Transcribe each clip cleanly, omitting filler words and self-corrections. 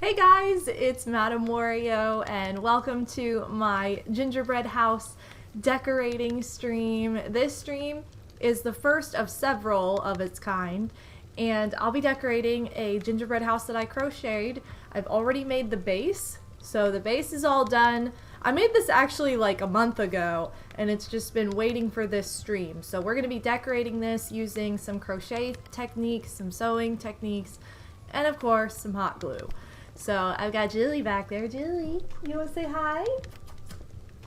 Hey guys, it's MadameWario and welcome to my gingerbread house decorating stream. This stream is the first of several of its kind, and I'll be decorating a gingerbread house that I crocheted. I've already made the base, so the base is all done. I made this actually like a month ago, and it's just been waiting for this stream. So we're going to be decorating this using some crochet techniques, some sewing techniques, and of course some hot glue. So I've got Julie back there. Julie, you want to say hi?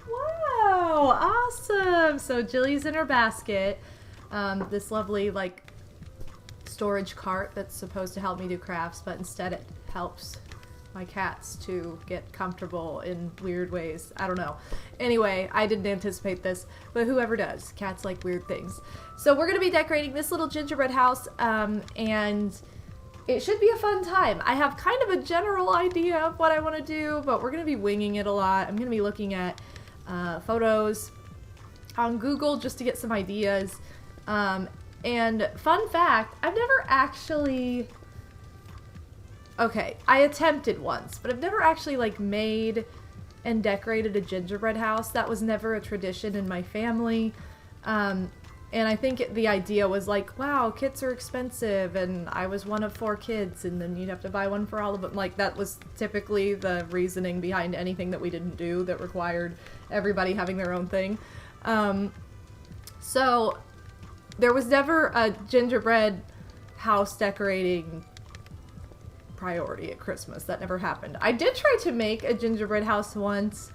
Wow, awesome. So Julie's in her basket. This lovely like storage cart that's supposed to help me do crafts, but instead it helps my cats to get comfortable in weird ways. I don't know. Anyway, I didn't anticipate this, but whoever does. Cats like weird things. So we're going to be decorating this little gingerbread house, and it should be a fun time. I have kind of a general idea of what I want to do, but we're going to be winging it a lot. I'm going to be looking at photos on Google just to get some ideas. And fun fact, I've never actually... Okay, I attempted once, but I've never actually like made and decorated a gingerbread house. That was never a tradition in my family. And I think the idea was like, wow, kits are expensive, and I was one of 4 kids, and then you'd have to buy one for all of them. Like, that was typically the reasoning behind anything that we didn't do that required everybody having their own thing. So there was never a gingerbread house decorating priority at Christmas. That never happened. I did try to make a gingerbread house once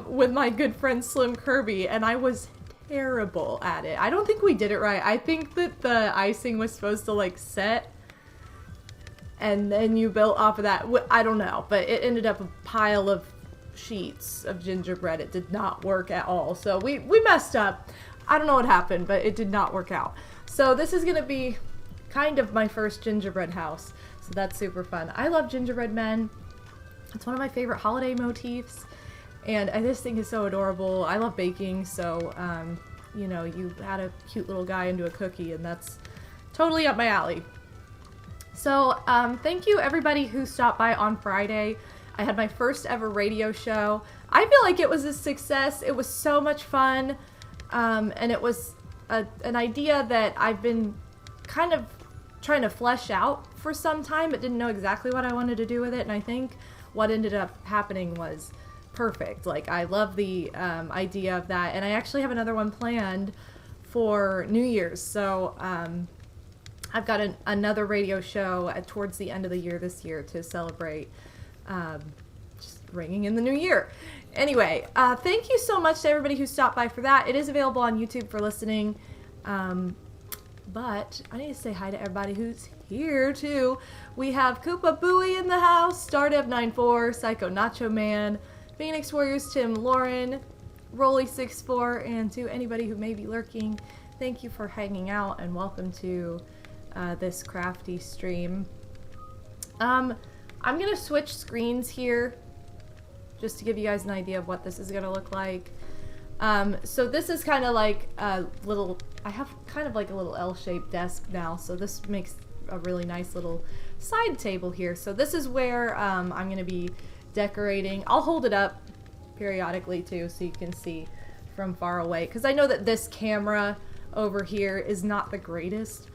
with my good friend Slim Kirby, and I was terrible at it. I don't think we did it right. I think that the icing was supposed to like set and then you built off of that. I don't know, but it ended up a pile of sheets of gingerbread. It did not work at all. So we messed up. I don't know what happened, but it did not work out. So this is gonna be kind of my first gingerbread house. So that's super fun. I love gingerbread men. It's one of my favorite holiday motifs. And this thing is so adorable. I love baking, so, you know, you add a cute little guy into a cookie, and that's totally up my alley. So, thank you everybody who stopped by on Friday. I had my first ever radio show. I feel like it was a success. It was so much fun, and it was an idea that I've been kind of trying to flesh out for some time, but didn't know exactly what I wanted to do with it, and I think what ended up happening was perfect. Like, I love the idea of that, and I actually have another one planned for New Year's. So I've got another radio show towards the end of the year this year to celebrate just ringing in the new year. Anyway, thank you so much to everybody who stopped by for that. It is available on YouTube for listening, but I need to say hi to everybody who's here too. We have Koopa Booey in the house, Stardev94, Psycho Nacho Man, Phoenix Warriors, Tim, Lauren, Rolly64, and to anybody who may be lurking, thank you for hanging out and welcome to this crafty stream. I'm gonna switch screens here just to give you guys an idea of what this is gonna look like. So this is kind of like a little, I have kind of like a little L-shaped desk now, so this makes a really nice little side table here. So this is where I'm gonna be decorating. I'll hold it up periodically too so you can see from far away, because I know that this camera over here is not the greatest.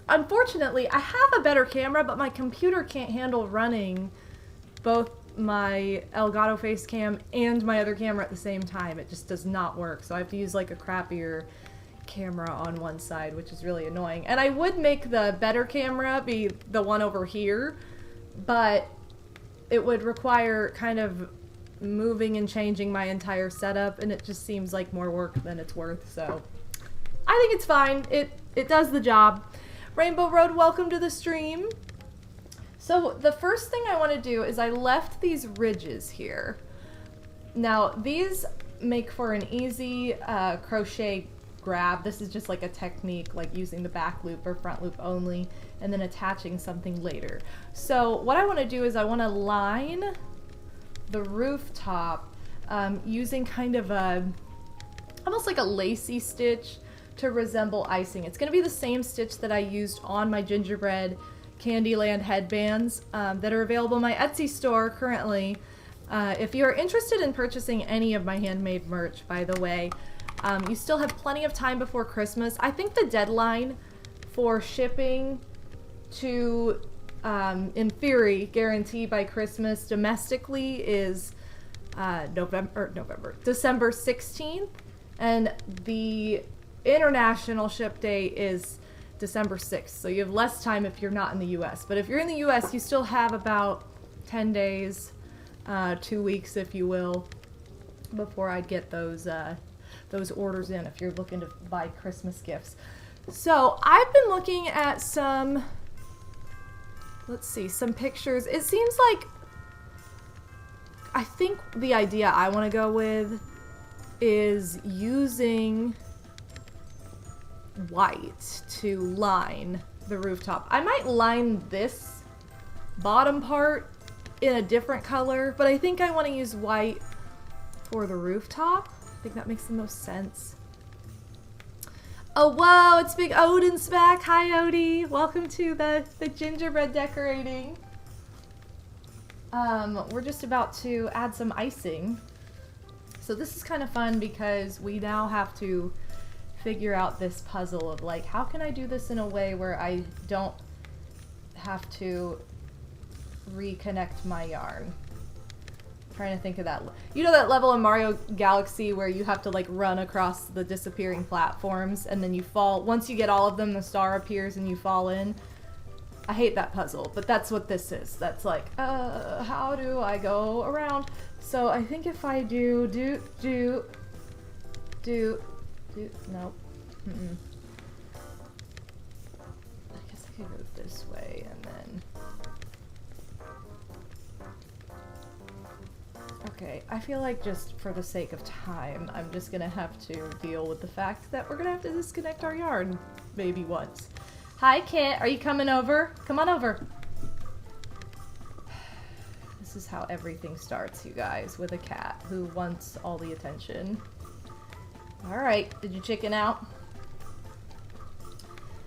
Unfortunately, I have a better camera, but my computer can't handle running both my Elgato face cam and my other camera at the same time. It just does not work, so I have to use like a crappier camera on one side, which is really annoying. And I would make the better camera be the one over here, but it would require kind of moving and changing my entire setup, and it just seems like more work than it's worth, so I think it's fine. It does the job. Rainbow Road, welcome to the stream. So the first thing I want to do is I left these ridges here. Now these make for an easy crochet grab. This is just like a technique, like using the back loop or front loop only, and then attaching something later. So what I want to do is I want to line the rooftop using kind of a, almost like a lacy stitch to resemble icing. It's going to be the same stitch that I used on my gingerbread Candyland headbands that are available in my Etsy store currently. If you're interested in purchasing any of my handmade merch, by the way, you still have plenty of time before Christmas. I think the deadline for shipping to, in theory, guarantee by Christmas domestically is December 16th, and the international ship date is December 6th. So you have less time if you're not in the US. But if you're in the US, you still have about 10 days, 2 weeks, if you will, before I get those orders in if you're looking to buy Christmas gifts. So I've been looking at some, let's see, some pictures. It seems like, I think the idea I want to go with is using white to line the rooftop. I might line this bottom part in a different color, but I think I want to use white for the rooftop. I think that makes the most sense. Oh, whoa, it's Big Odin's back. Hi, Odie. Welcome to the gingerbread decorating. We're just about to add some icing. So this is kind of fun because we now have to figure out this puzzle of like, how can I do this in a way where I don't have to reconnect my yarn? I'm trying to think of that. You know that level in Mario Galaxy where you have to like run across the disappearing platforms and then you fall. Once you get all of them, the star appears and you fall in. I hate that puzzle, but that's what this is. That's like, how do I go around? So I think if I do, nope. I guess I could go this way and then. Okay, I feel like just for the sake of time, I'm just gonna have to deal with the fact that we're gonna have to disconnect our yarn maybe once. Hi, Kit. Are you coming over? Come on over. This is how everything starts, you guys, with a cat who wants all the attention. Alright, did you chicken out?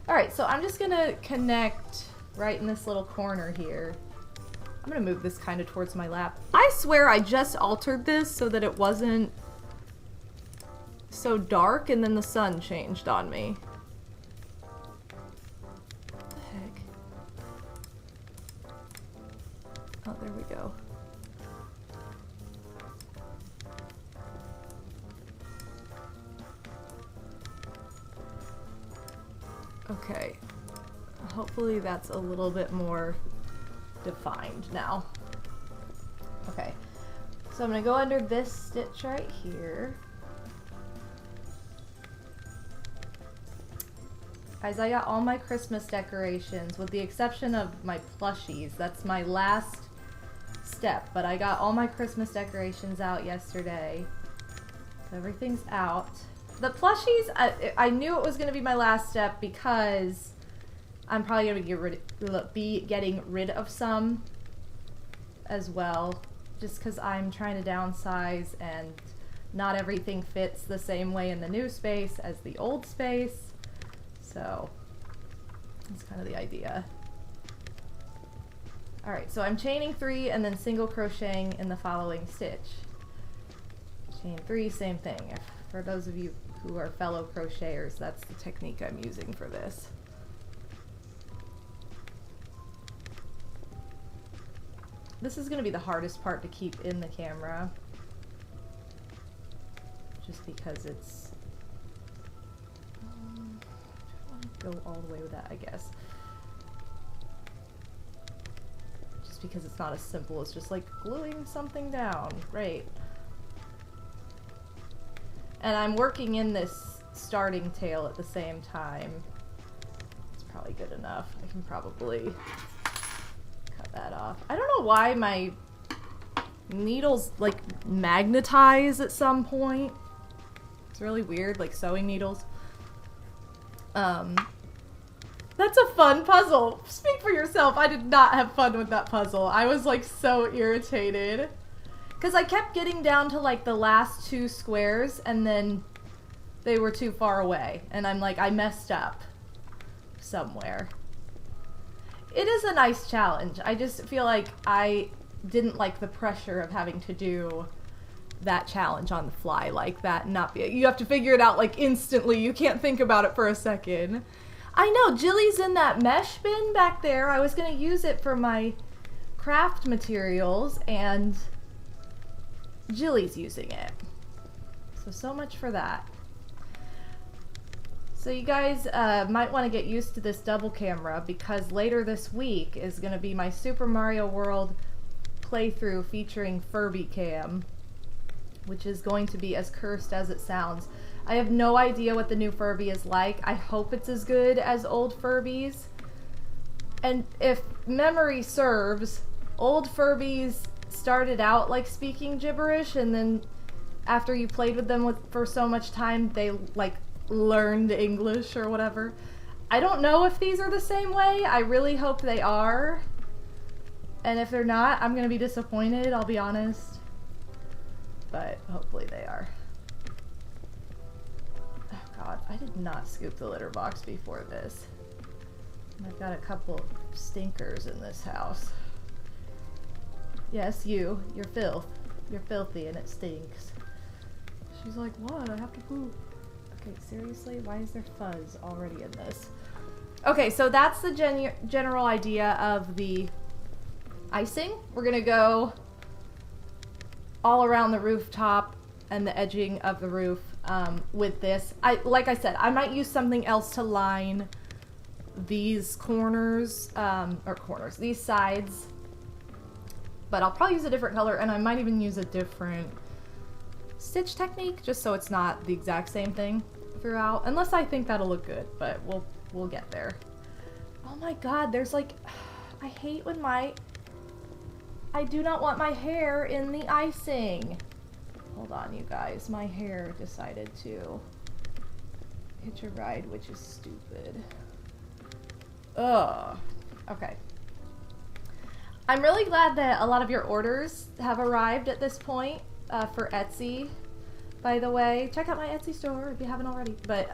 Alright, so I'm just gonna connect right in this little corner here. I'm gonna move this kind of towards my lap. I swear I just altered this so that it wasn't so dark and then the sun changed on me. Oh, there we go. Okay. Hopefully that's a little bit more defined now. Okay. So I'm gonna go under this stitch right here. Guys, I got all my Christmas decorations with the exception of my plushies. That's my last step, but I got all my Christmas decorations out yesterday. So everything's out. The plushies, I knew it was going to be my last step because I'm probably going to be getting rid of some as well, just because I'm trying to downsize and not everything fits the same way in the new space as the old space. So that's kind of the idea. Alright, so I'm chaining 3 and then single crocheting in the following stitch. Chain 3, same thing. For those of you who are fellow crocheters, that's the technique I'm using for this. This is going to be the hardest part to keep in the camera, just because it's... I don't want to go all the way with that, I guess. Because it's not as simple as just like gluing something down, right? And I'm working in this starting tail at the same time. It's probably good enough. I can probably cut that off. I don't know why my needles like magnetize at some point. It's really weird, like sewing needles. That's a fun puzzle. Speak for yourself. I did not have fun with that puzzle. I was like so irritated. Because I kept getting down to like the last 2 squares and then they were too far away. And I'm like, I messed up somewhere. it is a nice challenge. I just feel like I didn't like the pressure of having to do that challenge on the fly like that and not be, you have to figure it out like instantly. You can't think about it for a second. I know, Jilly's in that mesh bin back there. I was gonna use it for my craft materials and Jilly's using it. So much for that. So you guys might want to get used to this double camera because later this week is going to be my Super Mario World playthrough featuring Furby Cam, which is going to be as cursed as it sounds. I have no idea what the new Furby is like. I hope it's as good as old Furbies. And if memory serves, old Furbies started out like speaking gibberish, and then after you played with them for so much time, they like learned English or whatever. I don't know if these are the same way. I really hope they are. And if they're not, I'm gonna be disappointed, I'll be honest. But hopefully they are. Oh god, I did not scoop the litter box before this. I've got a couple stinkers in this house. Yes, you're filth. You're filthy and it stinks. She's like, what? I have to poop. Okay, seriously? Why is there fuzz already in this? Okay, so that's the general idea of the icing. We're gonna go all around the rooftop and the edging of the roof with this. Like I said, I might use something else to line these corners, these sides. But I'll probably use a different color, and I might even use a different stitch technique, just so it's not the exact same thing throughout. Unless I think that'll look good, but we'll get there. Oh my god, there's like, I hate when I do not want my hair in the icing. Hold on, you guys, my hair decided to hitch a ride, which is stupid. Ugh. Okay. I'm really glad that a lot of your orders have arrived at this point for Etsy, by the way. Check out my Etsy store if you haven't already. But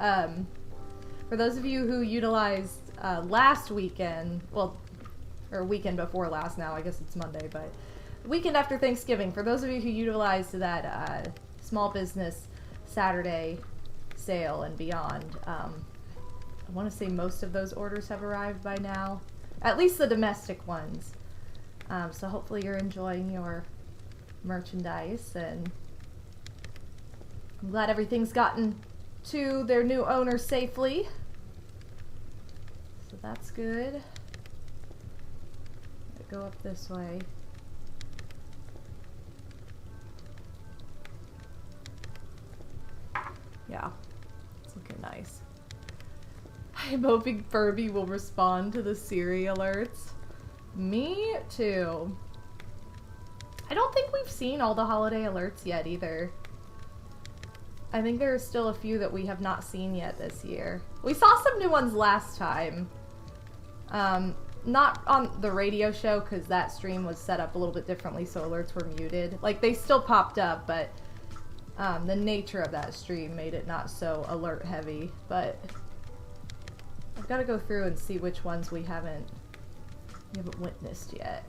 for those of you who utilized last weekend, well, or weekend before last now, I guess it's Monday, but weekend after Thanksgiving, for those of you who utilized that small business Saturday sale and beyond, I want to say most of those orders have arrived by now, at least the domestic ones. So hopefully you're enjoying your merchandise, and I'm glad everything's gotten to their new owner safely. So that's good. Go up this way. Yeah, it's looking nice. I'm hoping Furby will respond to the Siri alerts. Me too. I don't think we've seen all the holiday alerts yet either. I think there are still a few that we have not seen yet this year. We saw some new ones last time. Not on the radio show, because that stream was set up a little bit differently, so alerts were muted. Like, they still popped up, but the nature of that stream made it not so alert heavy. But I've got to go through and see which ones we haven't witnessed yet.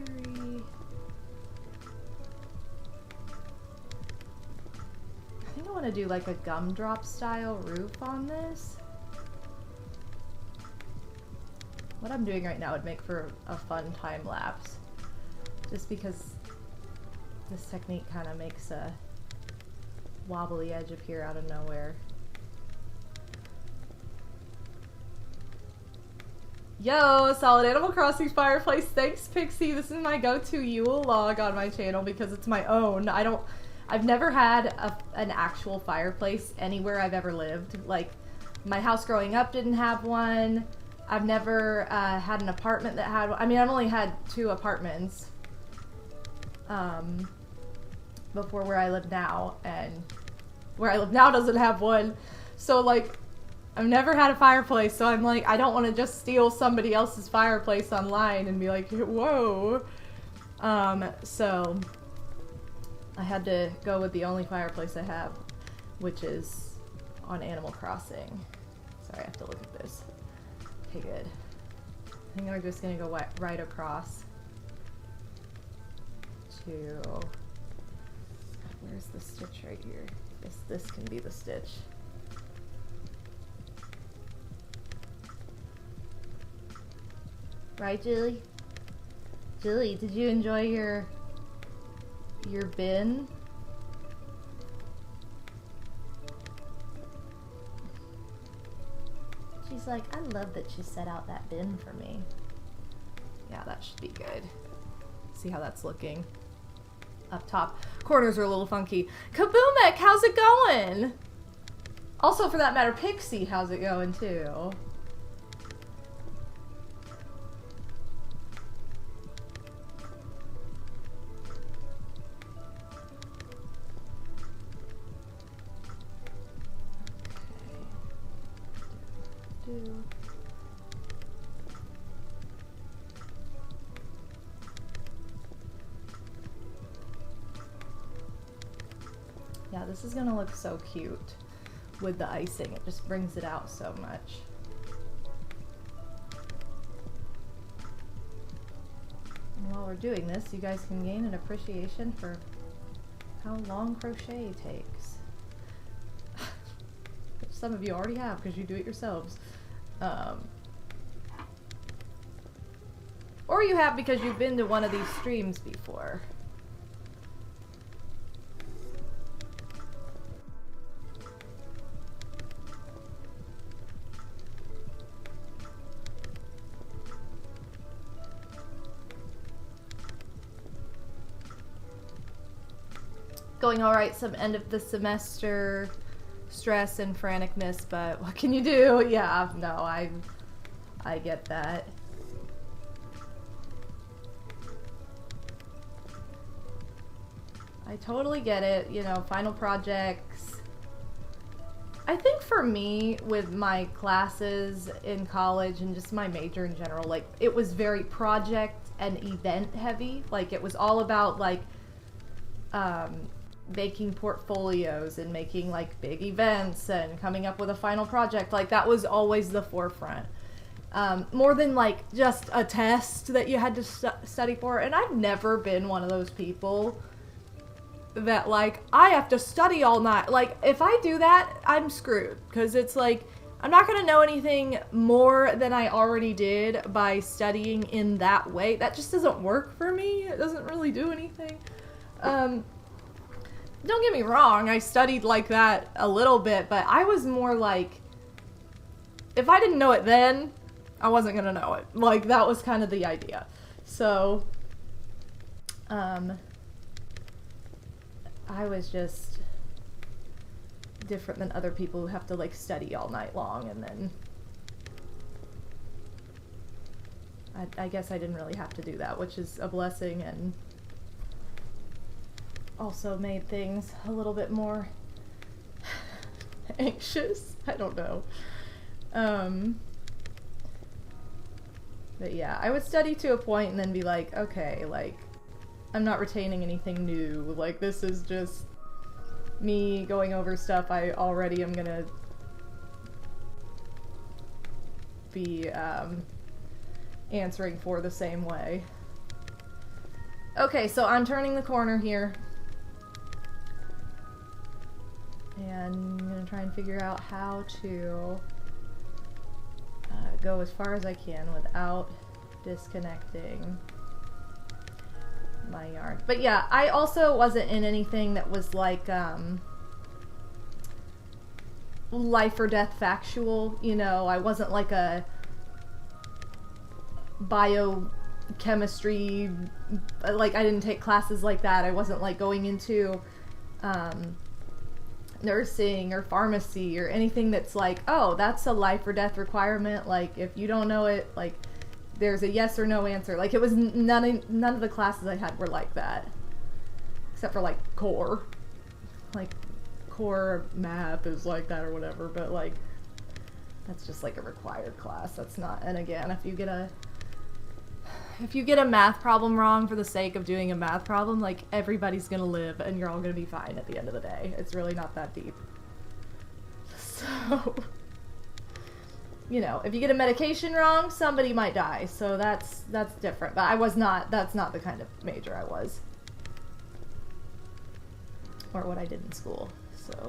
2, 3. I think I want to do like a gumdrop style roof on this. What I'm doing right now would make for a fun time lapse, just because this technique kind of makes a wobbly edge appear out of nowhere. Yo, solid Animal Crossing fireplace. Thanks, Pixie. This is my go-to Yule log on my channel because it's my own. I've never had an actual fireplace anywhere I've ever lived. Like, my house growing up didn't have one. I've never had an apartment that had one. I mean, I've only had 2 apartments before where I live now, and where I live now doesn't have one. So, like, I've never had a fireplace, so I'm like, I don't want to just steal somebody else's fireplace online and be like, whoa. So I had to go with the only fireplace I have, which is on Animal Crossing. Sorry, I have to look at this. Okay, good. I think we're just gonna go right across to, where's the stitch right here? This can be the stitch. Right, Julie? Julie, did you enjoy your bin? She's like, I love that she set out that bin for me. Yeah, that should be good. See how that's looking. Up top. Corners are a little funky. Kaboomek, how's it going? Also, for that matter, Pixie, how's it going too? Yeah, this is gonna look so cute with the icing. It just brings it out so much. And while we're doing this, you guys can gain an appreciation for how long crochet takes. Which some of you already have because you do it yourselves. Or you have because you've been to one of these streams before. Going all right, some end of the semester stress and franticness, but what can you do? Yeah, no, I get that. I totally get it, you know, final projects. I think for me, with my classes in college and just my major in general, like, it was very project and event heavy. Like, it was all about, like, making portfolios and making like big events and coming up with a final project. Like that was always the forefront, more than like just a test that you had to study for. And I've never been one of those people that like I have to study all night. Like if I do that, I'm screwed, because it's like I'm not gonna know anything more than I already did by studying in that way. That just doesn't work for me. It doesn't really do anything. Don't get me wrong, I studied like that a little bit, but I was more like, if I didn't know it then, I wasn't gonna know it. Like, that was kind of the idea. So, I was just different than other people who have to, like, study all night long, and then I guess I didn't really have to do that, which is a blessing, and also made things a little bit more anxious. I don't know. But yeah, I would study to a point and then be like, okay, like, I'm not retaining anything new. Like, this is just me going over stuff I already am gonna be answering for the same way. Okay, so I'm turning the corner here. And I'm going to try and figure out how to go as far as I can without disconnecting my yarn. But yeah, I also wasn't in anything that was like life or death factual, you know. I wasn't like a biochemistry, like I didn't take classes like that. I wasn't like going into nursing or pharmacy or anything that's like, oh, that's a life or death requirement. Like, if you don't know it, like, there's a yes or no answer. Like, it was none of the classes I had were like that, except for like core. Like, core math is like that or whatever, but like, that's just like a required class. That's not. And again, if you get a math problem wrong for the sake of doing a math problem, like, everybody's gonna live and you're all gonna be fine at the end of the day. It's really not that deep. So, you know, if you get a medication wrong, somebody might die. So that's different. But I was not, that's not the kind of major I was. Or what I did in school, so.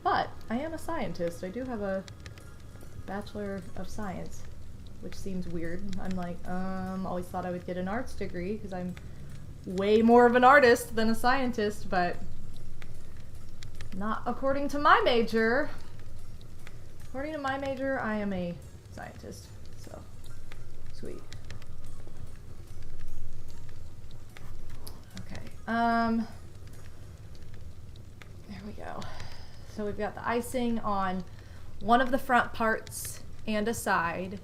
But I am a scientist. I do have a Bachelor of Science, which seems weird. I'm like, always thought I would get an arts degree because I'm way more of an artist than a scientist, but not according to my major. According to my major, I am a scientist, so sweet. Okay, there we go. So we've got the icing on one of the front parts and a side.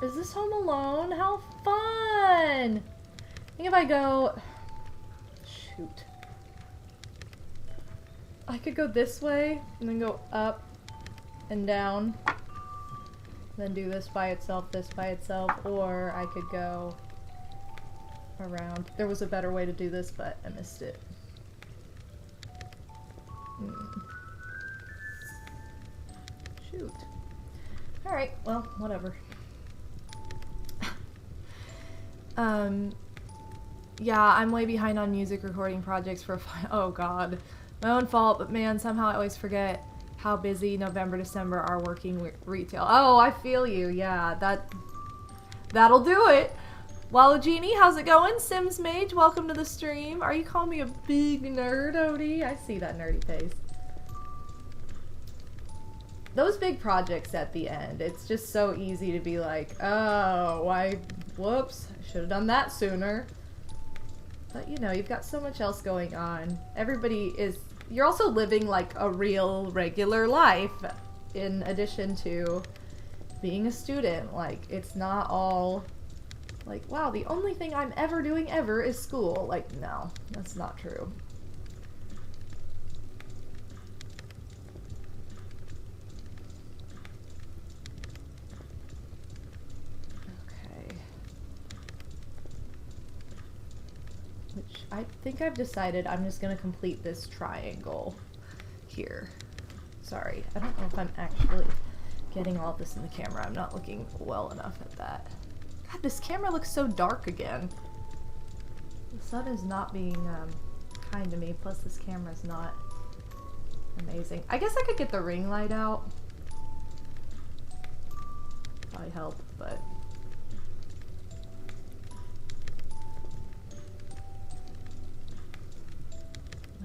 Is this Home Alone? How fun! I think if I go... Shoot. I could go this way and then go up and down. Then do this by itself, or I could go around. There was a better way to do this, but I missed it. Shoot. Alright, well, whatever. Yeah, I'm way behind on music recording projects for oh god. My own fault, but man, somehow I always forget how busy November, December are working retail. Oh, I feel you. Yeah, that'll do it. Waluigini, how's it going? Sims Mage, welcome to the stream. Are you calling me a big nerd, Odie? I see that nerdy face. Those big projects at the end, it's just so easy to be like, oh, why, whoops, I should have done that sooner. But you know, you've got so much else going on. Everybody is, you're also living like a real, regular life in addition to being a student. Like, it's not all like, wow, the only thing I'm ever doing ever is school. Like, no, that's not true. Okay. Which, I think I've decided I'm just gonna complete this triangle here. Sorry, I don't know if I'm actually getting all of this in the camera. I'm not looking well enough at that. God, this camera looks so dark again. The sun is not being kind to me, plus this camera's not amazing. I guess I could get the ring light out. Probably help, but...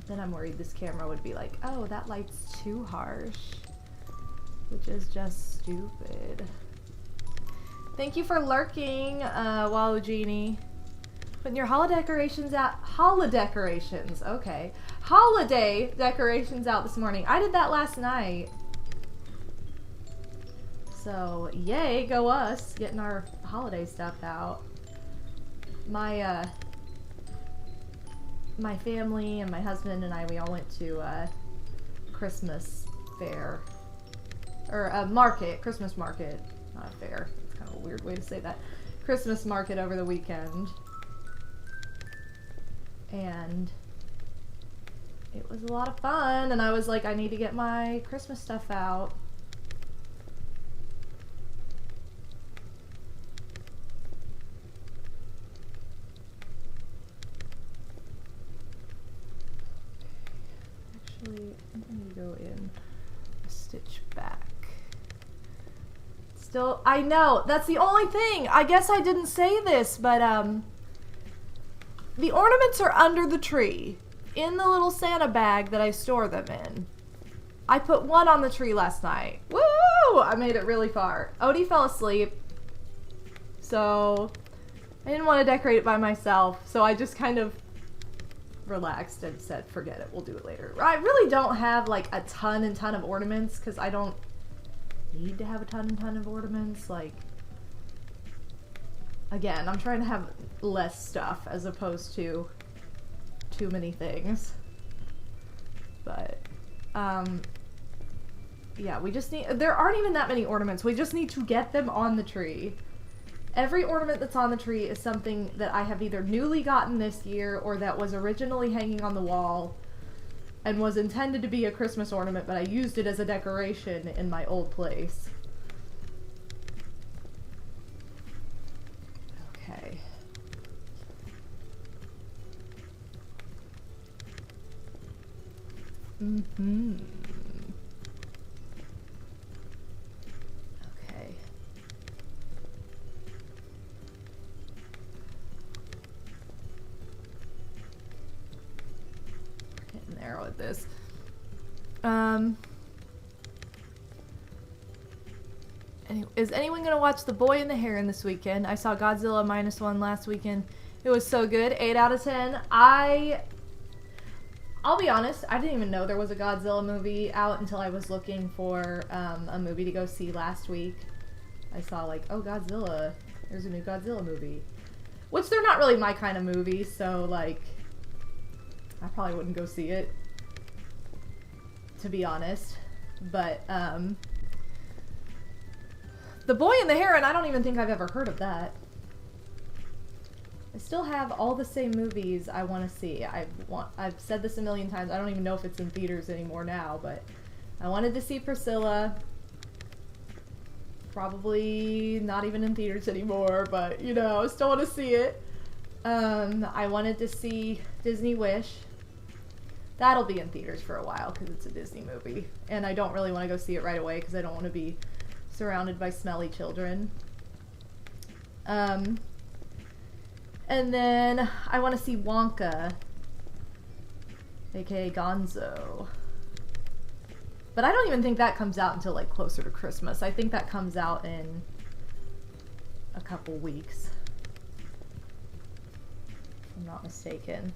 then I'm worried this camera would be like, oh, that light's too harsh. Which is just stupid. Thank you for lurking, Waluigini. Putting your holiday decorations out. Holiday decorations, okay. Holiday decorations out this morning. I did that last night. So, yay, go us, getting our holiday stuff out. My family and my husband and I, we all went to a Christmas fair. Or a market, Christmas market, not a fair. It's kind of a weird way to say that. Christmas market over the weekend. And it was a lot of fun, and I was like, I need to get my Christmas stuff out. Actually, I'm going to go in a stitch back. Still, I know, that's the only thing. I guess I didn't say this, but the ornaments are under the tree in the little Santa bag that I store them in. I put one on the tree last night. Woo! I made it really far. Odie fell asleep, so I didn't want to decorate it by myself, so I just kind of relaxed and said, forget it, we'll do it later. I really don't have like a ton of ornaments, because I don't need to have a ton of ornaments. Like, again, I'm trying to have less stuff as opposed to too many things. But yeah, we just need, there aren't even that many ornaments. We just need to get them on the tree. Every ornament that's on the tree is something that I have either newly gotten this year or that was originally hanging on the wall and was intended to be a Christmas ornament, but I used it as a decoration in my old place. Okay. Mm-hmm. Okay. Getting there with this. Is anyone gonna watch The Boy and the Heron this weekend? I saw Godzilla -1 last weekend. It was so good. 8 out of 10. I'll be honest, I didn't even know there was a Godzilla movie out until I was looking for a movie to go see last week. I saw like, oh, Godzilla, there's a new Godzilla movie. Which they're not really my kind of movie, so like, I probably wouldn't go see it, to be honest. But, The Boy and the Heron, I don't even think I've ever heard of that. I still have all the same movies I want to see. I've said this a million times. I don't even know if it's in theaters anymore now, but I wanted to see Priscilla. Probably not even in theaters anymore, but you know, I still want to see it. I wanted to see Disney Wish. That'll be in theaters for a while because it's a Disney movie, and I don't really want to go see it right away because I don't want to be surrounded by smelly children. And then I want to see Wonka, aka Gonzo. But I don't even think that comes out until like closer to Christmas. I think that comes out in a couple weeks, if I'm not mistaken.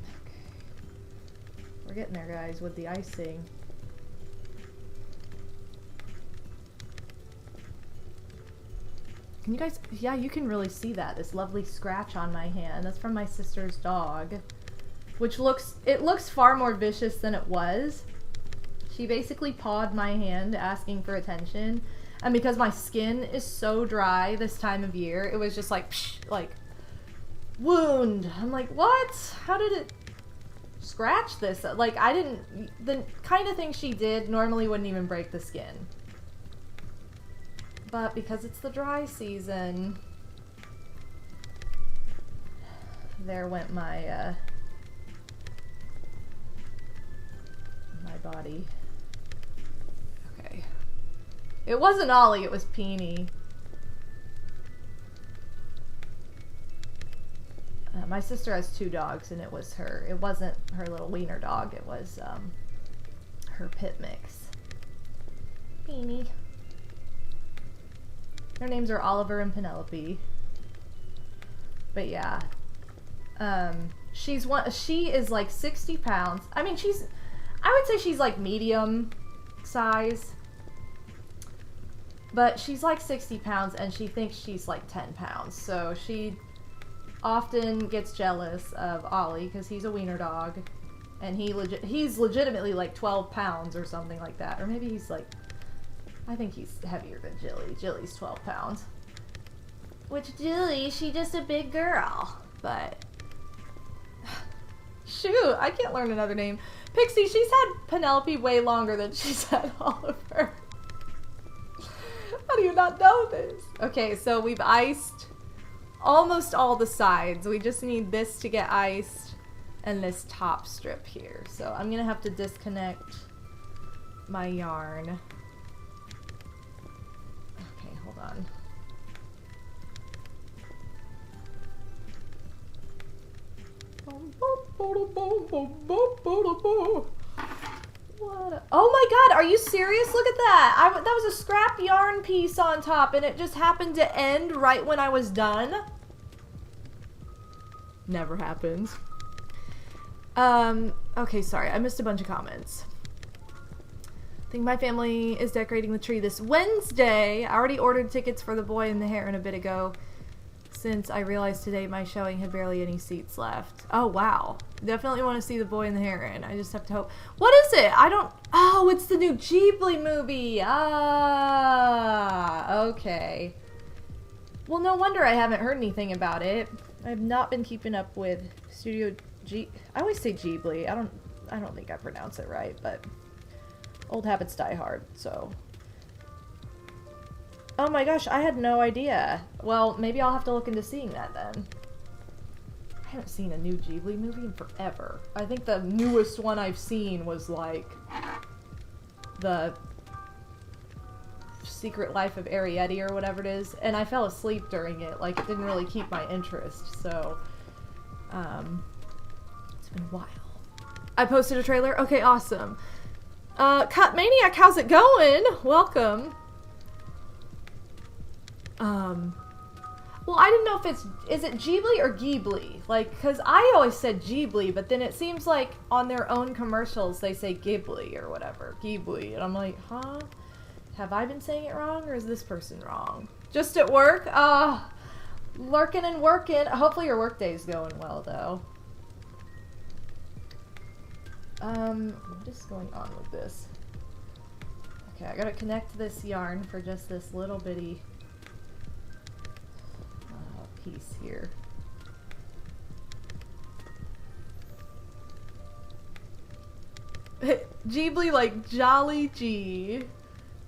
Okay. We're getting there, guys, with the icing. Can you guys, yeah, you can really see that, this lovely scratch on my hand. That's from my sister's dog, which looks far more vicious than it was. She basically pawed my hand asking for attention, and because my skin is so dry this time of year, it was just like, psh, like, wound. I'm like, what? How did it scratch this? Like, the kind of thing she did normally wouldn't even break the skin. But because it's the dry season, there went my my body. Okay. It wasn't Ollie, it was Peony. My sister has 2 dogs, and it was her. It wasn't her little wiener dog, it was her pit mix. Peony. Their names are Oliver and Penelope. But yeah. She is like 60 pounds. I mean, I would say she's like medium size. But she's like 60 pounds and she thinks she's like 10 pounds. So she often gets jealous of Ollie because he's a wiener dog. And he's legitimately like 12 pounds or something like that. Or maybe he's like, I think he's heavier than Jilly. Jilly's 12 pounds. Which Jilly, she's just a big girl. But shoot, I can't learn another name. Pixie, she's had Penelope way longer than she's had Oliver. How do you not know this? Okay, so we've iced almost all the sides. We just need this to get iced and this top strip here. So I'm gonna have to disconnect my yarn. Hold on. What? Oh my god, are you serious? Look at that. That was a scrap yarn piece on top and it just happened to end right when I was done. Never happens. Okay, sorry. I missed a bunch of comments. I think my family is decorating the tree this Wednesday. I already ordered tickets for The Boy and the Heron a bit ago. since I realized today my showing had barely any seats left. Oh, wow. Definitely want to see The Boy and the Heron. I just have to hope. What is it? I don't... Oh, it's the new Ghibli movie. Ah, okay. Well, no wonder I haven't heard anything about it. I've not been keeping up with Studio G... I always say Ghibli. I don't think I pronounce it right, but... Old habits die hard, so... Oh my gosh, I had no idea. Well, maybe I'll have to look into seeing that then. I haven't seen a new Ghibli movie in forever. I think the newest one I've seen was like the Secret Life of Arrietty or whatever it is, and I fell asleep during it. Like, it didn't really keep my interest, so it's been a while. I posted a trailer? Okay, awesome. Cut Maniac, how's it going? Welcome. Well, I didn't know if is it Ghibli or Ghibli? Like, because I always said Ghibli, but then it seems like on their own commercials they say Ghibli or whatever. Ghibli. And I'm like, huh? Have I been saying it wrong, or is this person wrong? Just at work? Lurking and working. Hopefully your workday's going well, though. What is going on with this? Okay, I gotta connect this yarn for just this little bitty... piece here. Ghibli, like Jolly G.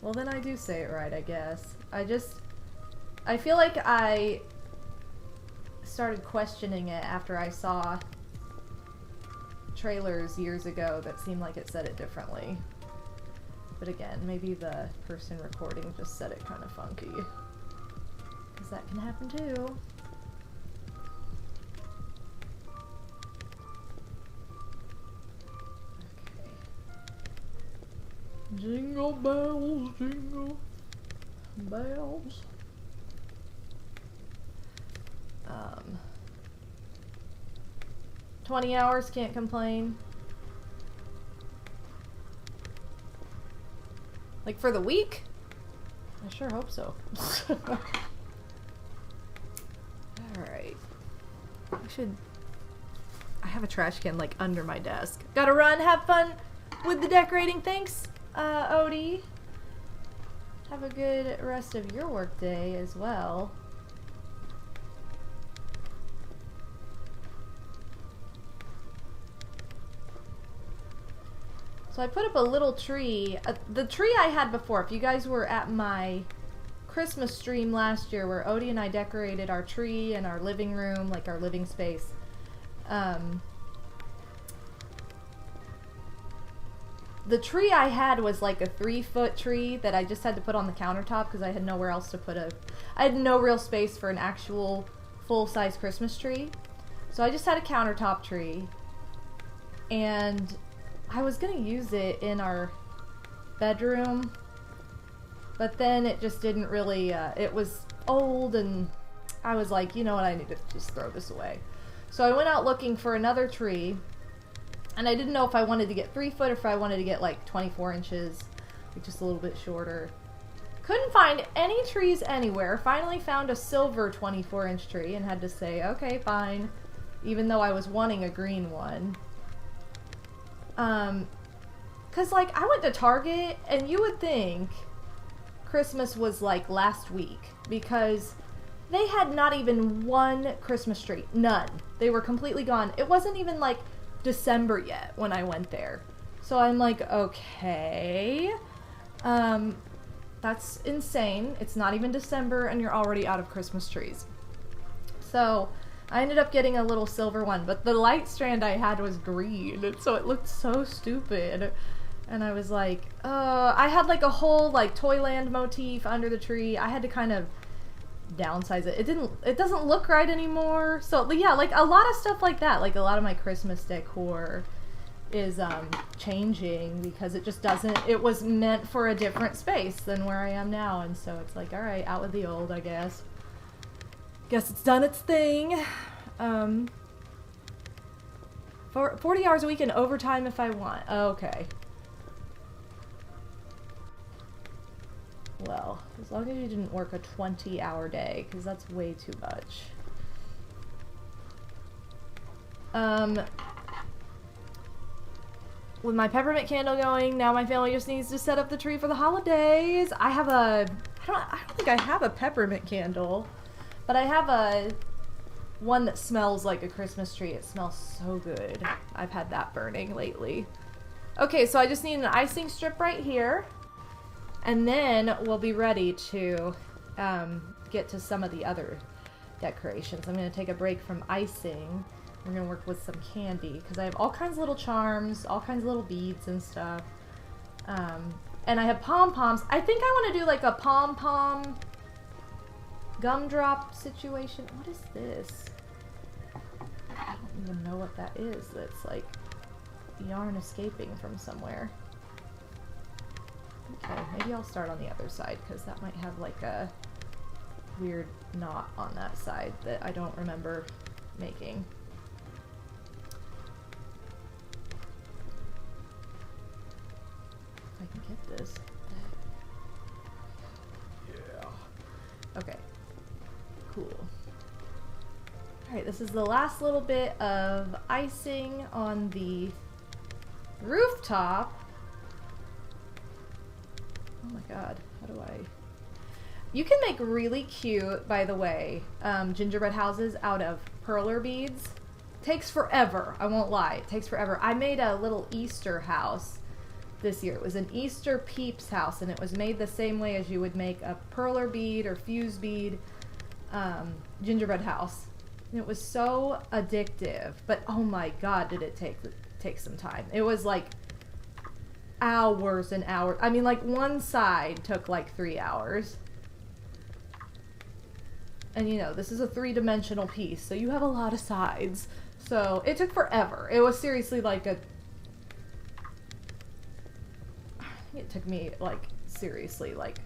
Well, then I do say it right, I guess. I feel like I started questioning it after I saw trailers years ago that seemed like it said it differently. But again, maybe the person recording just said it kind of funky. Because that can happen too. Jingle bells, jingle bells. 20 hours, can't complain. Like for the week? I sure hope so. Alright. I have a trash can like under my desk. Gotta run, have fun with the decorating. Thanks, Odie. Have a good rest of your work day as well. So I put up a little tree. The tree I had before, if you guys were at my Christmas stream last year where Odie and I decorated our tree and our living room, like our living space. The tree I had was like a 3-foot tree that I just had to put on the countertop because I had nowhere else to put I had no real space for an actual full-size Christmas tree. So I just had a countertop tree, and I was gonna use it in our bedroom, but then it just didn't really, it was old, and I was like, you know what, I need to just throw this away. So I went out looking for another tree, and I didn't know if I wanted to get 3 foot or if I wanted to get like 24 inches, like just a little bit shorter. Couldn't find any trees anywhere. Finally found a silver 24-inch tree and had to say, okay, fine, even though I was wanting a green one. Cause like I went to Target, and you would think Christmas was like last week because they had not even one Christmas tree. None. They were completely gone. It wasn't even like December yet when I went there. So I'm like, okay, that's insane. It's not even December and you're already out of Christmas trees. So I ended up getting a little silver one, but the light strand I had was green, and so it looked so stupid. And I was like, I had like a whole like Toyland motif under the tree. I had to kind of downsize it. It doesn't look right anymore. So yeah, like a lot of stuff like that, like a lot of my Christmas decor is changing because it just doesn't, it was meant for a different space than where I am now, and so it's like, all right, out with the old, I guess. Guess it's done its thing. For 40 hours a week and overtime if I want. Okay. Well, as long as you didn't work a 20-hour day, because that's way too much. With my peppermint candle going, now my family just needs to set up the tree for the holidays. I don't think I have a peppermint candle, but I have a one that smells like a Christmas tree. It smells so good. I've had that burning lately. Okay, so I just need an icing strip right here, and then we'll be ready to get to some of the other decorations. I'm going to take a break from icing. We're going to work with some candy because I have all kinds of little charms, all kinds of little beads and stuff. And I have pom-poms. I think I want to do like a pom-pom gumdrop situation. What is this? I don't even know what that is. That's like yarn escaping from somewhere. Okay, maybe I'll start on the other side because that might have like a weird knot on that side that I don't remember making. If I can get this. Yeah. Okay. Cool. Alright, this is the last little bit of icing on the rooftop. Oh my god, how do I... You can make really cute, by the way, gingerbread houses out of perler beads. Takes forever, I won't lie, it takes forever. I made a little Easter house this year. It was an Easter Peeps house, and it was made the same way as you would make a perler bead or fuse bead gingerbread house. And it was so addictive, but oh my god, did it take some time. It was like hours and hours. I mean, like one side took like 3 hours. And you know, this is a 3-dimensional piece, so you have a lot of sides. So it took forever. It was seriously like a... I think it took me like, seriously, like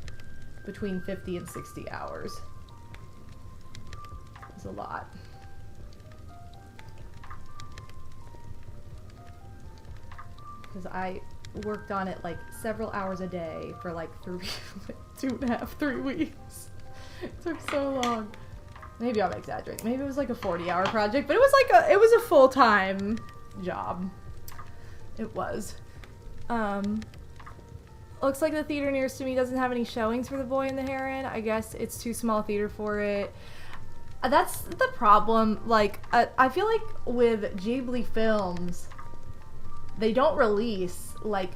between 50 and 60 hours. It was a lot. Because I worked on it like several hours a day for like 2.5, 3 weeks. It took so long. Maybe I'm exaggerating. Maybe it was like a 40-hour project, but it was a full-time job. It was. Looks like the theater nearest to me doesn't have any showings for The Boy and the Heron. I guess it's too small theater for it. That's the problem. Like, I feel like with Ghibli films, they don't release, like,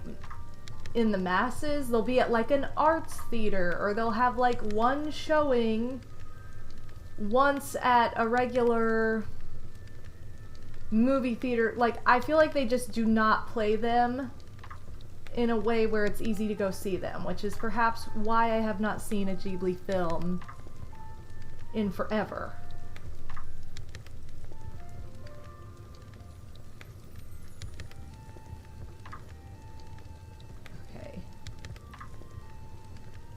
in the masses. They'll be at, like, an arts theater, or they'll have, like, one showing once at a regular movie theater. Like, I feel like they just do not play them in a way where it's easy to go see them, which is perhaps why I have not seen a Ghibli film in forever.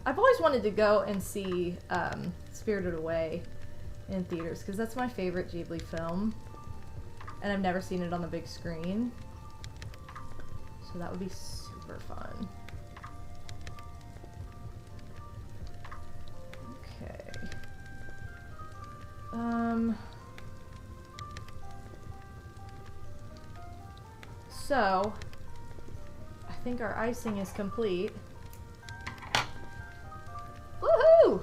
I've always wanted to go and see Spirited Away in theaters because that's my favorite Ghibli film, and I've never seen it on the big screen, so that would be super fun. Okay. So I think our icing is complete. Woohoo!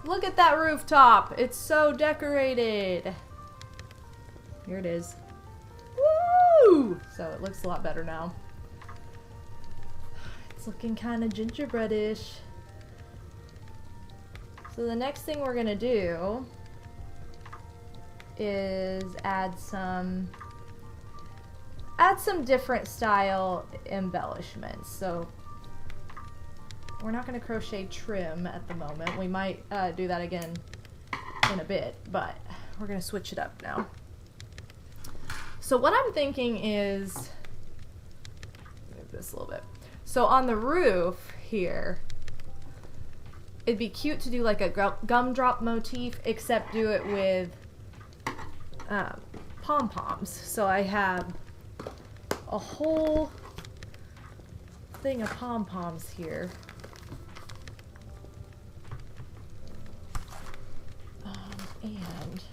Look at that rooftop! It's so decorated! Here it is. Woo! So it looks a lot better now. It's looking kind of gingerbreadish. So the next thing we're gonna do is add some different style embellishments. So we're not going to crochet trim at the moment. We might do that again in a bit, but we're going to switch it up now. So what I'm thinking is, move this a little bit. So on the roof here, it'd be cute to do like a gumdrop motif, except do it with pom-poms. So I have a whole thing of pom-poms here. And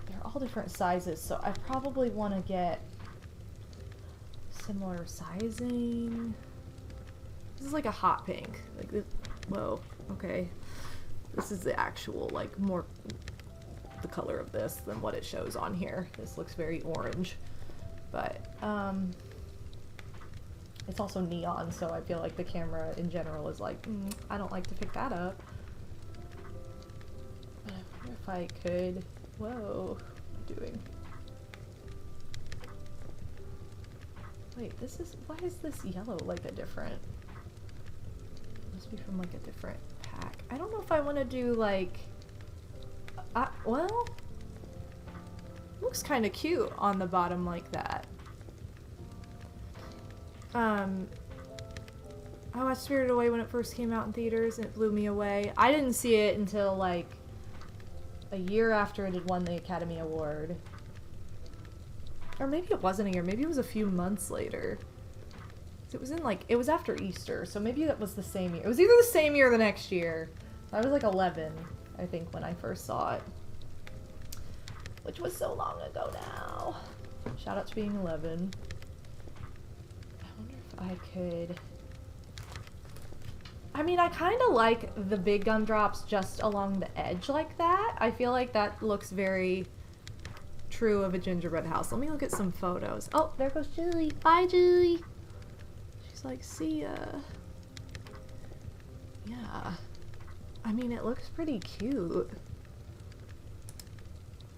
they're all different sizes, so I probably want to get similar sizing. This is like a hot pink. Like this. Whoa. Okay. This is the actual, like, more the color of this than what it shows on here. This looks very orange, but it's also neon, so I feel like the camera in general is like, I don't like to pick that up. But I wonder if I could, whoa, what am I doing? Wait, this is, why is this yellow like a different, must be from like a different pack. I don't know if I want to do like, well, looks kind of cute on the bottom like that. I watched Spirited Away when it first came out in theaters and it blew me away. I didn't see it until like a year after it had won the Academy Award. Or maybe it wasn't a year, maybe it was a few months later. It was in like, it was after Easter, so maybe that was the same year. It was either the same year or the next year. I was like 11, I think, when I first saw it. Which was so long ago now. Shout out to being 11. I wonder if I could... I mean, I kind of like the big gumdrops just along the edge like that. I feel like that looks very true of a gingerbread house. Let me look at some photos. Oh, there goes Julie. Bye, Julie. She's like, see ya. Yeah. I mean, it looks pretty cute.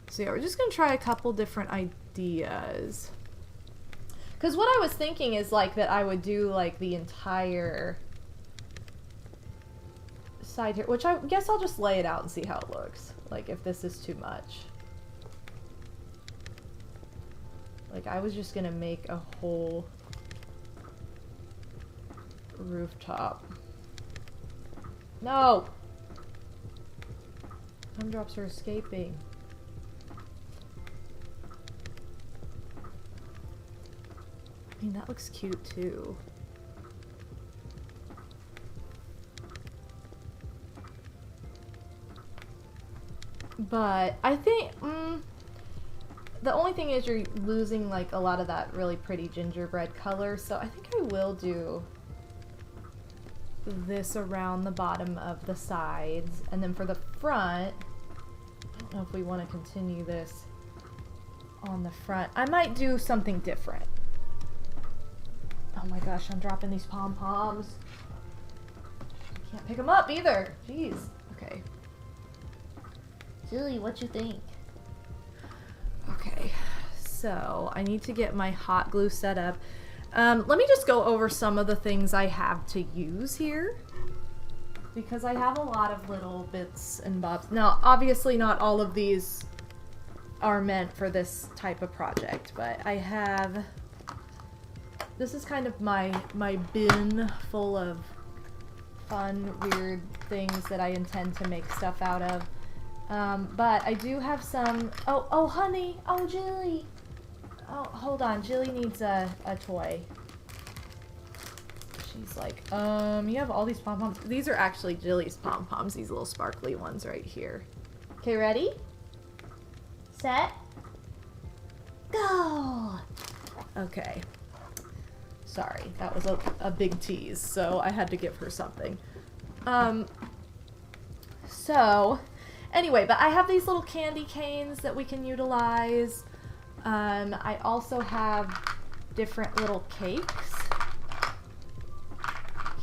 So yeah, we're just gonna try a couple different ideas. Because what I was thinking is like that I would do like the entire side here, which I guess I'll just lay it out and see how it looks. Like if this is too much. Like I was just gonna make a whole rooftop. No! Gumdrops are escaping. I mean, that looks cute too. But I think, the only thing is you're losing like a lot of that really pretty gingerbread color, so I think I will do this around the bottom of the sides, and then for the front, I don't know if we want to continue this on the front. I might do something different. Oh my gosh, I'm dropping these pom-poms. I can't pick them up either. Jeez. Okay. Julie, what you think? Okay, so I need to get my hot glue set up. Let me just go over some of the things I have to use here, because I have a lot of little bits and bobs. Now, obviously not all of these are meant for this type of project, but I have, this is kind of my bin full of fun, weird things that I intend to make stuff out of. But I do have some, oh honey, oh Jilly. Oh, hold on, Jilly needs a toy. She's like, you have all these pom-poms. These are actually Jilly's pom-poms, these little sparkly ones right here. Okay, ready? Set? Go! Okay. Sorry, that was a big tease, so I had to give her something. So, anyway, but I have these little candy canes that we can utilize. I also have different little cakes.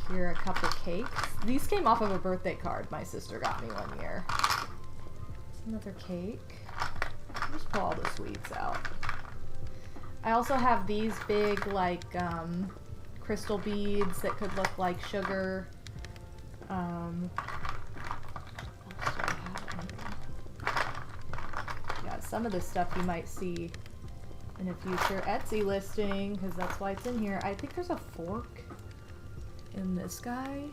Here are a couple cakes. These came off of a birthday card my sister got me one year. Another cake. I'll just pull all the sweets out. I also have these big, like, crystal beads that could look like sugar. What else do I have in here? Yeah, some of this stuff you might see in a future Etsy listing, because that's why it's in here. I think there's a fork in this guy.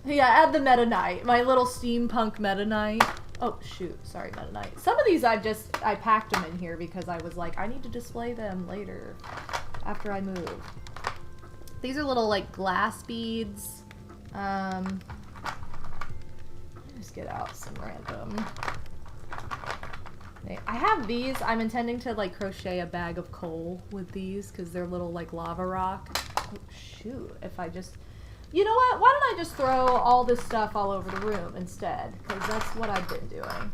Yeah, add the Meta Knight, my little steampunk Meta Knight. Oh, shoot. Sorry, Meta Knight. Some of these I packed them in here because I was like, I need to display them later after I move. These are little, like, glass beads. Let me just get out some random I have these. I'm intending to like crochet a bag of coal with these because they're little like lava rock. Oh, shoot, if I just... You know what? Why don't I just throw all this stuff all over the room instead? Because that's what I've been doing.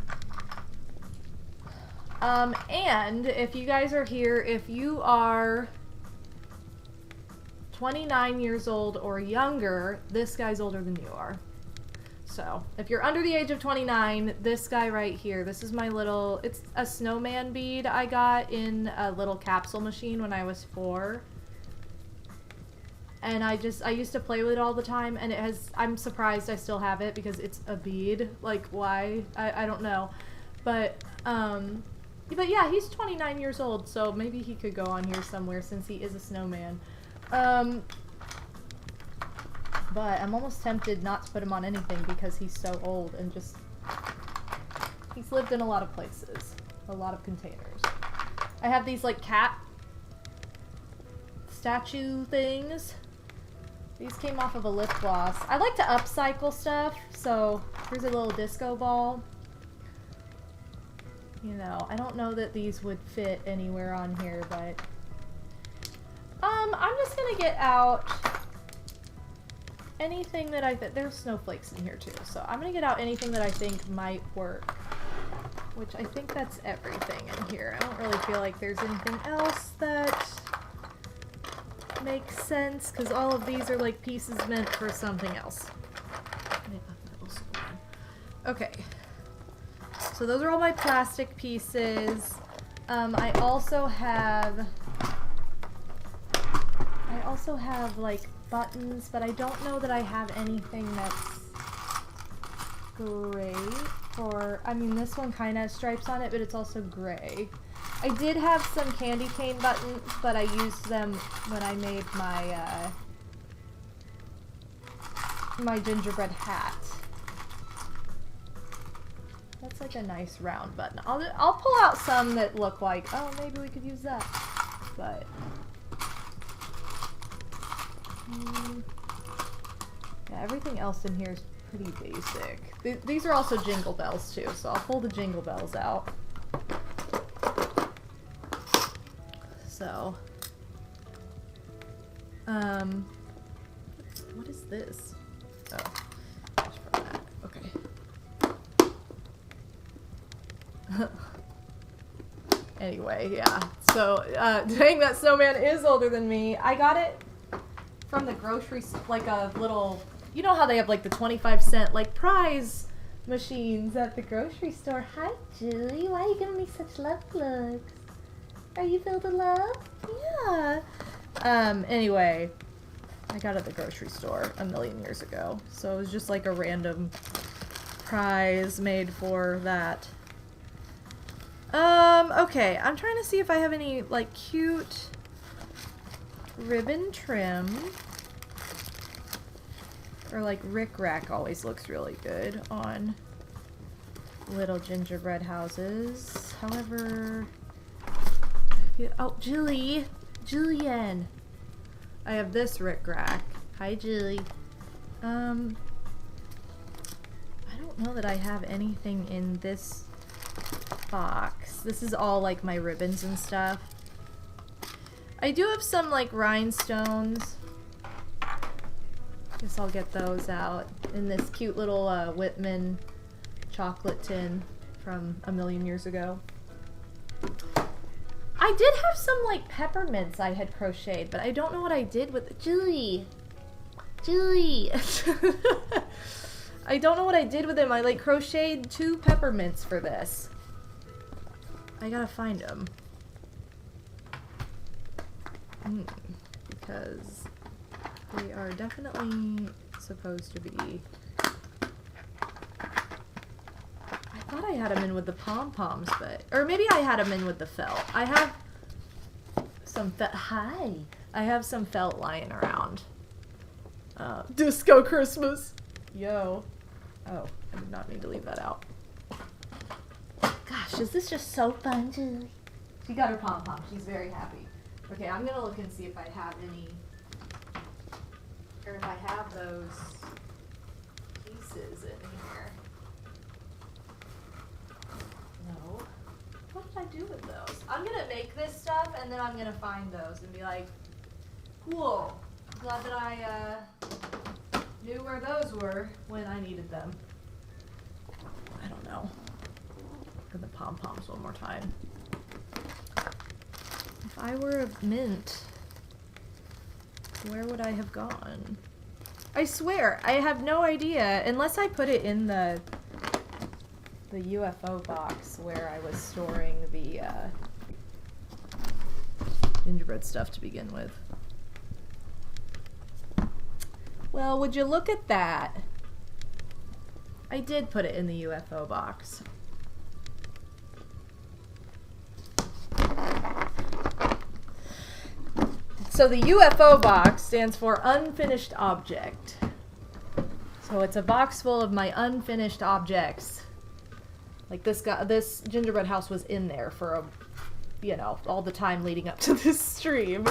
And if you guys are here, if you are 29 years old or younger, this guy's older than you are. So, if you're under the age of 29, this guy right here, this is my little, it's a snowman bead I got in a little capsule machine when I was 4. And I used to play with it all the time, and it has, I'm surprised I still have it because it's a bead. Like, why? I don't know. But yeah, he's 29 years old, so maybe he could go on here somewhere since he is a snowman. But I'm almost tempted not to put him on anything because he's so old and just... He's lived in a lot of places. A lot of containers. I have these, like, cat statue things. These came off of a lip gloss. I like to upcycle stuff, so here's a little disco ball. You know, I don't know that these would fit anywhere on here, but... I'm just gonna get out... anything that I think, there's snowflakes in here too, so I'm gonna get out anything that I think might work, which I think that's everything in here. I don't really feel like there's anything else that makes sense, because all of these are like pieces meant for something else. Okay, so those are all my plastic pieces. I also have like buttons, but I don't know that I have anything that's great for, I mean, this one kind of has stripes on it, but it's also gray. I did have some candy cane buttons, but I used them when I made my, my gingerbread hat. That's like a nice round button. I'll pull out some that look like, oh, maybe we could use that, but... yeah, everything else in here is pretty basic. These are also jingle bells too, so I'll pull the jingle bells out. So, what is this? Oh, that's from that. Okay. Anyway, yeah. So, dang, that snowman is older than me. I got it from the grocery, like a little, you know how they have like the 25-cent like prize machines at the grocery store. Hi, Julie. Why are you giving me such love looks? Are you filled with love? Yeah. Anyway, I got it at the grocery store a million years ago. So it was just like a random prize made for that. Okay. I'm trying to see if I have any like cute ribbon trim, or like rickrack always looks really good on little gingerbread houses. However, oh, Julian, I have this rickrack. Hi, Julie. I don't know that I have anything in this box. This is all like my ribbons and stuff. I do have some, like, rhinestones. Guess I'll get those out in this cute little Whitman chocolate tin from a million years ago. I did have some, like, peppermints I had crocheted, but I don't know what I did with... Julie! I don't know what I did with them. I, like, crocheted 2 peppermints for this. I gotta find them. Because they are definitely supposed to be... I thought I had them in with the pom-poms, but... Or maybe I had them in with the felt. I have some felt... Hi! I have some felt lying around. Disco Christmas! Yo. Oh, I did not mean to leave that out. Gosh, is this just so fun, Julie? She got her pom-pom. She's very happy. Okay, I'm gonna look and see if I have any, or if I have those pieces in here. No. what did I do with those? I'm gonna make this stuff and then I'm gonna find those and be like, cool. Glad that I knew where those were when I needed them. I don't know. Look at the pom-poms one more time. If I were a mint, where would I have gone? I swear, I have no idea, unless I put it in the UFO box where I was storing the gingerbread stuff to begin with. Well, would you look at that? I did put it in the UFO box. So the UFO box stands for unfinished object. So it's a box full of my unfinished objects. Like this gingerbread house was in there for all the time leading up to this stream.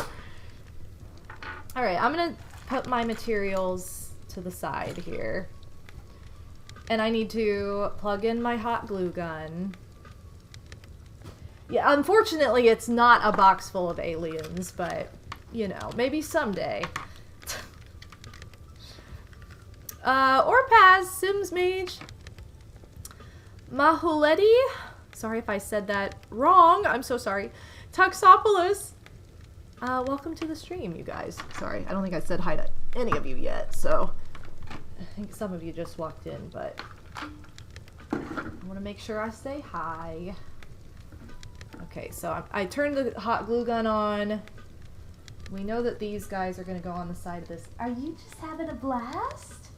All right, I'm gonna put my materials to the side here. And I need to plug in my hot glue gun. Yeah, unfortunately it's not a box full of aliens, but maybe someday. Orpaz, Sims Mage, Mahuleti, sorry if I said that wrong, I'm so sorry. Tuxopolis, welcome to the stream, you guys. Sorry, I don't think I said hi to any of you yet, so I think some of you just walked in, but I want to make sure I say hi. Okay, so I turned the hot glue gun on. We know that these guys are going to go on the side of this. Are you just having a blast?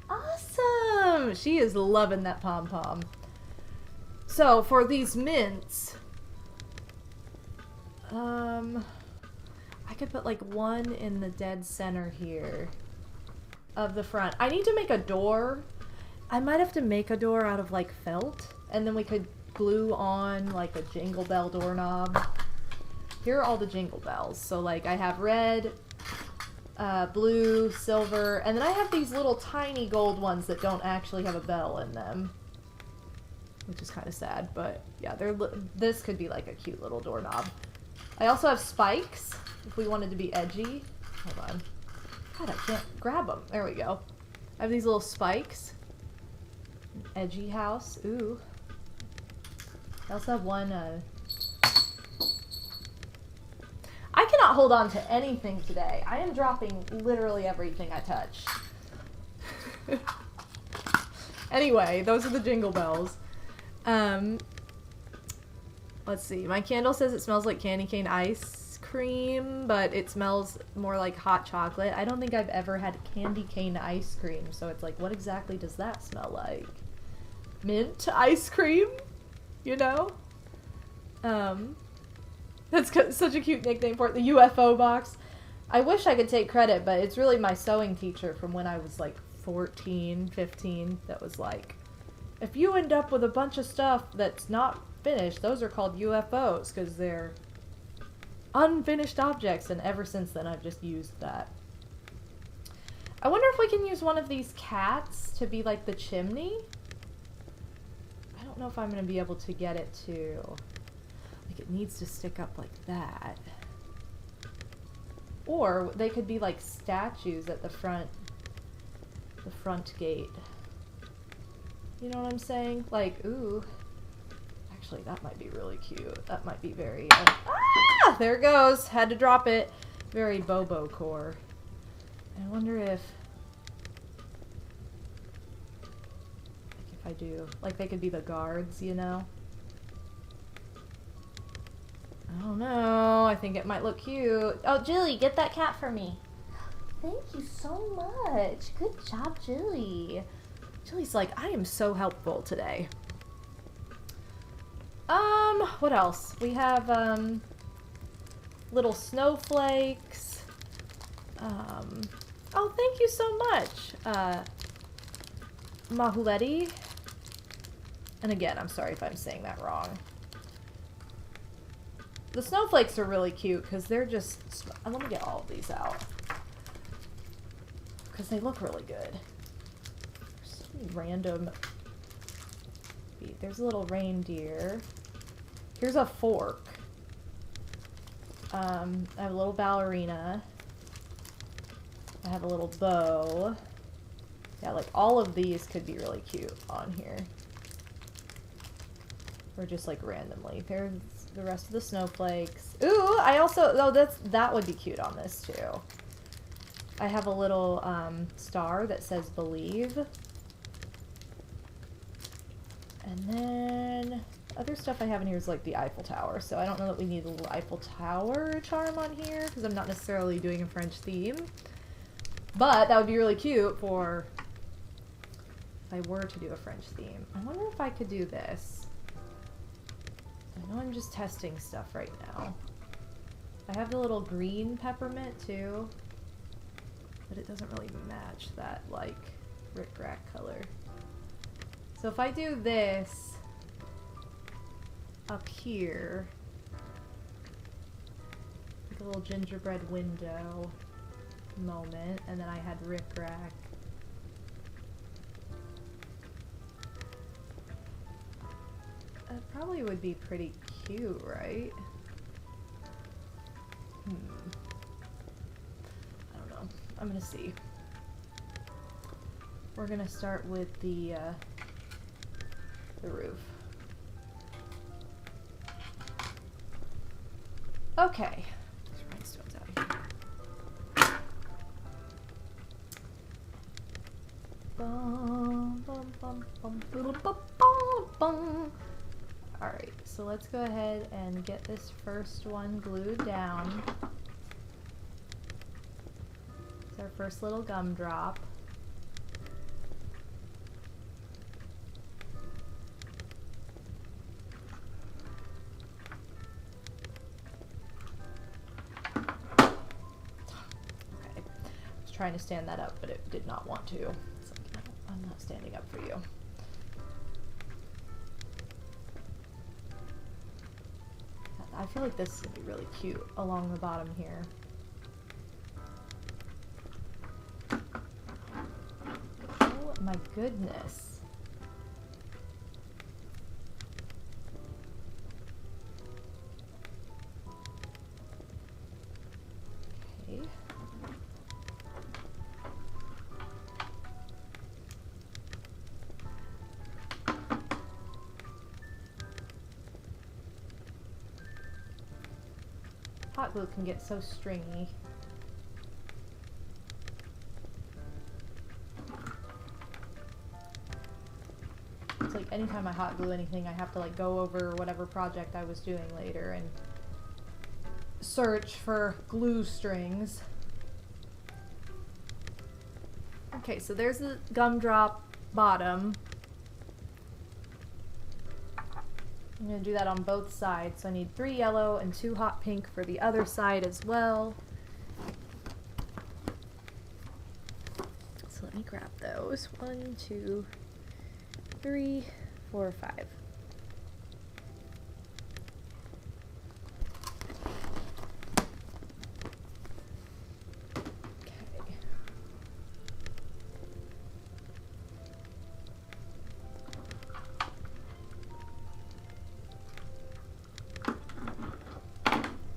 Awesome! She is loving that pom-pom. So, for these mints, I could put like one in the dead center here of the front. I need to make a door. I might have to make a door out of like felt, and then we could glue on like a jingle bell doorknob. Here are all the jingle bells. So like I have red, blue, silver, and then I have these little tiny gold ones that don't actually have a bell in them, which is kind of sad, but yeah, this could be like a cute little doorknob. I also have spikes if we wanted to be edgy. Hold on. God, I can't grab them. There we go. I have these little spikes. An edgy house. Ooh. I also have one, I cannot hold on to anything today. I am dropping literally everything I touch. Anyway, those are the jingle bells. Let's see. My candle says it smells like candy cane ice cream, but it smells more like hot chocolate. I don't think I've ever had candy cane ice cream, so it's like, what exactly does that smell like? Mint ice cream? That's such a cute nickname for it, the UFO box. I wish I could take credit, but it's really my sewing teacher from when I was like 14, 15 that was like, if you end up with a bunch of stuff that's not finished, those are called UFOs because they're unfinished objects, and ever since then I've just used that. I wonder if we can use one of these cats to be like the chimney. I don't know if I'm going to be able to get it to... Like, it needs to stick up like that. Or they could be like statues at the front gate. You know what I'm saying? Like, ooh. Actually, that might be really cute. That might be very... ah! There it goes. Had to drop it. Very Bobo core. I wonder if... Like, if I do... Like, they could be the guards, I don't know. I think it might look cute. Oh, Jilly, get that cat for me. Thank you so much. Good job, Jilly. Jilly's like, I am so helpful today. What else? We have, little snowflakes. Oh, thank you so much, Mahuleti. And again, I'm sorry if I'm saying that wrong. The snowflakes are really cute because they're just... Let me get all of these out. Because they look really good. There's so many random... There's a little reindeer. Here's a fork. I have a little ballerina. I have a little bow. Yeah, like all of these could be really cute on here. Or just like randomly. There's the rest of the snowflakes. Ooh, I also, oh, that would be cute on this too. I have a little star that says believe. And then other stuff I have in here is like the Eiffel Tower. So I don't know that we need a little Eiffel Tower charm on here because I'm not necessarily doing a French theme. But that would be really cute for if I were to do a French theme. I wonder if I could do this. I know I'm just testing stuff right now. I have the little green peppermint too, but it doesn't really match that like rickrack color. So if I do this up here, like a little gingerbread window moment, and then I had rickrack. That probably would be pretty cute, right? I don't know. I'm gonna see. We're gonna start with the roof. Okay. There's rhinestones out here. Bum, bum, bum, bum, boom, bum, bum, bum. Alright, so let's go ahead and get this first one glued down. It's our first little gumdrop. Okay, I was trying to stand that up, but it did not want to. It's like, no, I'm not standing up for you. I feel like this is going to be really cute along the bottom here. Oh my goodness. Okay. Hot glue can get so stringy. It's like anytime I hot glue anything, I have to like go over whatever project I was doing later and search for glue strings. Okay, so there's the gumdrop bottom. I'm going to do that on both sides. So I need 3 yellow and 2 hot pink for the other side as well. So let me grab those. 1, 2, 3, 4, 5.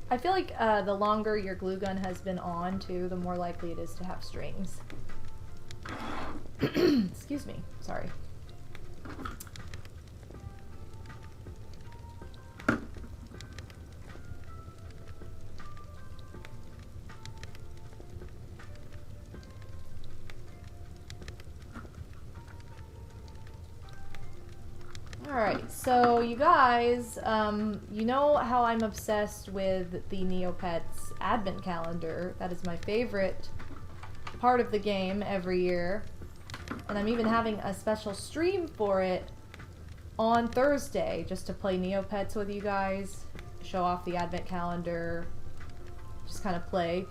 I feel like the longer your glue gun has been on too, the more likely it is to have strings. Excuse me, sorry. Alright, so you guys, you know how I'm obsessed with the Neopets advent calendar. That is my favorite part of the game every year. And I'm even having a special stream for it on Thursday, just to play Neopets with you guys, show off the advent calendar, just kind of play.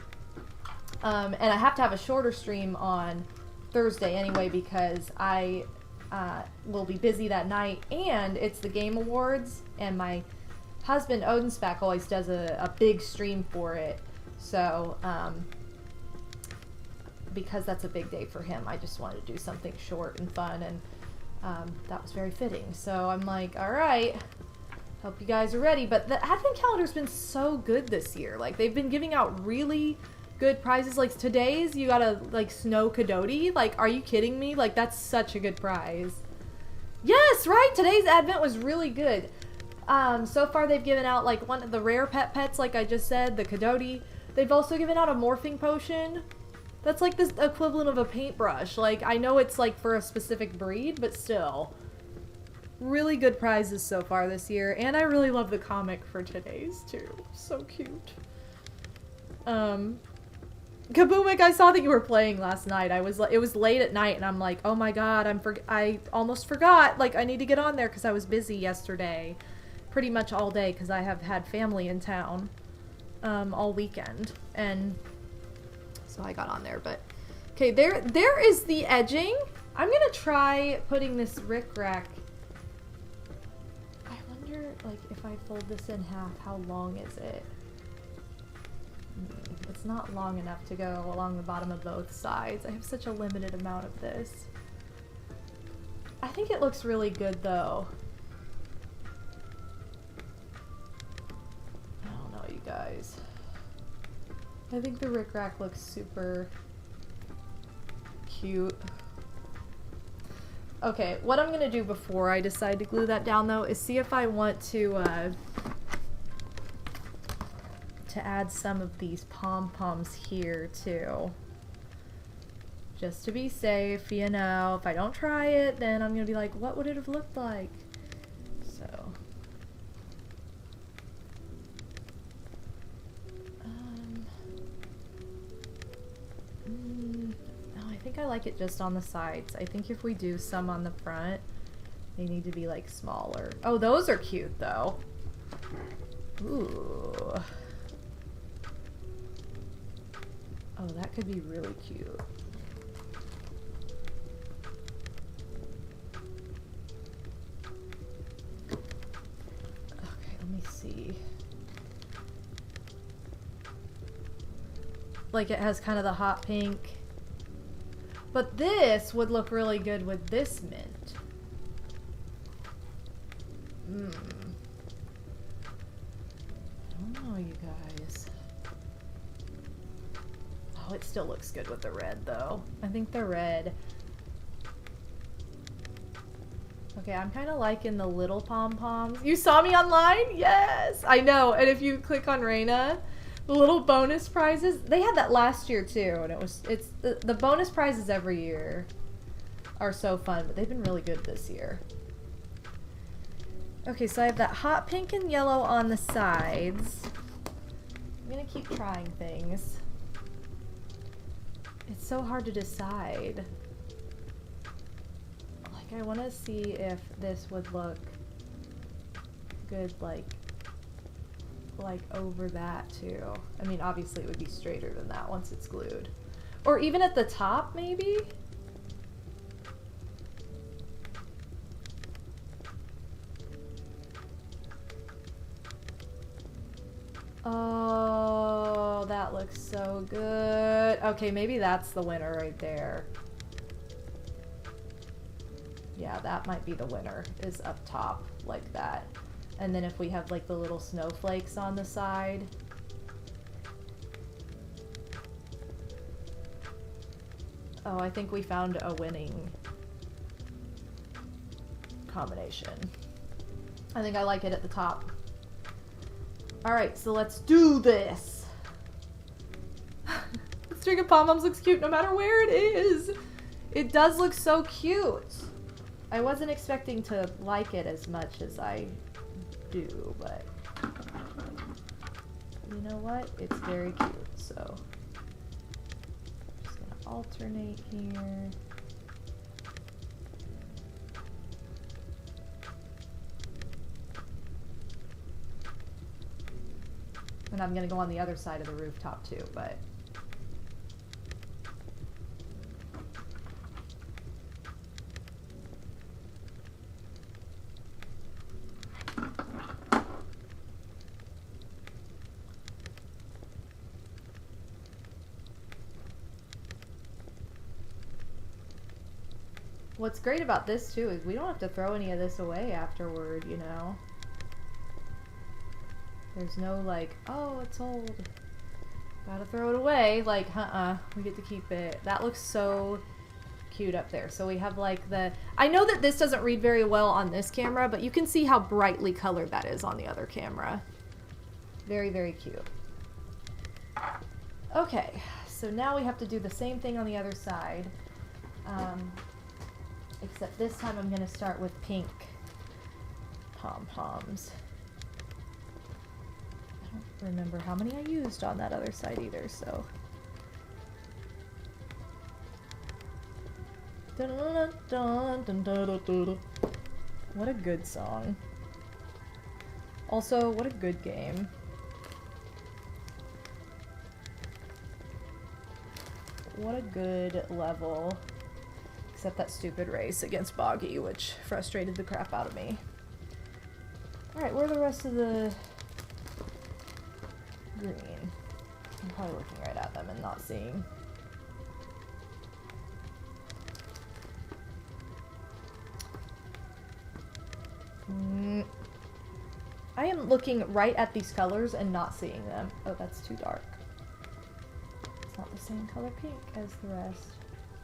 And I have to have a shorter stream on Thursday anyway because I will be busy that night, and it's the Game Awards, and my husband Odinspec always does a big stream for it, so because that's a big day for him, I just wanted to do something short and fun, and that was very fitting. So I'm like, alright, Hope you guys are ready. But the advent calendar's been so good this year. Like, they've been giving out really good prizes. Like, today's, you got a, like, snow cadoti. Like, are you kidding me? Like, that's such a good prize. Yes, right? Today's advent was really good. So far they've given out, like, one of the rare pets, like I just said, the cadoti. They've also given out a morphing potion. That's, like, the equivalent of a paintbrush. Like, I know it's, like, for a specific breed, but still. Really good prizes so far this year, and I really love the comic for today's too. So cute. Kaboomic, I saw that you were playing last night. It was late at night, and I'm like, oh my god, I almost forgot. Like, I need to get on there because I was busy yesterday, pretty much all day because I have had family in town, all weekend, and so I got on there. But okay, there is the edging. I'm gonna try putting this rickrack. Like, if I fold this in half, how long is it? It's not long enough to go along the bottom of both sides. I have such a limited amount of this. I think it looks really good, though. I don't know, you guys. I think the rickrack looks super cute. Okay, what I'm gonna do before I decide to glue that down, though, is see if I want to add some of these pom-poms here, too. Just to be safe, you know. If I don't try it, then I'm gonna be like, what would it have looked like? So. I think I like it just on the sides. I think if we do some on the front, they need to be like smaller. Oh, those are cute though. Ooh. Oh, that could be really cute. Okay, let me see. Like, it has kind of the hot pink. But this would look really good with this mint. I don't know, you guys. Oh, it still looks good with the red, though. I think the red... Okay, I'm kind of liking the little pom-poms. You saw me online? Yes! I know, and if you click on Reina... The little bonus prizes, they had that last year too, and it's the bonus prizes every year are so fun, but they've been really good this year. Okay, so I have that hot pink and yellow on the sides. I'm gonna keep trying things. It's so hard to decide. Like, I want to see if this would look good, like over that too. I mean, obviously it would be straighter than that once it's glued. Or even at the top, maybe? Oh, that looks so good. Okay, maybe that's the winner right there. Yeah, that might be the winner, is up top like that. And then if we have like the little snowflakes on the side. Oh, I think we found a winning combination. I think I like it at the top. Alright, so let's do this. The string of pom-poms looks cute no matter where it is. It does look so cute. I wasn't expecting to like it as much as I do, but you know what? It's very cute, so just gonna alternate here. And I'm gonna go on the other side of the rooftop too, but what's great about this too is we don't have to throw any of this away afterward, you know? There's no like, oh, it's old, gotta throw it away. Like, we get to keep it. That looks so cute up there. So we have like the, I know that this doesn't read very well on this camera, but you can see how brightly colored that is on the other camera. Very, very cute. Okay, so now we have to do the same thing on the other side. Except this time I'm gonna start with pink pom-poms. I don't remember how many I used on that other side either, so. What a good song. Also, what a good game. What a good level. Except that stupid race against Boggy, which frustrated the crap out of me. Alright, where are the rest of the green? I'm probably looking right at them and not seeing. I am looking right at these colors and not seeing them. Oh, that's too dark. It's not the same color pink as the rest.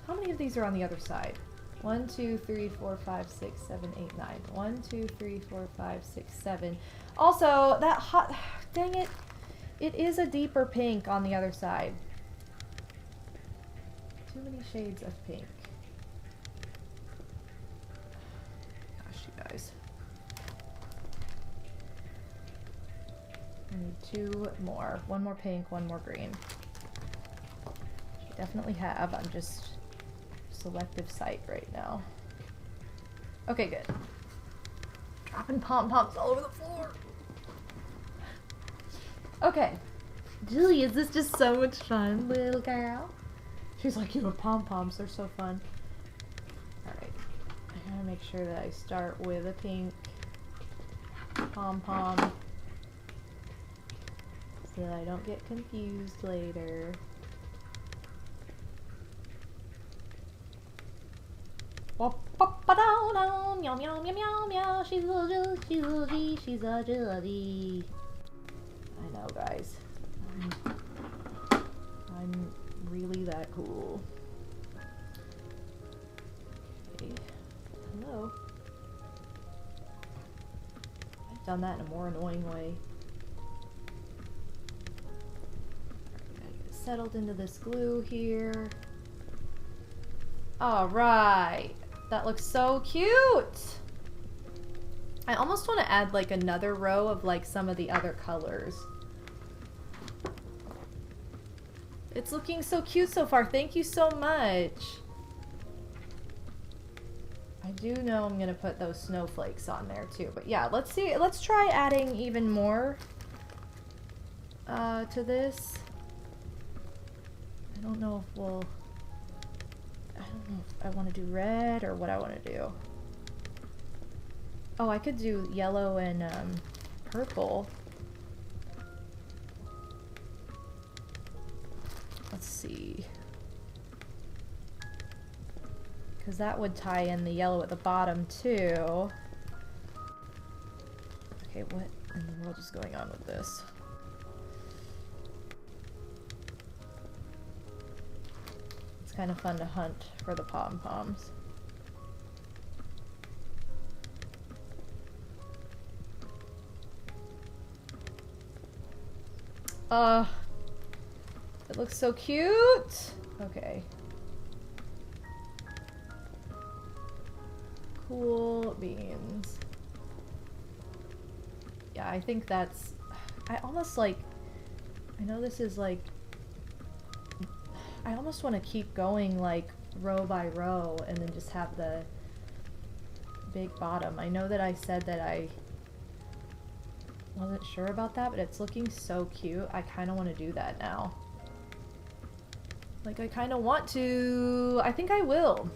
How many of these are on the other side? 1, 2, 3, 4, 5, 6, 7, 8, 9. 1, 2, 3, 4, 5, 6, 7. Also, that hot... Dang it. It is a deeper pink on the other side. Too many shades of pink. Gosh, you guys. I need 2 more. 1 more pink, 1 more green. I definitely have. I'm just selective sight right now. Okay, good. Dropping pom-poms all over the floor. Okay. Julie, is this just so much fun, little girl? She's like, you have pom-poms. They're so fun. Alright. I gotta make sure that I start with a pink pom-pom so that I don't get confused later. Meow, meow, meow, meow, meow. She's a Julie, she's a G, she's a Julie. I know, guys. I'm really that cool. Okay. Hello. I've done that in a more annoying way. Alright, gotta get settled into this glue here. Alright. That looks so cute! I almost want to add like another row of like some of the other colors. It's looking so cute so far. Thank you so much. I do know I'm gonna put those snowflakes on there too. But yeah, let's see. Let's try adding even more to this. I don't know if we'll... I don't know if I want to do red or what I want to do. Oh, I could do yellow and purple. Let's see. Because that would tie in the yellow at the bottom too. Okay, what in the world is going on with this? It's kind of fun to hunt for the pom-poms. It looks so cute! Okay. Cool beans. Yeah, I think that's... I almost like... I know this is like... I almost want to keep going like row by row and then just have the big bottom. I know that I said that I wasn't sure about that, but it's looking so cute. I kind of want to do that now. Like, I kind of want to... I think I will.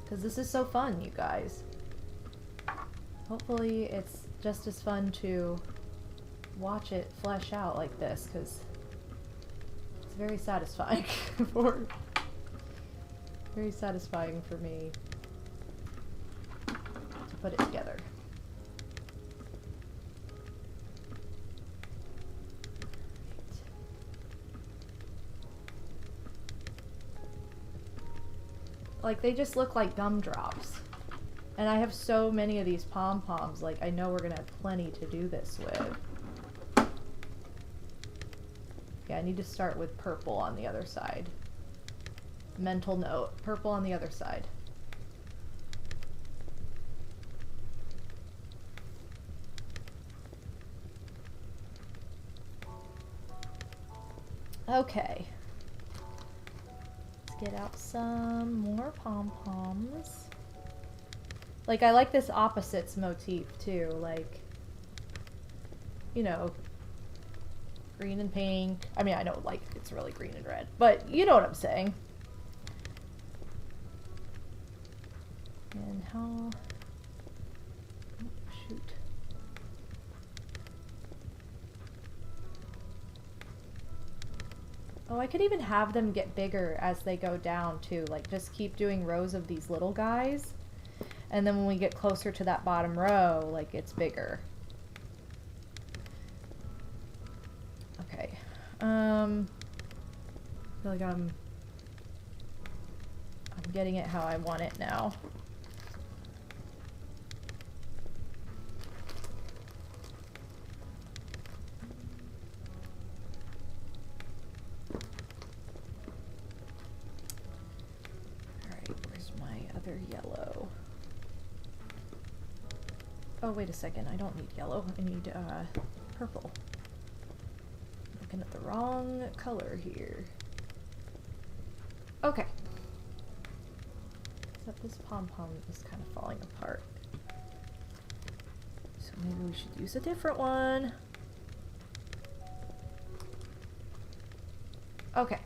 Because this is so fun, you guys. Hopefully it's just as fun to watch it flesh out like this, because it's very satisfying very satisfying for me to put it together. Like, they just look like gumdrops. And I have so many of these pom-poms, like, I know we're gonna have plenty to do this with. Okay, I need to start with purple on the other side. Mental note, purple on the other side. Okay. Let's get out some more pom-poms. Like, I like this opposites motif too, like, you know, green and pink. I mean, I know, like, it's really green and red, but you know what I'm saying. And how... Oh, shoot. Oh, I could even have them get bigger as they go down too. Like, just keep doing rows of these little guys. And then when we get closer to that bottom row, like, it's bigger. Okay. I feel like I'm getting it how I want it now. Alright, where's my other yellow? Oh, wait a second. I don't need yellow. I need purple. Looking at the wrong color here. Okay. Except this pom-pom is kind of falling apart. So maybe we should use a different one. Okay.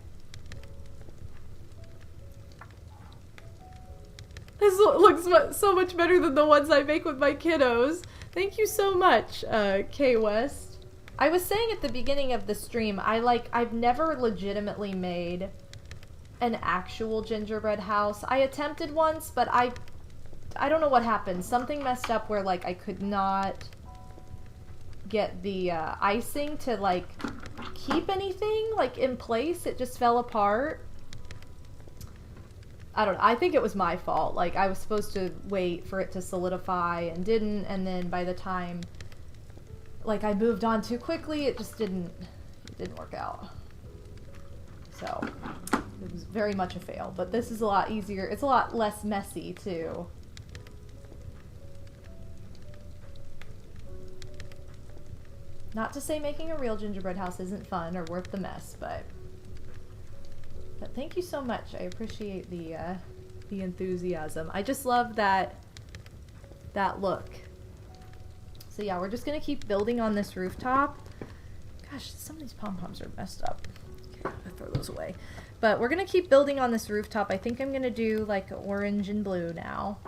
This looks so much better than the ones I make with my kiddos. Thank you so much, K West. I was saying at the beginning of the stream, I've never legitimately made an actual gingerbread house. I attempted once, but I don't know what happened. Something messed up where, like, I could not get the icing to, like, keep anything, like, in place. It just fell apart. I don't know. I think it was my fault. Like, I was supposed to wait for it to solidify and didn't, and then by the time, like, I moved on too quickly, it just didn't work out. So, it was very much a fail. But this is a lot easier. It's a lot less messy, too. Not to say making a real gingerbread house isn't fun or worth the mess, but thank you so much. I appreciate the enthusiasm. I just love that look. So yeah, we're just gonna keep building on this rooftop. Gosh, some of these pom-poms are messed up. Okay, I'm gonna throw those away. But we're gonna keep building on this rooftop. I think I'm gonna do like orange and blue now.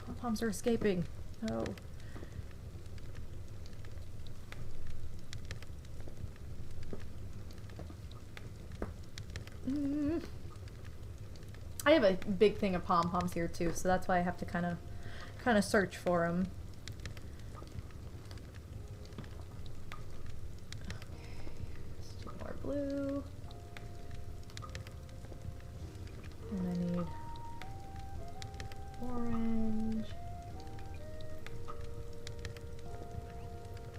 Pom-poms are escaping. Oh. I have a big thing of pom-poms here too, so that's why I have to kind of search for them. Okay, let's do more blue. And I need orange.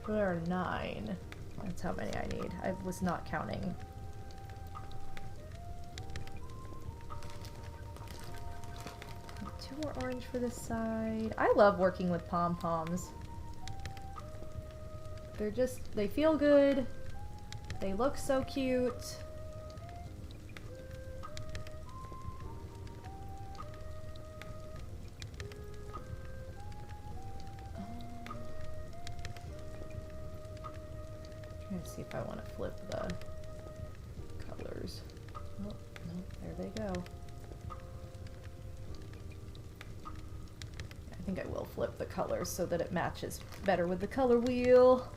There are 9. That's how many I need. I was not counting. More orange for this side. I love working with pom-poms. They feel good. They look so cute. Trying to see if I want to flip the colors. Oh, no, there they go. I think I will flip the colors so that it matches better with the color wheel.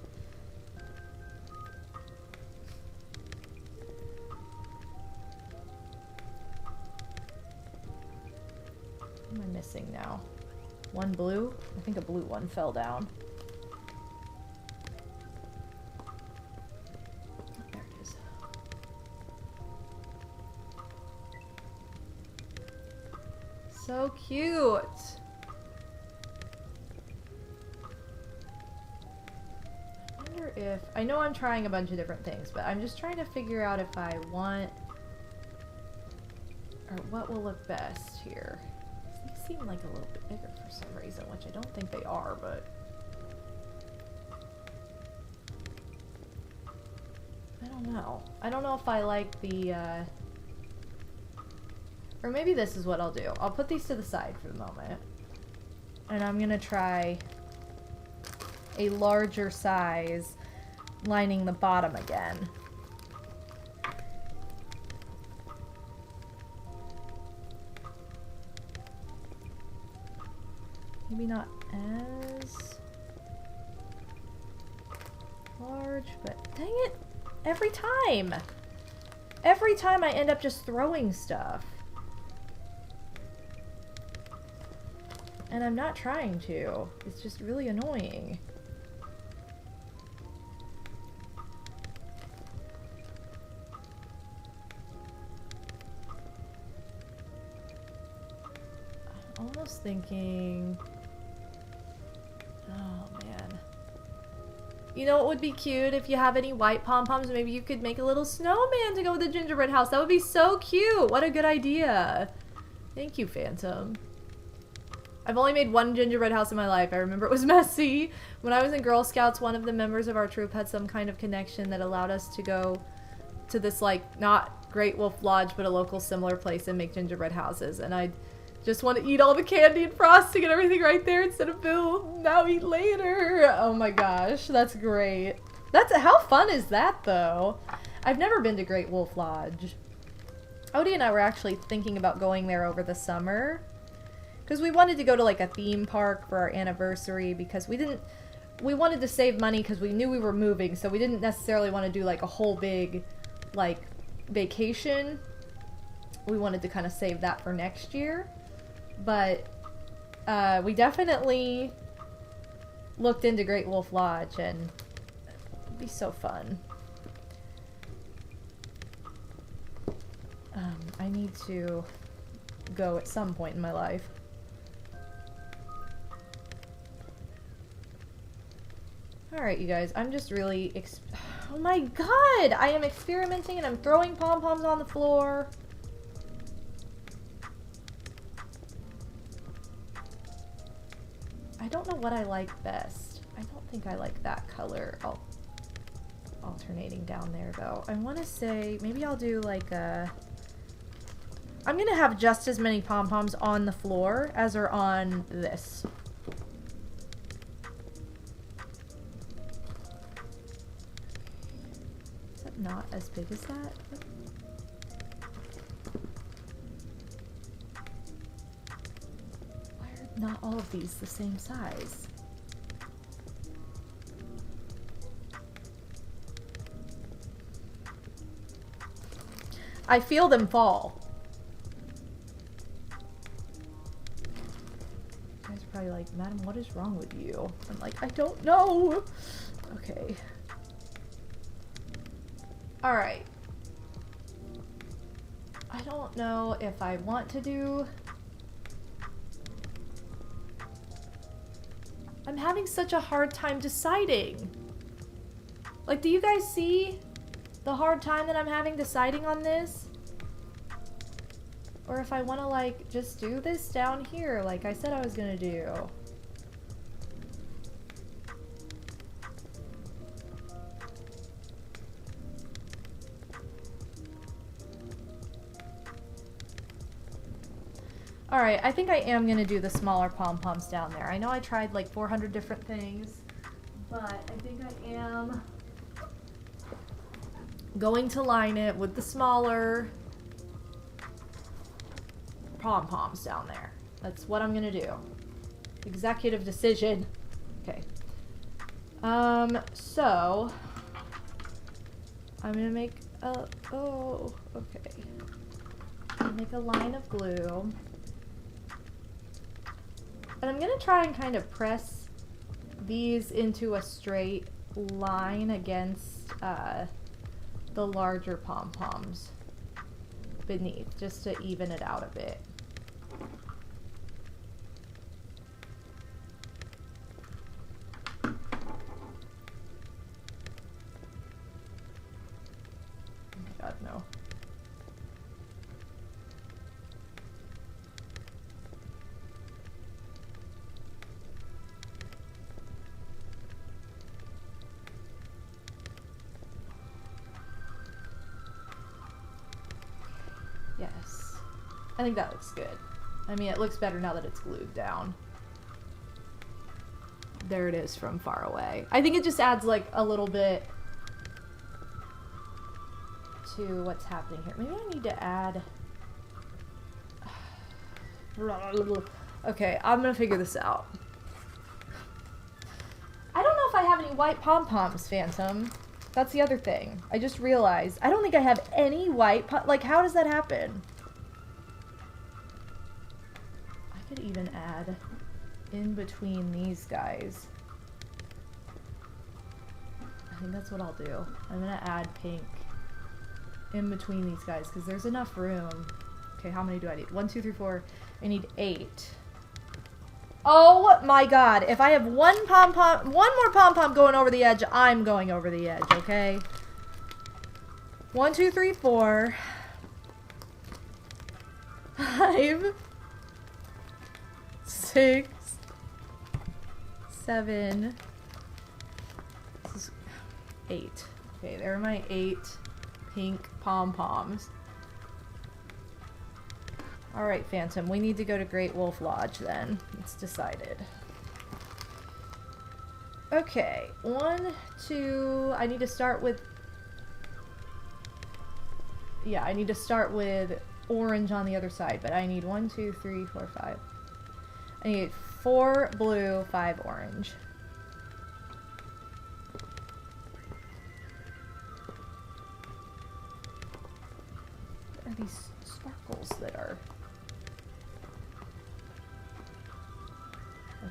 What am I missing now? One blue? I think a blue one fell down. There it is. So cute. I wonder if... I know I'm trying a bunch of different things, but I'm just trying to figure out if I want... or what will look best here. These seem like a little bit bigger for some reason, which I don't think they are, but... I don't know. I don't know if I like the, or maybe this is what I'll do. I'll put these to the side for the moment. And I'm gonna try a larger size lining the bottom again. Maybe not as large, but dang it. Every time I end up just throwing stuff. And I'm not trying to. It's just really annoying. I'm almost thinking... oh, man. You know what would be cute if you have any white pom-poms? Maybe you could make a little snowman to go with the gingerbread house. That would be so cute. What a good idea. Thank you, Phantom. I've only made one gingerbread house in my life. I remember it was messy. When I was in Girl Scouts, one of the members of our troop had some kind of connection that allowed us to go to this, like, not Great Wolf Lodge, but a local similar place and make gingerbread houses. And I just want to eat all the candy and frosting and everything right there instead of Bill. Now eat later. Oh my gosh, that's great. How fun is that, though? I've never been to Great Wolf Lodge. Odie and I were actually thinking about going there over the summer. Because we wanted to go to, like, a theme park for our anniversary, because we wanted to save money because we knew we were moving, so we didn't necessarily want to do, like, a whole big, like, vacation. We wanted to kind of save that for next year. But we definitely looked into Great Wolf Lodge, and it'd be so fun. I need to go at some point in my life. Alright, you guys, I'm just really oh my god! I am experimenting and I'm throwing pom-poms on the floor. I don't know what I like best. I don't think I like that color. Alternating down there, though. I want to say, maybe I'll do like a... I'm going to have just as many pom-poms on the floor as are on this. Is that not as big as that? Why are not all of these the same size? I feel them fall. You guys are probably like, Madam, what is wrong with you? I'm like, I don't know. Okay. Alright. I don't know if I want to do... I'm having such a hard time deciding. Like, do you guys see the hard time that I'm having deciding on this? Or if I want to, like, just do this down here like I said I was gonna do. Alright, I think I am gonna do the smaller pom-poms down there. I know I tried like 400 different things, but I think I am going to line it with the smaller pom-poms down there. That's what I'm gonna do. Executive decision. Okay. So I'm gonna make a, oh, okay. Make a line of glue. And I'm gonna try and kind of press these into a straight line against the larger pom-poms beneath, just to even it out a bit. I think that looks good. I mean, it looks better now that it's glued down. There it is from far away. I think it just adds like a little bit to what's happening here. Maybe I need to add... Okay, I'm gonna figure this out. I don't know if I have any white pom-poms, Phantom. That's the other thing. I just realized. I don't think I have any white like, how does that happen? I could even add in between these guys. I think that's what I'll do. I'm gonna add pink in between these guys because there's enough room. Okay, how many do I need? 1, 2, 3, 4. I need 8. Oh my god. If I have one more pom-pom going over the edge, I'm going over the edge, okay? 1, 2, 3, 4. 5. 6. 7. This is 8. Okay, there are my 8 pink pom-poms. Alright, Phantom, we need to go to Great Wolf Lodge then. It's decided. Okay, 1, 2... I need to start with... Yeah, I need to start with orange on the other side, but I need 1, 2, 3, 4, 5. I need 4 blue, 5 orange. What are these sparkles that are...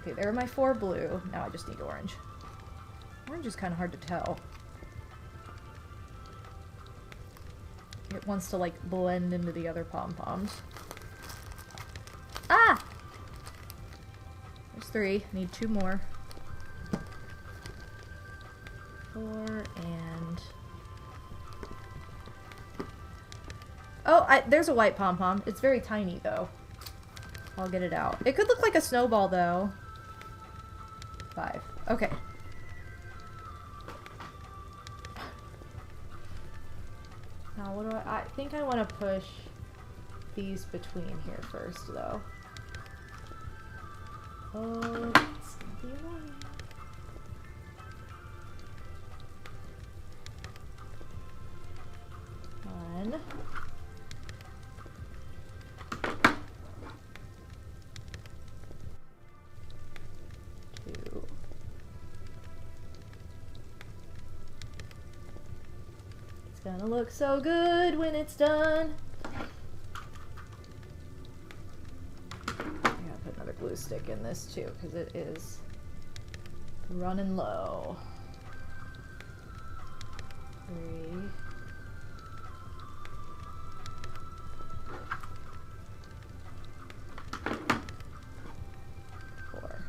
Okay, there are my 4 blue. Now I just need orange. Orange is kind of hard to tell. It wants to, like, blend into the other pom-poms. Ah! There's 3. Need 2 more. 4 and... Oh, there's a white pom-pom. It's very tiny, though. I'll get it out. It could look like a snowball, though. 5. Okay. Now, what do I think I want to push these between here first, though. Oh, it's gonna be annoying. One. 2. It's gonna look so good when it's done. I gotta put another glue stick in this too, because it is running low. 3. 4.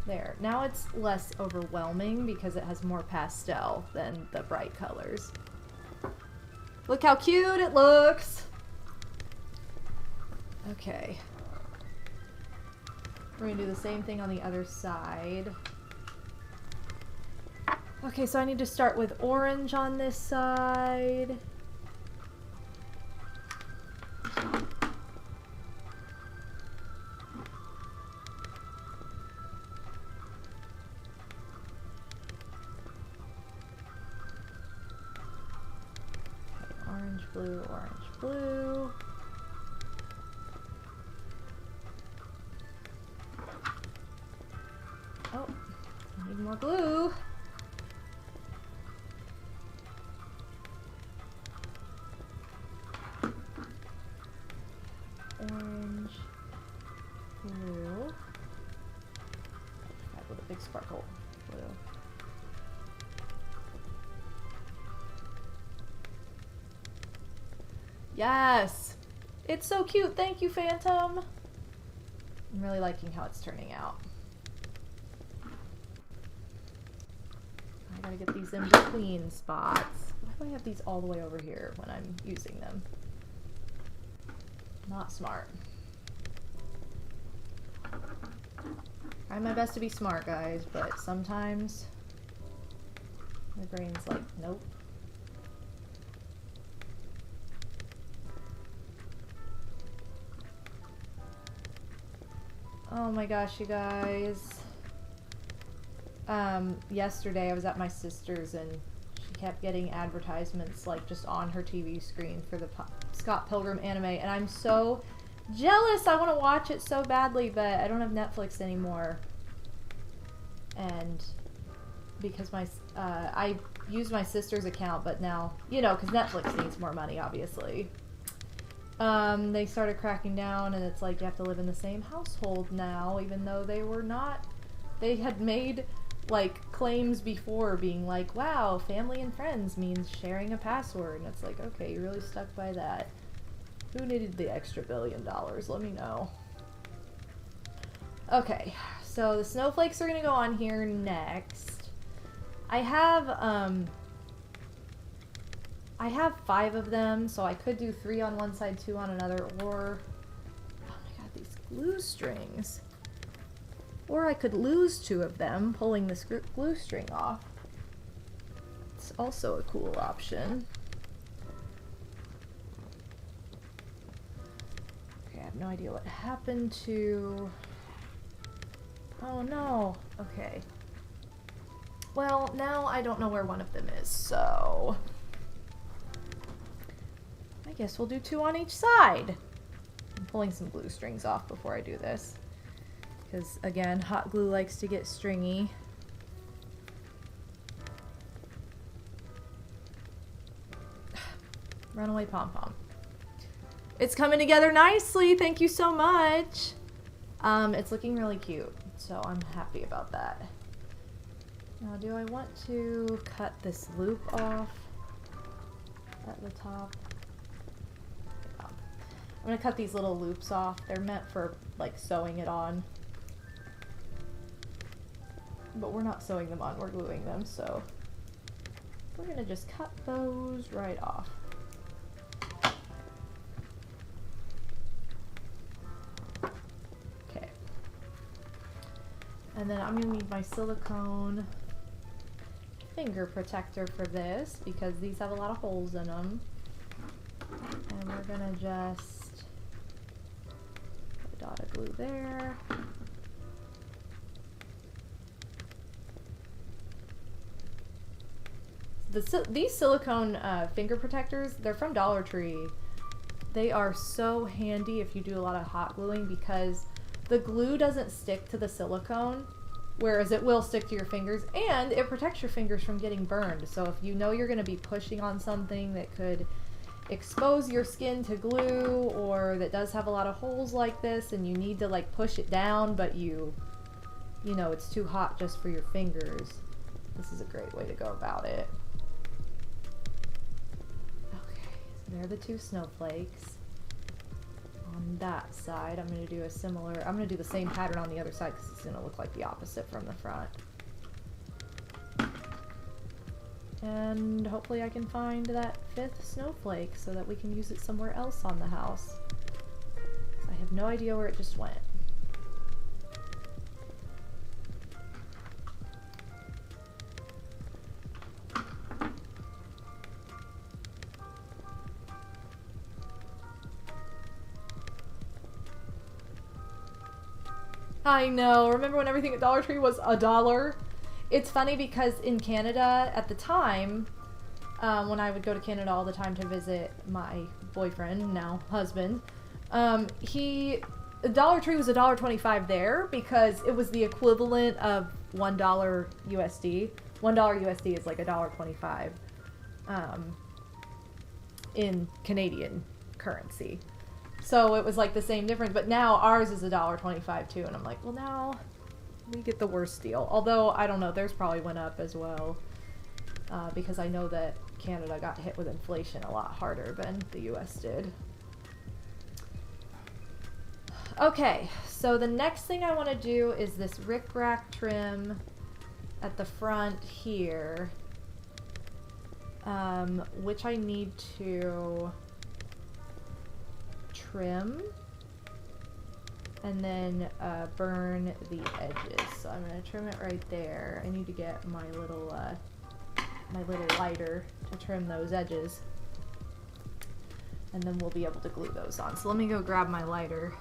There. Now it's less overwhelming because it has more pastel than the bright colors. Look how cute it looks! Okay. We're gonna do the same thing on the other side. Okay, so I need to start with orange on this side. Orange, blue, orange, blue. Oh, I need more glue. Orange, blue. Back with a big sparkle. Blue. Yes! It's so cute! Thank you, Phantom! I'm really liking how it's turning out. I gotta get these in between spots. Why do I have these all the way over here when I'm using them? Not smart. Try my best to be smart, guys, but sometimes My brain's like, nope. Oh my gosh, you guys. Yesterday I was at my sister's and she kept getting advertisements like just on her TV screen for the Scott Pilgrim anime, and I'm so jealous. I want to watch it so badly, but I don't have Netflix anymore. And because I used my sister's account, but now, you know, because Netflix needs more money, obviously. They started cracking down, and it's like you have to live in the same household now, even though they were not. They had made like claims before, being like, "Wow, family and friends means sharing a password," and it's like, okay, you really stuck by that. Who needed the extra $1 billion? Let me know. Okay, so the snowflakes are gonna go on here next. I have 5 of them, so I could do 3 on one side, 2 on another, or, oh my god, these glue strings. Or I could lose 2 of them, pulling this glue string off. It's also a cool option. Okay, I have no idea what happened to... Oh no, okay. Well, now I don't know where one of them is, so... I guess we'll do 2 on each side. I'm pulling some glue strings off before I do this. Because, again, hot glue likes to get stringy. Runaway pom-pom. It's coming together nicely. Thank you so much. It's looking really cute, so I'm happy about that. Now, do I want to cut this loop off at the top? Yeah. I'm going to cut these little loops off. They're meant for, like, sewing it on. But we're not sewing them on, we're gluing them, so we're gonna just cut those right off. Okay. And then I'm gonna need my silicone finger protector for this, because these have a lot of holes in them. And we're gonna just put a dot of glue there. These silicone finger protectors, they're from Dollar Tree. They are so handy if you do a lot of hot gluing, because the glue doesn't stick to the silicone, whereas it will stick to your fingers, and it protects your fingers from getting burned. So if you know you're going to be pushing on something that could expose your skin to glue, or that does have a lot of holes like this, and you need to like push it down, but you know it's too hot just for your fingers, this is a great way to go about it. There are the 2 snowflakes. On that side, I'm going to do I'm going to do the same pattern on the other side, because it's going to look like the opposite from the front. And hopefully I can find that 5th snowflake so that we can use it somewhere else on the house. I have no idea where it just went. I know. Remember when everything at Dollar Tree was $1? It's funny because in Canada at the time, when I would go to Canada all the time to visit my boyfriend, now husband, Dollar Tree was $1.25 there, because it was the equivalent of $1 USD. $1 USD is like $1.25 in Canadian currency. So it was like the same difference, but now ours is $1.25 too, and I'm like, well, now we get the worst deal. Although, I don't know, theirs probably went up as well, because I know that Canada got hit with inflation a lot harder than the US did. Okay, so the next thing I want to do is this rickrack trim at the front here, which I need to trim and then burn the edges. So I'm going to trim it right there. I need to get my little my little lighter to trim those edges. And then we'll be able to glue those on. So let me go grab my lighter.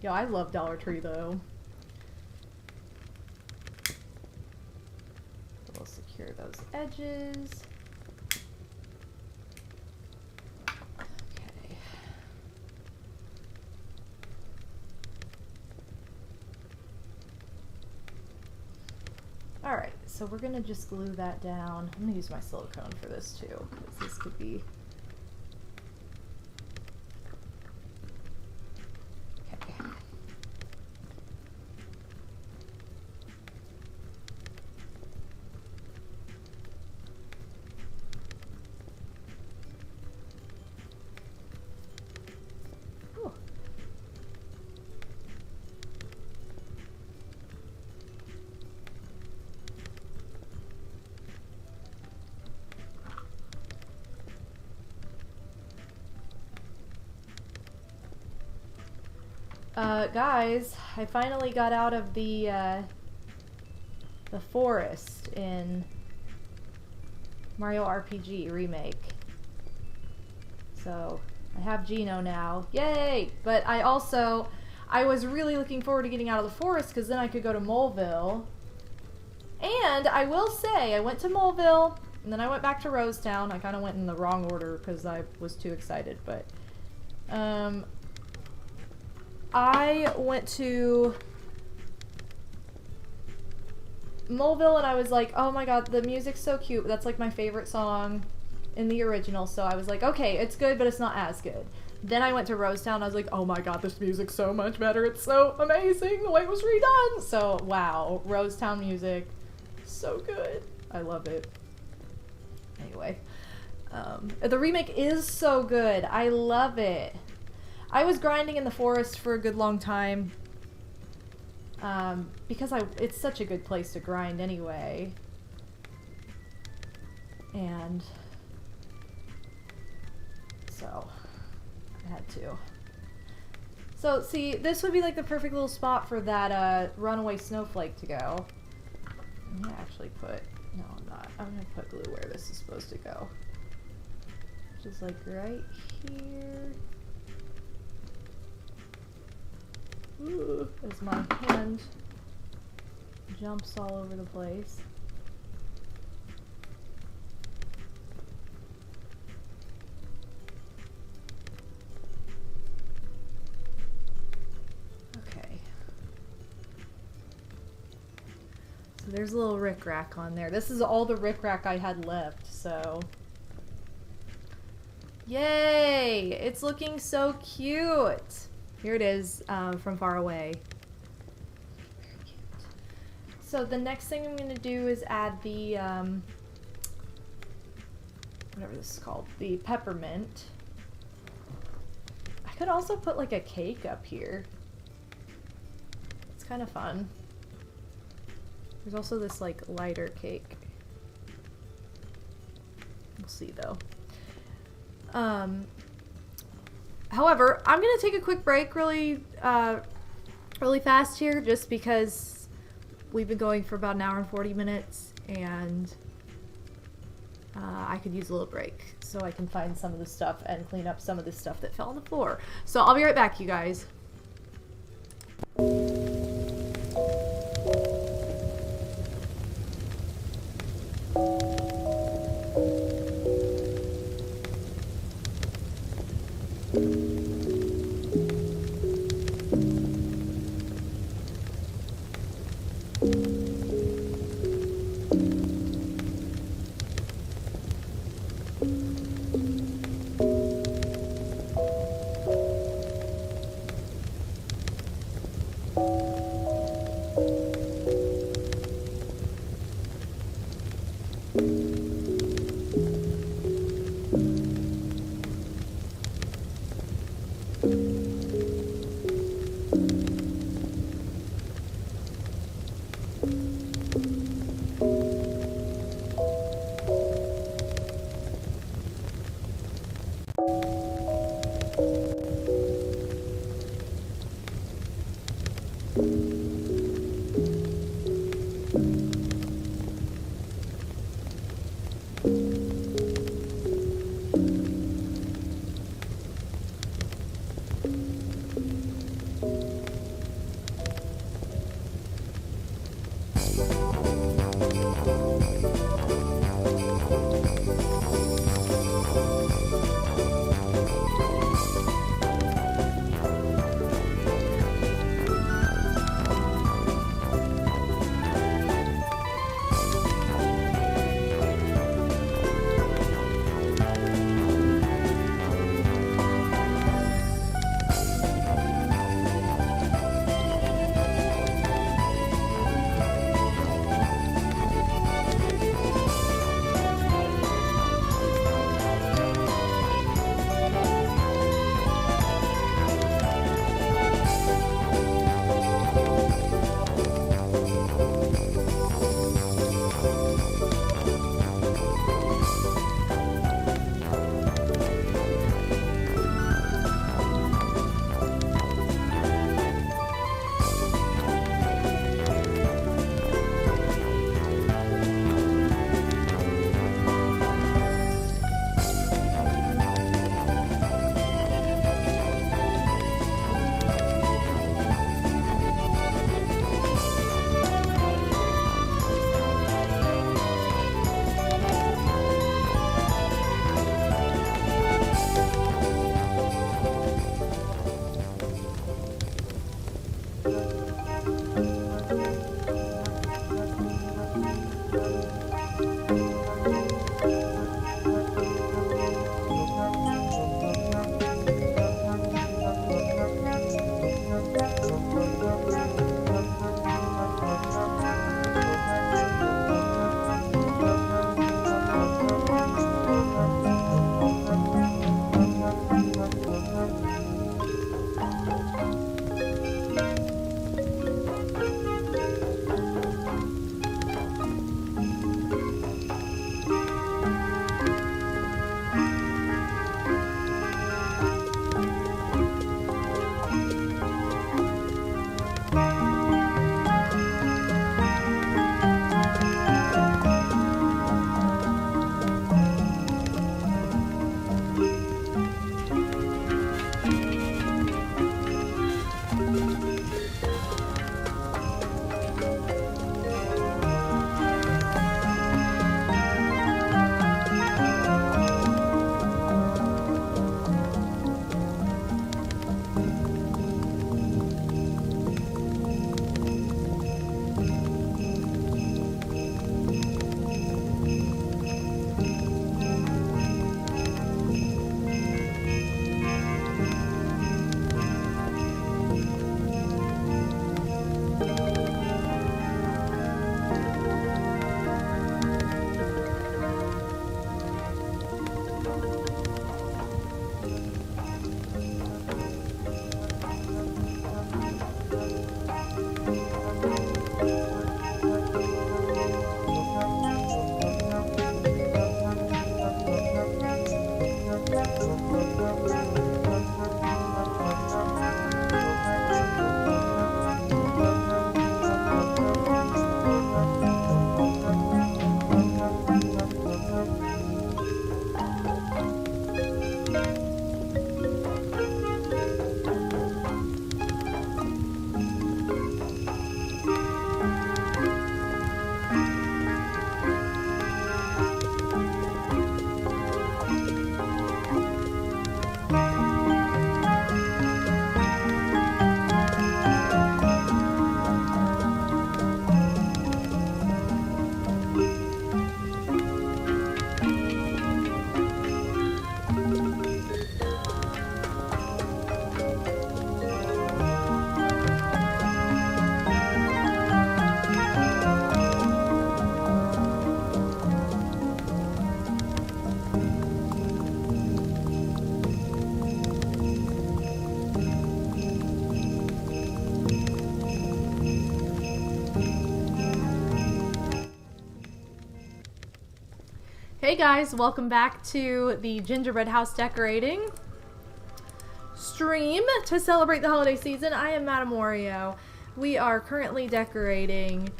Yo, I love Dollar Tree though. We'll secure those edges. Okay. Alright, so we're gonna just glue that down. I'm gonna use my silicone for this too, because this could be... guys, I finally got out of the forest in Mario RPG Remake. So, I have Gino now. Yay! But I was really looking forward to getting out of the forest because then I could go to Moleville. And I will say, I went to Moleville and then I went back to Rosetown. I kind of went in the wrong order because I was too excited, but I went to Moleville and I was like, oh my god, the music's so cute. That's like my favorite song in the original. So I was like, okay, it's good, but it's not as good. Then I went to Rosetown. I was like, oh my god, this music's so much better. It's so amazing the way it was redone. So wow, Rosetown music, so good. I love it. Anyway, the remake is so good. I love it. I was grinding in the forest for a good long time, because it's such a good place to grind anyway, and so I had to. So see, this would be like the perfect little spot for that runaway snowflake to go. I'm gonna actually put, no I'm not, I'm gonna put glue where this is supposed to go, which is like right here. Ooh, as my hand jumps all over the place. Okay. So there's a little rickrack on there. This is all the rickrack I had left, so... Yay! It's looking so cute! Here it is, from far away. Very cute. So the next thing I'm going to do is add the, whatever this is called, the peppermint. I could also put like a cake up here. It's kind of fun. There's also this like lighter cake. We'll see though. However, I'm going to take a quick break really fast here just because we've been going for about an hour and 40 minutes and I could use a little break so I can find some of the stuff and clean up some of the stuff that fell on the floor. So I'll be right back, you guys. Hey guys, welcome back to the gingerbread house decorating stream to celebrate the holiday season. I am MadameWario. We are currently decorating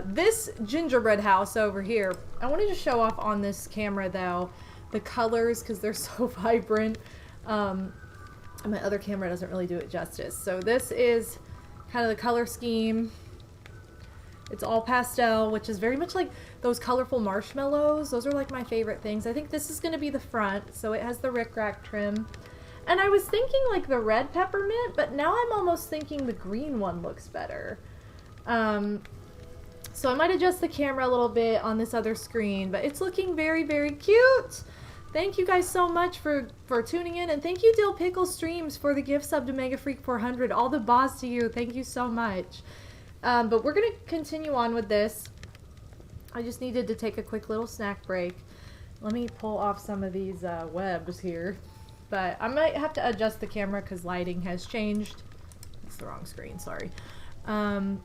this gingerbread house over here. I wanted to show off on this camera though the colors because they're so vibrant. My other camera doesn't really do it justice. So this is kind of the color scheme. It's all pastel, which is very much like those colorful marshmallows. Those are like my favorite things. I think this is going to be the front, so it has the rickrack trim. And I was thinking like the red peppermint, but now I'm almost thinking the green one looks better. So I might adjust the camera a little bit on this other screen, but it's looking very, very cute. Thank you guys so much for tuning in, and thank you Dill Pickle Streams for the gift sub to Mega Freak 400. All the boss to you. Thank you so much. But we're going to continue on with this. I just needed to take a quick little snack break. Let me pull off some of these webs here. But I might have to adjust the camera because lighting has changed. It's the wrong screen, sorry. And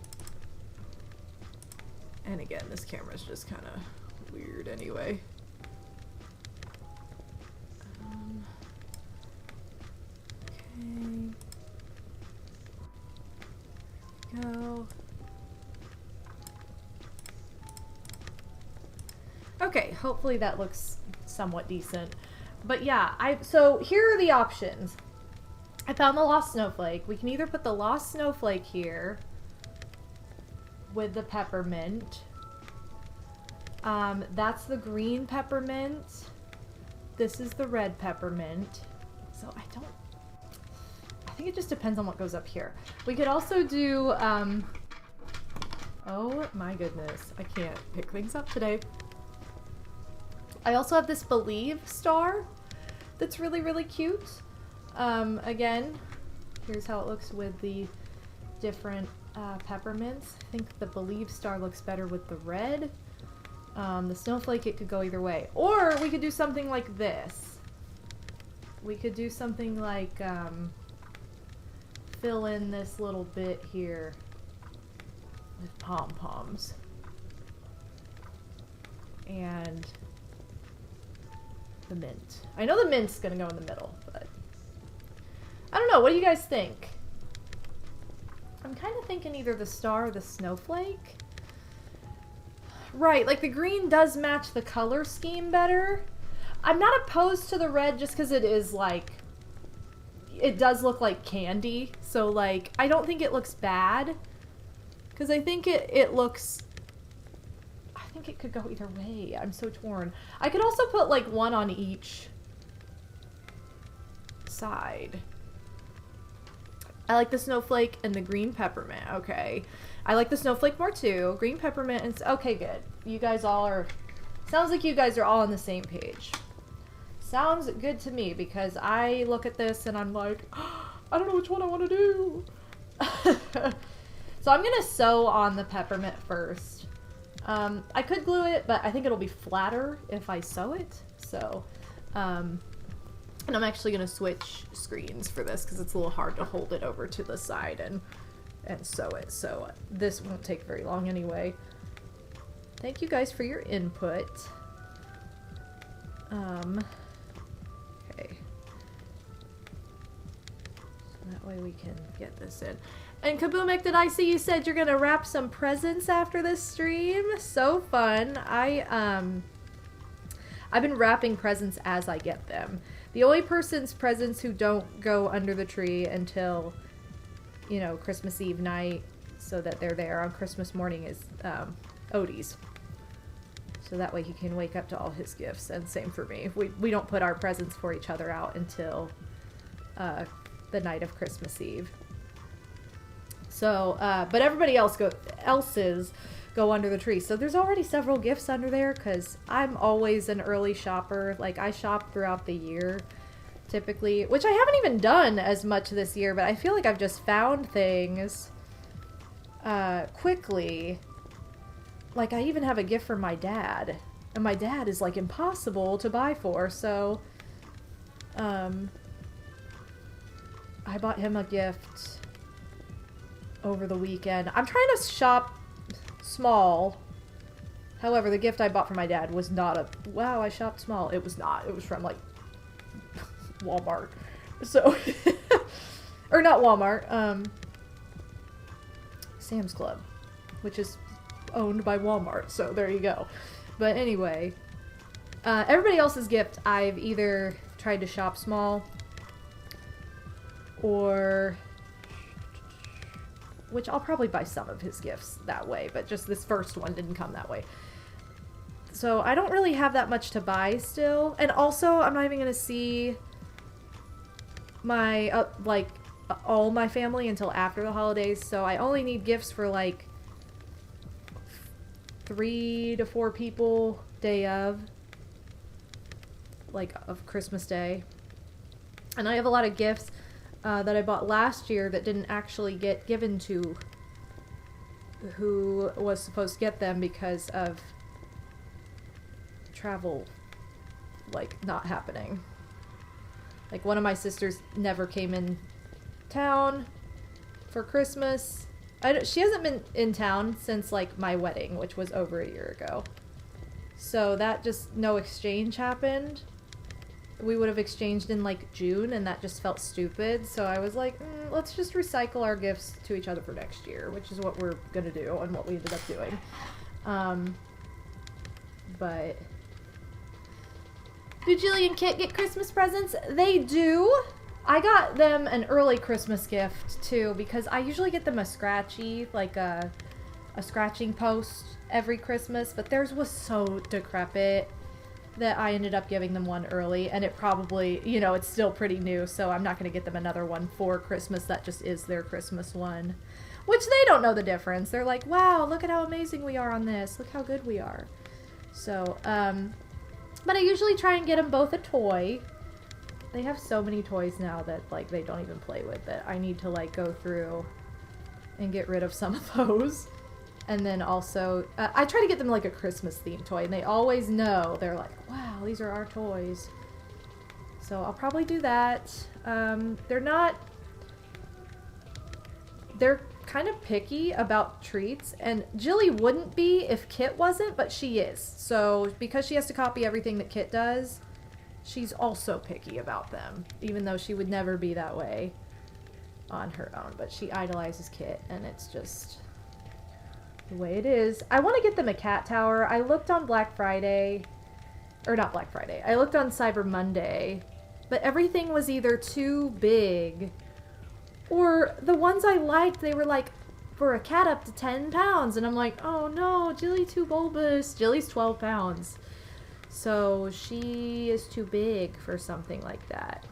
again, this camera's just kind of weird anyway. Okay. Go. Okay, hopefully that looks somewhat decent. But yeah, so here are the options. I found the Lost Snowflake. We can either put the Lost Snowflake here with the peppermint. That's the green peppermint. This is the red peppermint. So I think it just depends on what goes up here. We could also do, oh my goodness, I can't pick things up today. I also have this Believe star that's really, really cute. Again, here's how it looks with the different peppermints. I think the Believe star looks better with the red. The snowflake, it could go either way. Or we could do something like this. We could do something like fill in this little bit here with pom-poms. And the mint. I know the mint's gonna go in the middle, but I don't know. What do you guys think? I'm kind of thinking either the star or the snowflake. Right, like the green does match the color scheme better. I'm not opposed to the red just because it is like, it does look like candy. So like, I don't think it looks bad because I think it looks, I think it could go either way. I'm so torn. I could also put like one on each side. I like the snowflake and the green peppermint. Okay. I like the snowflake more too. Green peppermint and okay, good. You guys all are, sounds like you guys are all on the same page. Sounds good to me because I look at this and I'm like, oh, I don't know which one I want to do. So I'm going to sew on the peppermint first. I could glue it, but I think it'll be flatter if I sew it. So And I'm actually going to switch screens for this because it's a little hard to hold it over to the side and sew it. So this won't take very long anyway. Thank you guys for your input. Okay. So that way we can get this in. And Kaboomek, did I see you said you're going to wrap some presents after this stream? So fun. I've been wrapping presents as I get them. The only person's presents who don't go under the tree until, you know, Christmas Eve night, so that they're there on Christmas morning, is Odie's. So that way he can wake up to all his gifts, and same for me. We don't put our presents for each other out until the night of Christmas Eve. So, but everybody else's go under the tree. So there's already several gifts under there because I'm always an early shopper. Like, I shop throughout the year typically, which I haven't even done as much this year, but I feel like I've just found things quickly. Like, I even have a gift for my dad, and my dad is like impossible to buy for, so I bought him a gift over the weekend. I'm trying to shop small. However, the gift I bought for my dad was not a, wow, I shopped small. It was not. It was from, like, Walmart. So, or not Walmart, Sam's Club, which is owned by Walmart. So there you go. But anyway, everybody else's gift, I've either tried to shop small or, which I'll probably buy some of his gifts that way, but just this first one didn't come that way. So I don't really have that much to buy still. And also, I'm not even going to see my, all my family until after the holidays. So I only need gifts for, like, 3 to 4 people day of, like, of Christmas Day. And I have a lot of gifts that I bought last year that didn't actually get given to who was supposed to get them because of travel, like, not happening. Like, one of my sisters never came in town for Christmas. She hasn't been in town since, like, my wedding, which was over a year ago. So that just, no exchange happened. We would have exchanged in, like, June, and that just felt stupid. So I was like, let's just recycle our gifts to each other for next year, which is what we're gonna do and what we ended up doing. But do Jilly and Kit get Christmas presents? They do. I got them an early Christmas gift, too, because I usually get them a scratchy, like a scratching post every Christmas, but theirs was so decrepit that I ended up giving them one early, and it probably, you know, it's still pretty new, so I'm not going to get them another one for Christmas. That just is their Christmas one, which they don't know the difference. They're like, wow, look at how amazing we are on this. Look how good we are. So, but I usually try and get them both a toy. They have so many toys now that, like, they don't even play with it. I need to, like, go through and get rid of some of those. And then also, I try to get them, like, a Christmas-themed toy, and they always know. They're like, wow, these are our toys. So I'll probably do that. They're kind of picky about treats, and Jilly wouldn't be if Kit wasn't, but she is. So because she has to copy everything that Kit does, she's also picky about them, even though she would never be that way on her own. But she idolizes Kit, and it's just the way it is. I want to get them a cat tower. I looked on Black Friday, or not Black Friday, I looked on Cyber Monday, but everything was either too big, or the ones I liked, they were like, for a cat up to 10 pounds, and I'm like, oh no, Jilly too bulbous. Jilly's 12 pounds. So she is too big for something like that.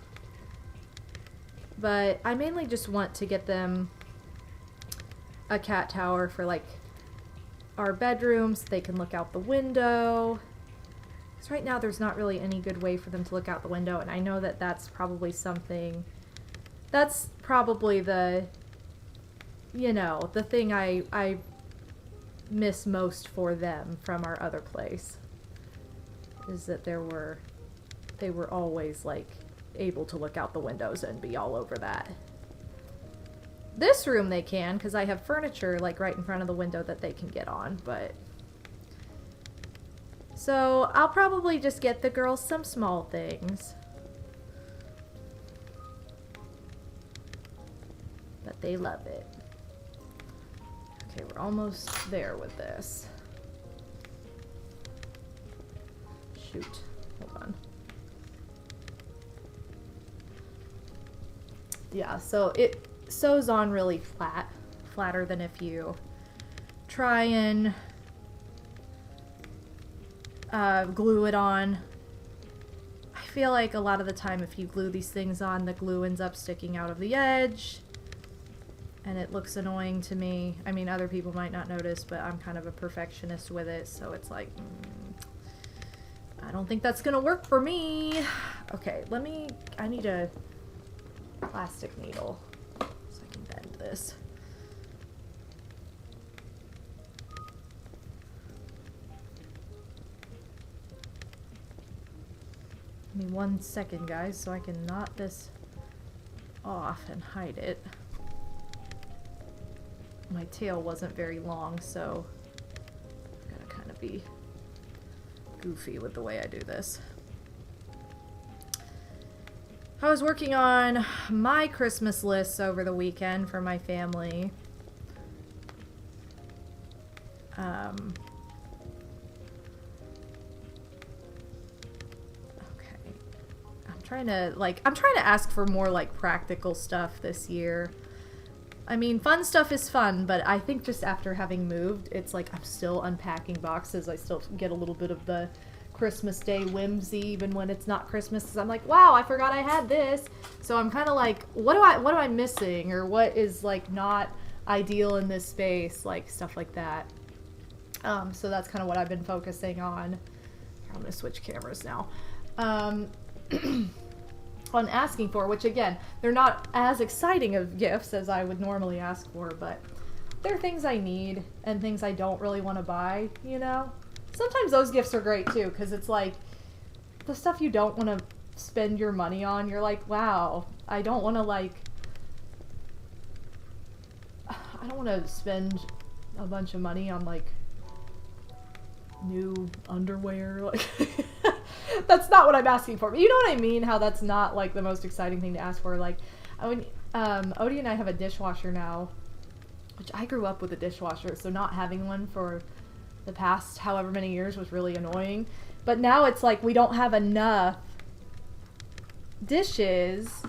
But I mainly just want to get them a cat tower for, like, our bedrooms. They can look out the window. Because right now there's not really any good way for them to look out the window, and I know that that's probably something, that's probably the, you know, the thing I miss most for them from our other place, is that there were they were always like able to look out the windows and be all over that. This room they can, because I have furniture like right in front of the window that they can get on, but... So I'll probably just get the girls some small things. But they love it. Okay, we're almost there with this. Shoot. Hold on. Yeah, so it sews on really flat. Flatter than if you try and glue it on. I feel like a lot of the time if you glue these things on, the glue ends up sticking out of the edge. And it looks annoying to me. I mean, other people might not notice, but I'm kind of a perfectionist with it, so it's like, I don't think that's gonna work for me. Okay, I need a plastic needle so I can bend this. Give me 1 second, guys, so I can knot this off and hide it. My tail wasn't very long, so I've got to kind of be goofy with the way I do this. I was working on my Christmas lists over the weekend for my family. Okay. I'm trying to ask for more like practical stuff this year. I mean, fun stuff is fun, but I think just after having moved, it's like I'm still unpacking boxes. I still get a little bit of the Christmas Day whimsy, even when it's not Christmas, because I'm like, wow, I forgot I had this. So I'm kind of like, what am I missing, or what is like not ideal in this space, like stuff like that. So that's kind of what I've been focusing on. I'm gonna switch cameras now. On asking for, which again, they're not as exciting of gifts as I would normally ask for, but they're things I need and things I don't really want to buy, you know? Sometimes those gifts are great too, because it's like the stuff you don't want to spend your money on, you're like, wow, I don't want to spend a bunch of money on like new underwear, like that's not what I'm asking for, but you know what I mean, how that's not like the most exciting thing to ask for. Like Odie and I have a dishwasher now, which I grew up with a dishwasher, so not having one for the past however many years was really annoying, but now it's like we don't have enough dishes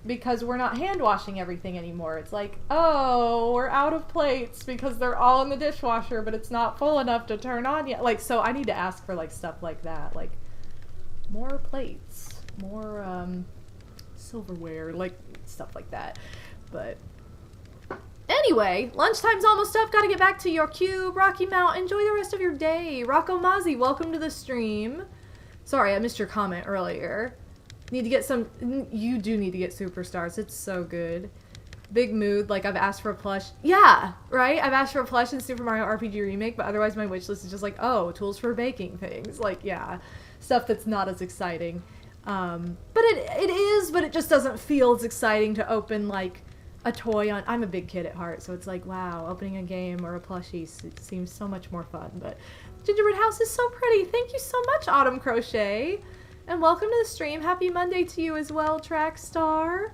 because we're not hand washing everything anymore. It's like, oh, we're out of plates because they're all in the dishwasher, but it's not full enough to turn on yet. Like, so I need to ask for like stuff like that, like more plates, more silverware, like stuff like that. But anyway, lunchtime's almost up. Gotta get back to your cube. Rocky Mount, enjoy the rest of your day. Rocco Mazzi, welcome to the stream. Sorry, I missed your comment earlier. Need to get some, you do need to get Superstars. It's so good. Big mood, like I've asked for a plush. Yeah, right? I've asked for a plush in Super Mario RPG Remake, but otherwise my wish list is just like, oh, tools for baking things. Like, yeah, stuff that's not as exciting. But it is, but it just doesn't feel as exciting to open like a toy on. I'm a big kid at heart, so it's like, wow, opening a game or a plushie seems so much more fun. But Gingerbread House is so pretty. Thank you so much, Autumn Crochet. And welcome to the stream. Happy Monday to you as well, Trackstar.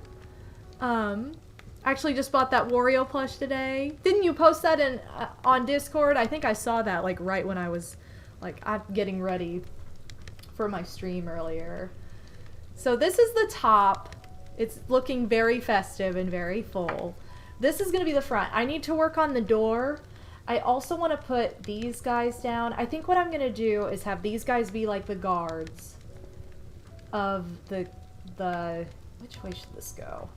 Actually just bought that Wario plush today. Didn't you post that in on Discord? I think I saw that like right when I was like I'm getting ready for my stream earlier. So this is the top. It's looking very festive and very full. This is going to be the front. I need to work on the door. I also want to put these guys down. I think what I'm going to do is have these guys be like the guards of the which way should this go?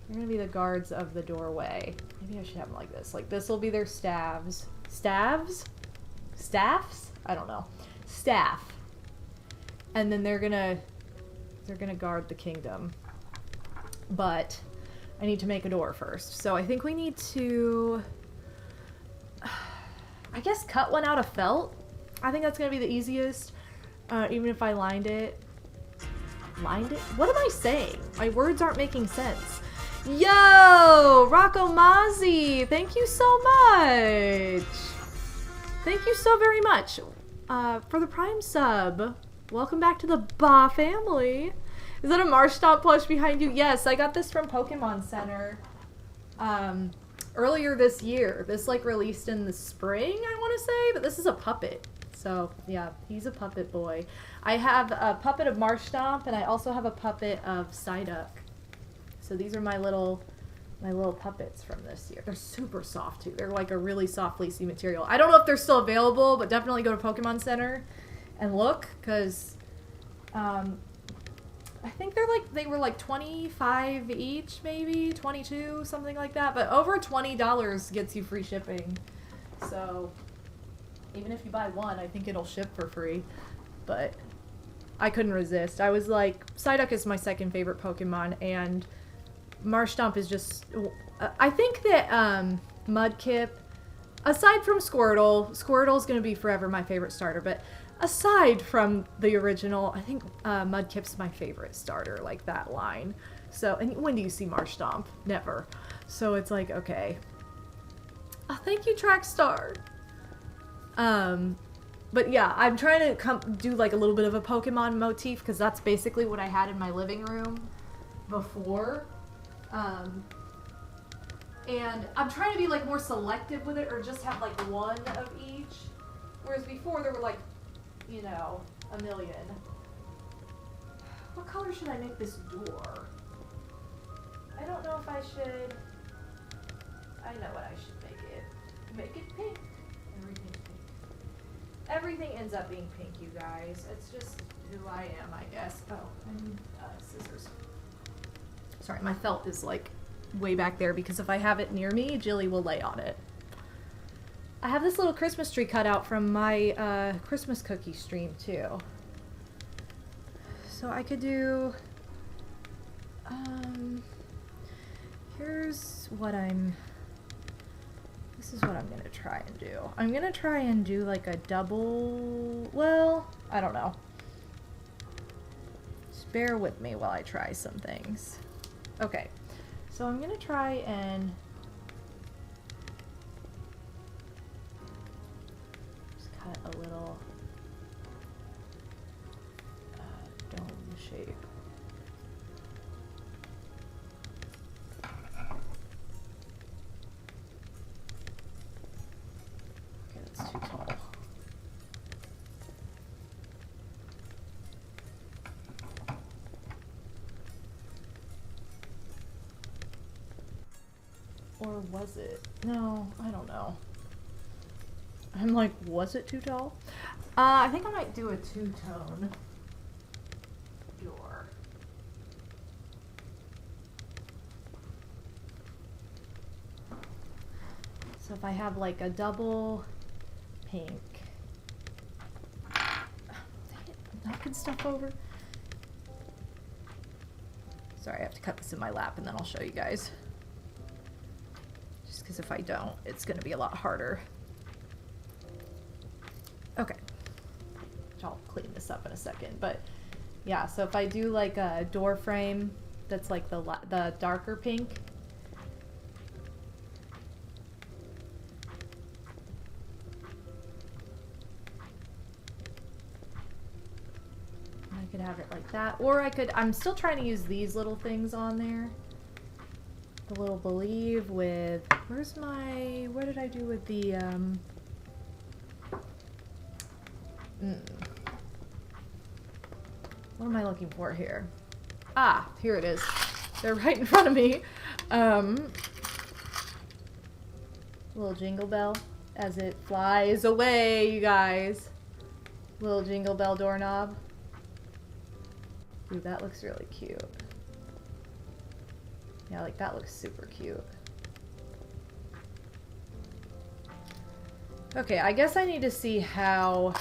They're gonna be the guards of the doorway. Maybe I should have them like this. Like this will be their staffs. Staffs? I don't know. Staff. And then they're gonna guard the kingdom. But I need to make a door first. So I think we need to, I guess, cut one out of felt. I think that's gonna be the easiest. Even if I lined it. Lined it? What am I saying? My words aren't making sense. Yo! Rocco Mazzi! Thank you so much! Thank you so very much for the Prime sub. Welcome back to the Ba family. Is that a Marshtomp plush behind you? Yes, I got this from Pokemon Center earlier this year. This like released in the spring, I want to say, but this is a puppet. So yeah, he's a puppet boy. I have a puppet of Marshtomp, and I also have a puppet of Psyduck. So these are my little puppets from this year. They're super soft too. They're like a really soft fleecy material. I don't know if they're still available, but definitely go to Pokemon Center and look, because I think they were like 25 each, maybe 22, something like that. But over $20 gets you free shipping. So even if you buy one, I think it'll ship for free. But I couldn't resist. I was like, Psyduck is my second favorite Pokemon, and Marshtomp is just... I think that Mudkip, aside from Squirtle's going to be forever my favorite starter, but aside from the original, I think Mudkip's my favorite starter, like that line. So, and when do you see Marshtomp? Never. So it's like, okay. Oh, thank you, Trackstar. But yeah, I'm trying to do like a little bit of a Pokemon motif, because that's basically what I had in my living room before. And I'm trying to be like more selective with it, or just have like one of each. Whereas before there were like, you know, a million. What color should I make this door? I don't know if I should. I know what I should make it. Make it pink. Everything's pink. Everything ends up being pink, you guys. It's just who I am, I guess. Oh, I need scissors. Sorry, my felt is like way back there, because if I have it near me, Jilly will lay on it. I have this little Christmas tree cut out from my Christmas cookie stream too. So I could do, this is what I'm gonna try and do. I'm gonna try and do like a double, well, I don't know. Just bear with me while I try some things. Okay, so I'm gonna try and just cut a little dome shape. Okay, that's too tall. Or was it? No, I don't know. I'm like, was it too tall? I think I might do a two-tone door. So if I have like a double pink. Dang it, I'm knocking stuff over. Sorry, I have to cut this in my lap and then I'll show you guys. Because if I don't, it's going to be a lot harder. Okay. I'll clean this up in a second. But yeah, so if I do like a door frame that's like the darker pink. I could have it like that. Or I could, I'm still trying to use these little things on there. The little believe with, where's my, what did I do with the, what am I looking for here? Ah, here it is. They're right in front of me. Little jingle bell as it flies away, you guys. Little jingle bell doorknob. Ooh, that looks really cute. Yeah, like that looks super cute. Okay, I guess I need to see how...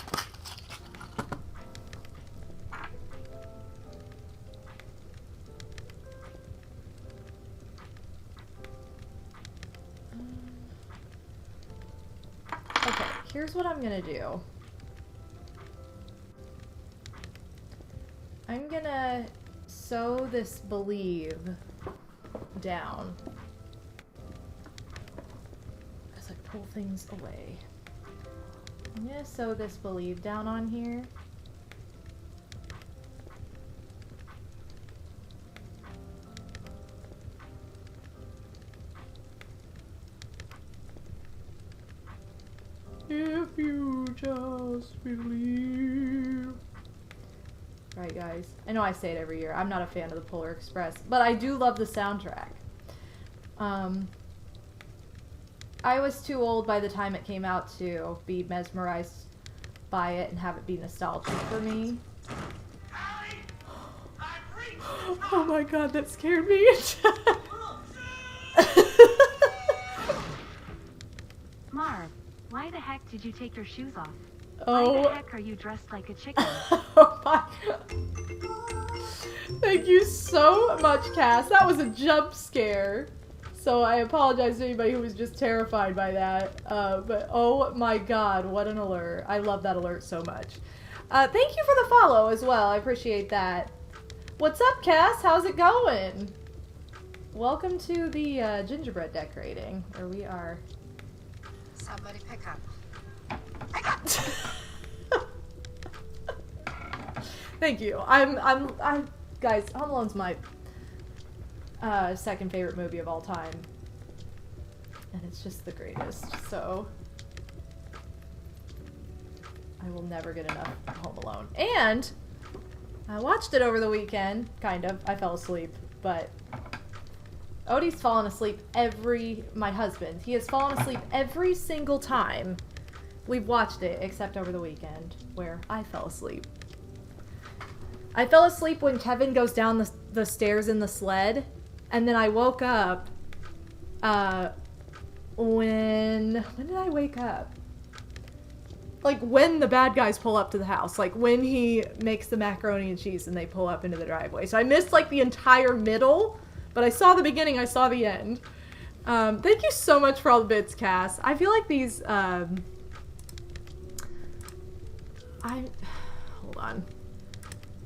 Okay, here's what I'm gonna do. I'm gonna sew this believe down as I pull things away. I'm gonna sew this believe down on here. If you just believe. Right, guys. I know I say it every year. I'm not a fan of the Polar Express, but I do love the soundtrack. I was too old by the time it came out to be mesmerized by it and have it be nostalgic for me. Oh my god, that scared me. Marv, why the heck did you take your shoes off? Oh. Why the heck are you dressed like a chicken? Oh my god. Thank you so much, Cass. That was a jump scare. So I apologize to anybody who was just terrified by that. But oh my god, what an alert. I love that alert so much. Thank you for the follow as well. I appreciate that. What's up, Cass? How's it going? Welcome to the gingerbread decorating, where we are. Somebody pick up. Thank you. I'm guys, Home Alone's my second favorite movie of all time. And it's just the greatest, so I will never get enough Home Alone. And I watched it over the weekend, kind of. I fell asleep, but Odie's fallen asleep my husband, he has fallen asleep every single time we've watched it, except over the weekend, where I fell asleep. I fell asleep when Kevin goes down the stairs in the sled, and then I woke up, when did I wake up? Like, when the bad guys pull up to the house. Like, when he makes the macaroni and cheese and they pull up into the driveway. So I missed, like, the entire middle, but I saw the beginning, I saw the end. Thank you so much for all the bits, Cass. I feel like these, hold on.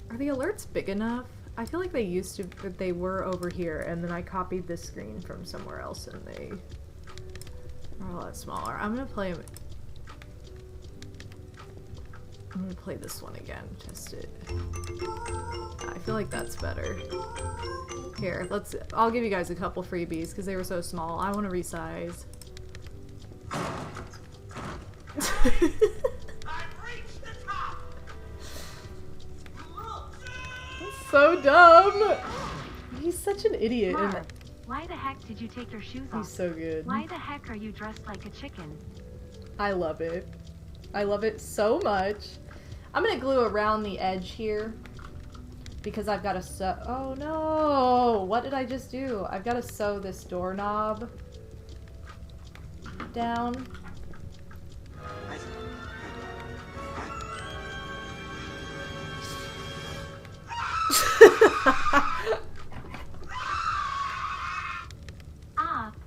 Are the alerts big enough? I feel like they were over here, and then I copied this screen from somewhere else, and they are a lot smaller. I'm gonna play this one again, test it. I feel like that's better. Here, I'll give you guys a couple freebies, because they were so small. I want to resize. So dumb! He's such an idiot. Marv, why the heck did you take your shoes off? He's so good. Why the heck are you dressed like a chicken? I love it. I love it so much. I'm gonna glue around the edge here because I've got to sew. Oh no! What did I just do? I've got to sew this doorknob down.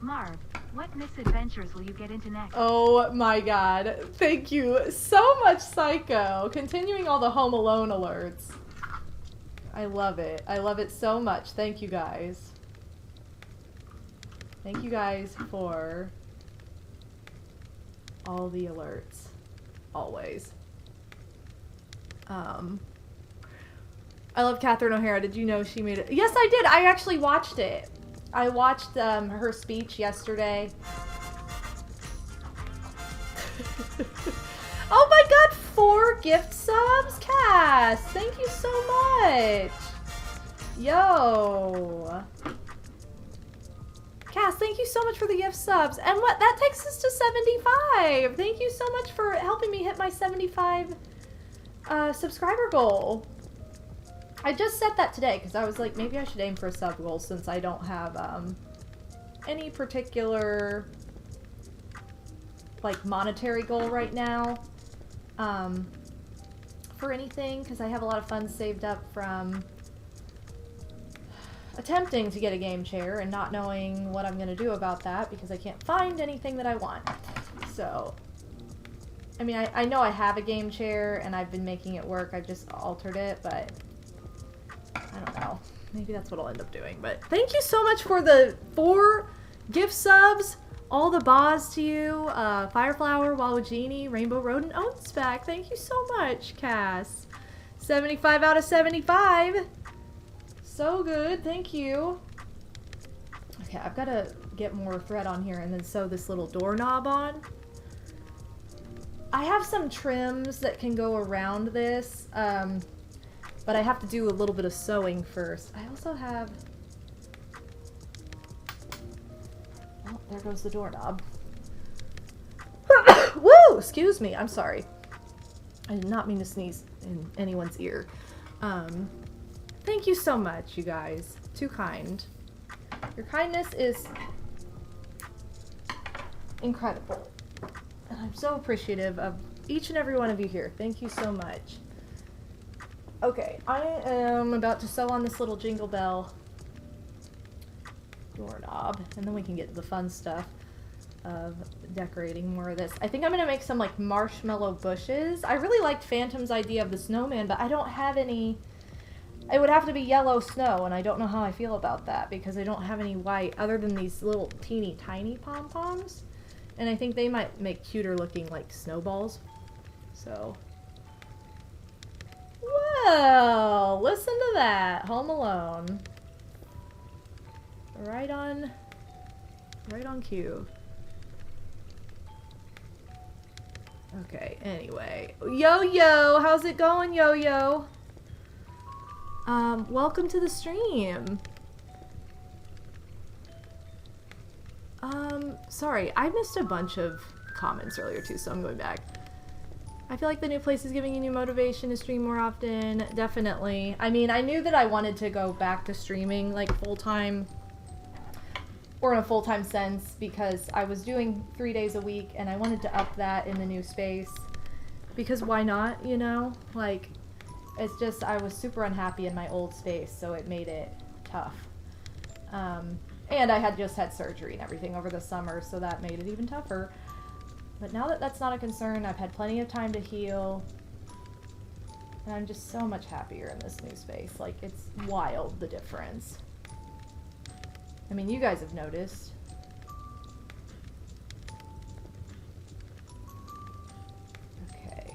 Marv, what misadventures will you get into next? Oh my god. Thank you so much, Psycho. Continuing all the Home Alone alerts. I love it. I love it so much. Thank you guys. Thank you guys for all the alerts. Always. I love Catherine O'Hara. Did you know she made it? Yes, I did. I actually watched it. I watched her speech yesterday. Oh my god, 4 gift subs? Cass, thank you so much. Yo. Cass, thank you so much for the gift subs. And what? That takes us to 75. Thank you so much for helping me hit my 75 subscriber goal. I just set that today because I was like, maybe I should aim for a sub goal since I don't have any particular like monetary goal right now for anything, because I have a lot of funds saved up from attempting to get a game chair and not knowing what I'm going to do about that because I can't find anything that I want. So, I mean, I know I have a game chair and I've been making it work. I've just altered it, but I don't know. Maybe that's what I'll end up doing. But thank you so much for the 4 gift subs. All the Boz to you. Fireflower, Wallagini, Rainbow Road, and Ownspec. Thank you so much, Cass. 75 out of 75. So good. Thank you. Okay, I've got to get more thread on here and then sew this little doorknob on. I have some trims that can go around this. But I have to do a little bit of sewing first. I also have... Oh, there goes the doorknob. Woo! Excuse me. I'm sorry. I did not mean to sneeze in anyone's ear. Thank you so much, you guys. Too kind. Your kindness is incredible. And I'm so appreciative of each and every one of you here. Thank you so much. Okay, I am about to sew on this little Jingle Bell doorknob, and then we can get to the fun stuff of decorating more of this. I think I'm going to make some like marshmallow bushes. I really liked Phantom's idea of the snowman, but I don't have any... It would have to be yellow snow, and I don't know how I feel about that because I don't have any white other than these little teeny tiny pom-poms. And I think they might make cuter looking like snowballs. So... Well, listen to that. Home Alone. Right on cue. Okay, anyway. Yo-Yo, how's it going, Yo-Yo? Welcome to the stream. Sorry, I missed a bunch of comments earlier too, so I'm going back. I feel like the new place is giving you new motivation to stream more often. Definitely. I mean, I knew that I wanted to go back to streaming like full-time, or in a full-time sense, because I was doing 3 days a week and I wanted to up that in the new space. Because why not, you know? Like, it's just, I was super unhappy in my old space, so it made it tough. And I had just had surgery and everything over the summer, so that made it even tougher. But now that that's not a concern, I've had plenty of time to heal. And I'm just so much happier in this new space. Like, it's wild, the difference. I mean, you guys have noticed. Okay.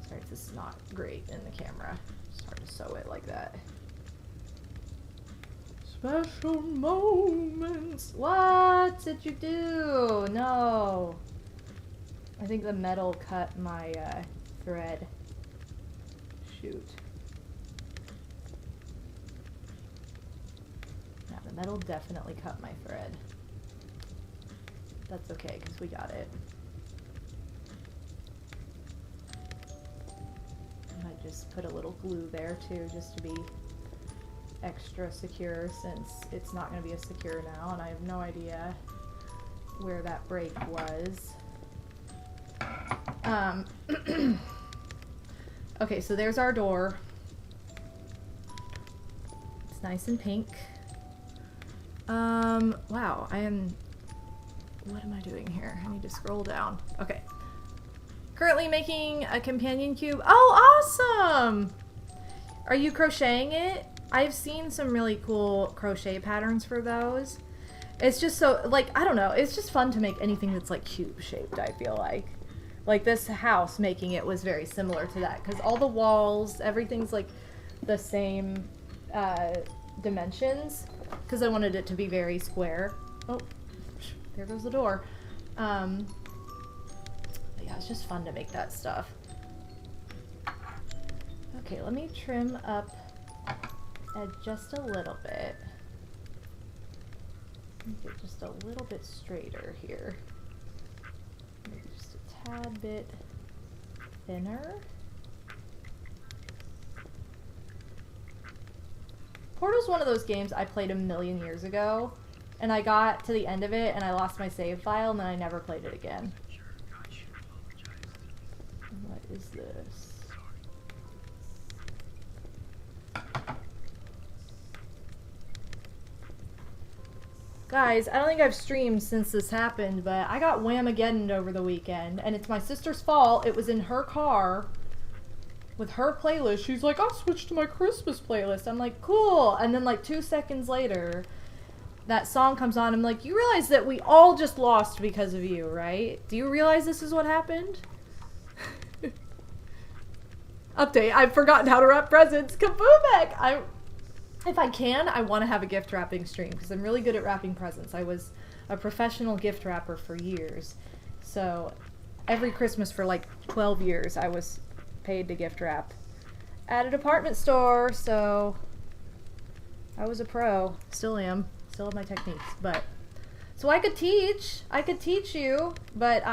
Sorry if this is not great in the camera. It's hard to sew it like that. Special moments. What did you do? No. I think the metal cut my thread. Shoot. Yeah, the metal definitely cut my thread. That's okay, because we got it. I might just put a little glue there too, just to be extra secure, since it's not going to be as secure now, and I have no idea where that break was. Okay, so there's our door. It's nice and pink. Wow, what am I doing here? I need to scroll down. Okay. Currently making a companion cube. Oh, awesome! Are you crocheting it? I've seen some really cool crochet patterns for those. It's just so, like, I don't know, it's just fun to make anything that's like cube shaped, I feel like. Like this house, making it was very similar to that, because all the walls, everything's like the same dimensions, because I wanted it to be very square. Oh, there goes the door. But yeah, it's just fun to make that stuff. Okay, let me trim up just a little bit. Make it just a little bit straighter here. Maybe just a tad bit thinner. Portal's one of those games I played a million years ago, and I got to the end of it and I lost my save file and then I never played it again. What is this? Guys, I don't think I've streamed since this happened, but I got Whamageddoned over the weekend, and it's my sister's fault. It was in her car, with her playlist. She's like, I'll switch to my Christmas playlist. I'm like, cool. And then like 2 seconds later, that song comes on. I'm like, you realize that we all just lost because of you, right? Do you realize this is what happened? Update, I've forgotten how to wrap presents. Kaboomek! If I can, I want to have a gift wrapping stream because I'm really good at wrapping presents. I was a professional gift wrapper for years. So every Christmas for like 12 years I was paid to gift wrap at a department store. So I was a pro. Still am. Still have my techniques. But so I could teach you, but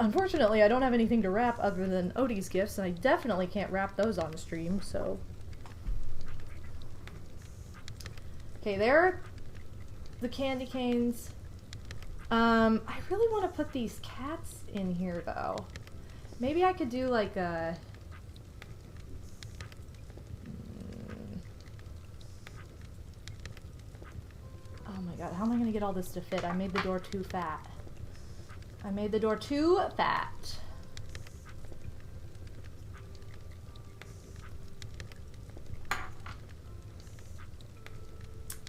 unfortunately, I don't have anything to wrap other than Odie's gifts, and I definitely can't wrap those on the stream, so. Okay, there are the candy canes. I really want to put these cats in here, though. Maybe I could do like a... Oh my god, how am I going to get all this to fit? I made the door too fat. I made the door too fat.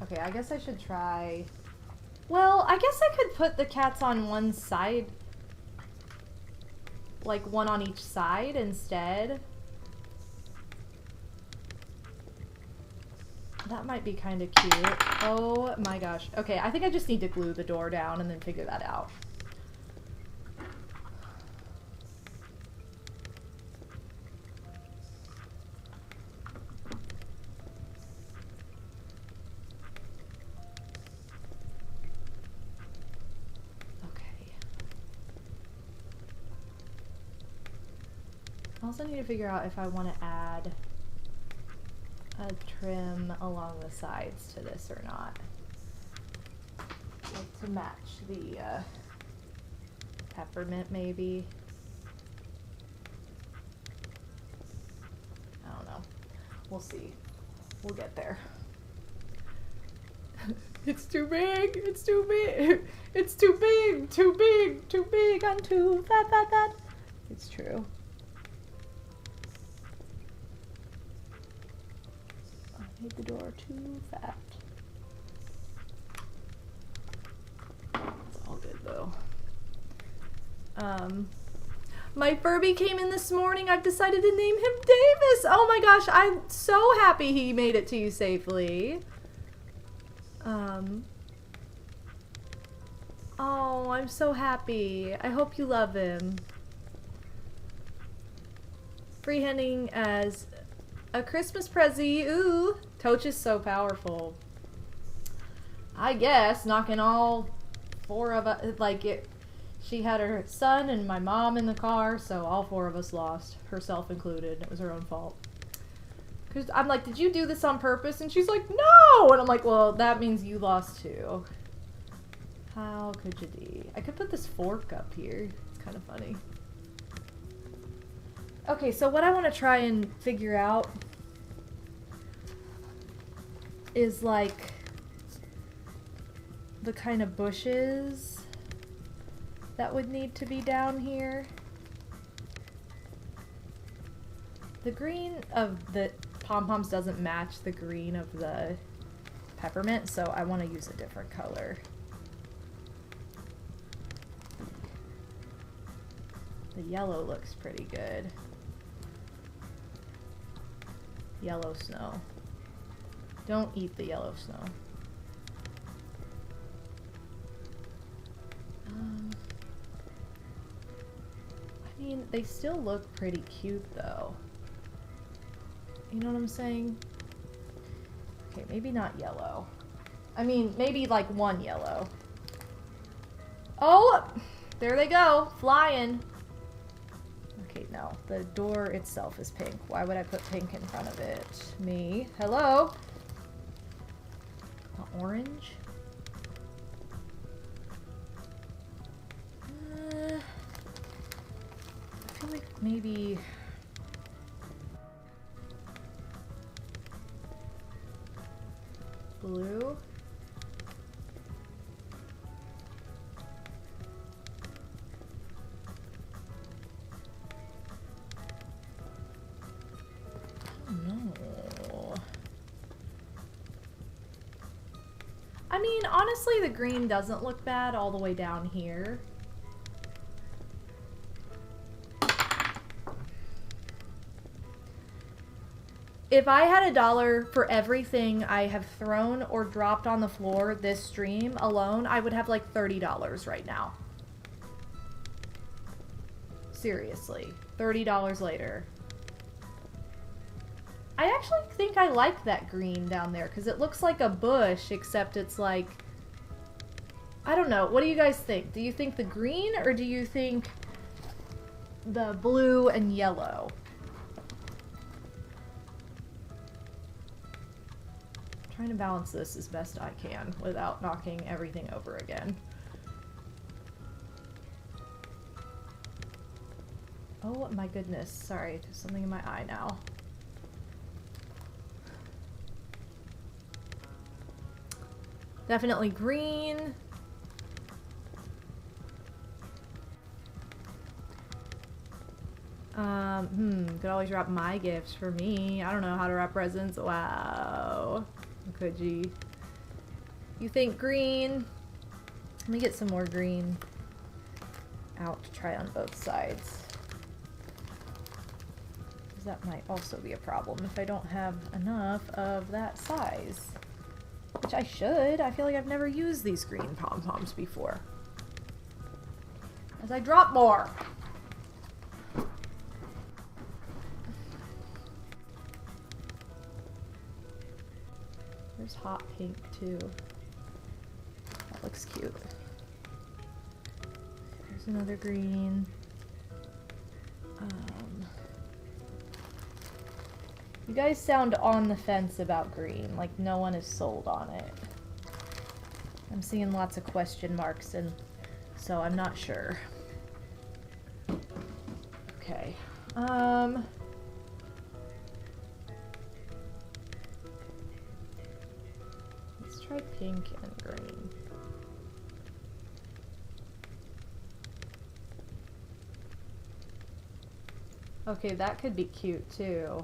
Okay, I guess I should try... Well, I guess I could put the cats on one side. Like one on each side instead. That might be kind of cute. Oh my gosh. Okay, I think I just need to glue the door down and then figure that out. I also need to figure out if I want to add a trim along the sides to this or not. Like to match the peppermint maybe. I don't know. We'll see. We'll get there. It's too big! It's too big! It's too big! Too big! Too big! I'm too fat! It's true. Made the door too fat. It's all good though. My Furby came in this morning. I've decided to name him Davis. Oh my gosh, I'm so happy he made it to you safely. Oh, I'm so happy. I hope you love him. Freehanding as a Christmas prezi. Ooh. Toach is so powerful. I guess knocking all 4 of us, like it, she had her son and my mom in the car, so all 4 of us lost, herself included. It was her own fault. Cause I'm like, did you do this on purpose? And she's like, no! And I'm like, well, that means you lost too. How could you be? I could put this fork up here. It's kind of funny. Okay, so what I want to try and figure out is like the kind of bushes that would need to be down here. The green of the pom-poms doesn't match the green of the peppermint, so I want to use a different color. The yellow looks pretty good. Yellow snow. Don't eat the yellow snow. I mean, they still look pretty cute though. You know what I'm saying? Okay, maybe not yellow. I mean, maybe like one yellow. Oh! There they go, flying. Okay, no, the door itself is pink. Why would I put pink in front of it? Me. Hello? Orange? I feel like maybe... blue? I mean, honestly, the green doesn't look bad all the way down here. If I had $1 for everything I have thrown or dropped on the floor this stream alone, I would have like $30 right now. Seriously, $30 later. I actually think I like that green down there because it looks like a bush, except it's like, I don't know. What do you guys think? Do you think the green or do you think the blue and yellow? Trying to balance this as best I can without knocking everything over again. Oh my goodness, sorry, there's something in my eye now. Definitely green. Could always wrap my gifts for me. I don't know how to wrap presents. Wow. Could you? You think green? Let me get some more green out to try on both sides. Because that might also be a problem if I don't have enough of that size. Which I should. I feel like I've never used these green pom-poms before. As I drop more. There's hot pink too. That looks cute. There's another green. You guys sound on the fence about green, like no one is sold on it. I'm seeing lots of question marks, and so I'm not sure. Okay. Let's try pink and green. Okay, that could be cute too.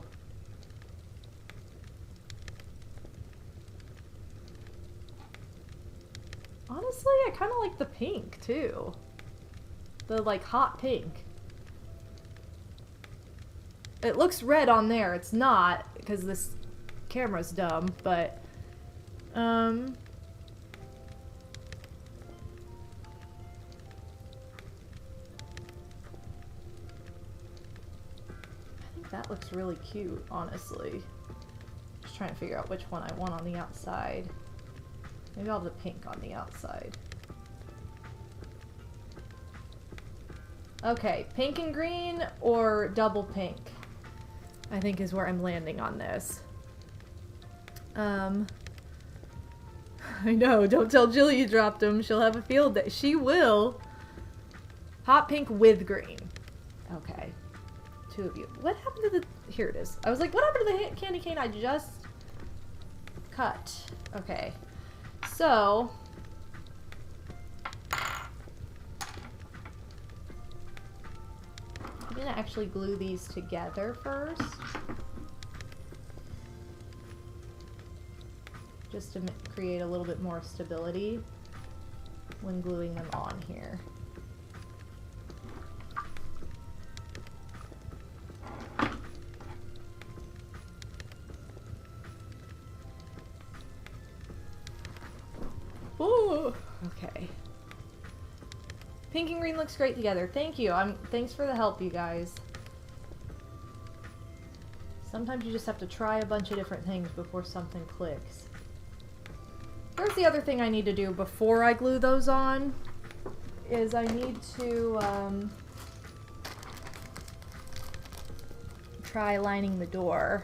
Honestly, I kind of like the pink too. The like hot pink. It looks red on there. It's not because this camera's dumb, but I think that looks really cute, honestly. Just trying to figure out which one I want on the outside. Maybe I'll have the pink on the outside. Okay, pink and green or double pink, I think is where I'm landing on this. I know, don't tell Jill you dropped them. She'll have a field day. She will. Hot pink with green. Okay. Two of you. What happened to the... Here it is. I was like, what happened to the candy cane I just cut? Okay. So, I'm gonna actually glue these together first, just to create a little bit more stability when gluing them on here. Ooh, okay. Pink and green looks great together. Thank you. Thanks for the help, you guys. Sometimes you just have to try a bunch of different things before something clicks. Here's the other thing I need to do before I glue those on, is I need to try lining the door.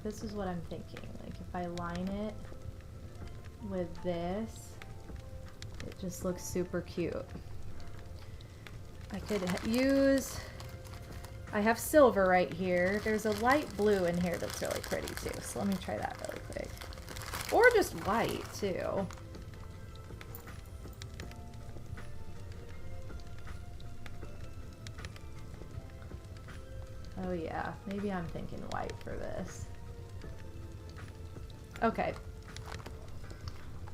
This is what I'm thinking. Like if I line it with this, it just looks super cute. I I have silver right here. There's a light blue in here that's really pretty too. So let me try that really quick. Or just white too. Oh yeah, maybe I'm thinking white for this. Okay.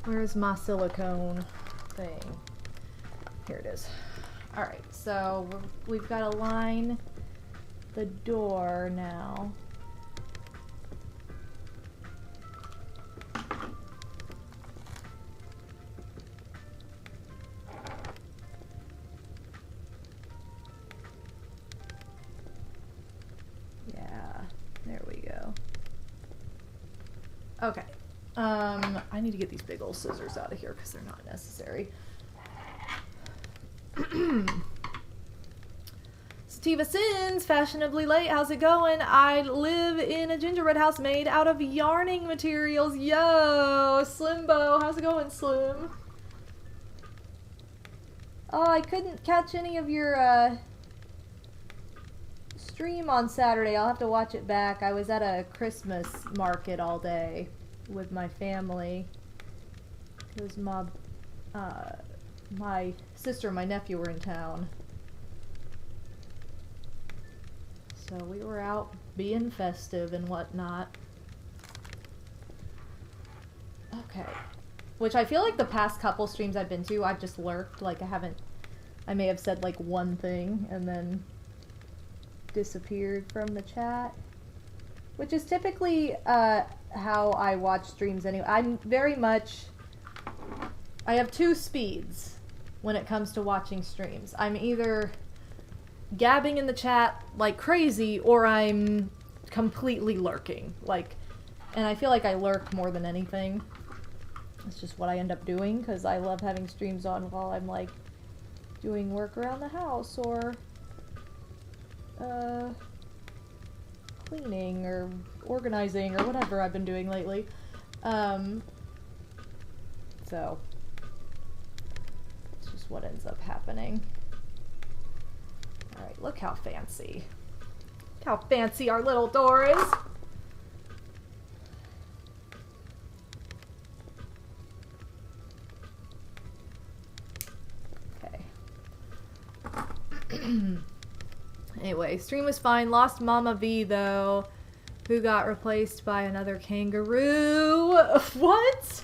Where's my silicone thing? Here it is. Alright, so we've got to line the door now. Yeah, there we go. Okay. I need to get these big old scissors out of here because they're not necessary. Sativa Sins, fashionably late, how's it going? I live in a gingerbread house made out of yarning materials. Yo, Slimbo, how's it going, Slim? Oh, I couldn't catch any of your stream on Saturday. I'll have to watch it back. I was at a Christmas market all day with my family. Because my sister and my nephew were in town. So we were out being festive and whatnot. Okay. Which I feel like the past couple streams I've been to, I've just lurked. Like I may have said like one thing and then disappeared from the chat. Which is typically how I watch streams anyway. I have two speeds when it comes to watching streams. I'm either gabbing in the chat like crazy or I'm completely lurking. And I feel like I lurk more than anything. That's just what I end up doing because I love having streams on while I'm like doing work around the house or cleaning or organizing or whatever I've been doing lately. So it's just what ends up happening. Alright, look how fancy. Look how fancy our little door is. Okay. Anyway, stream was fine. Lost Mama V though, who got replaced by another kangaroo. What?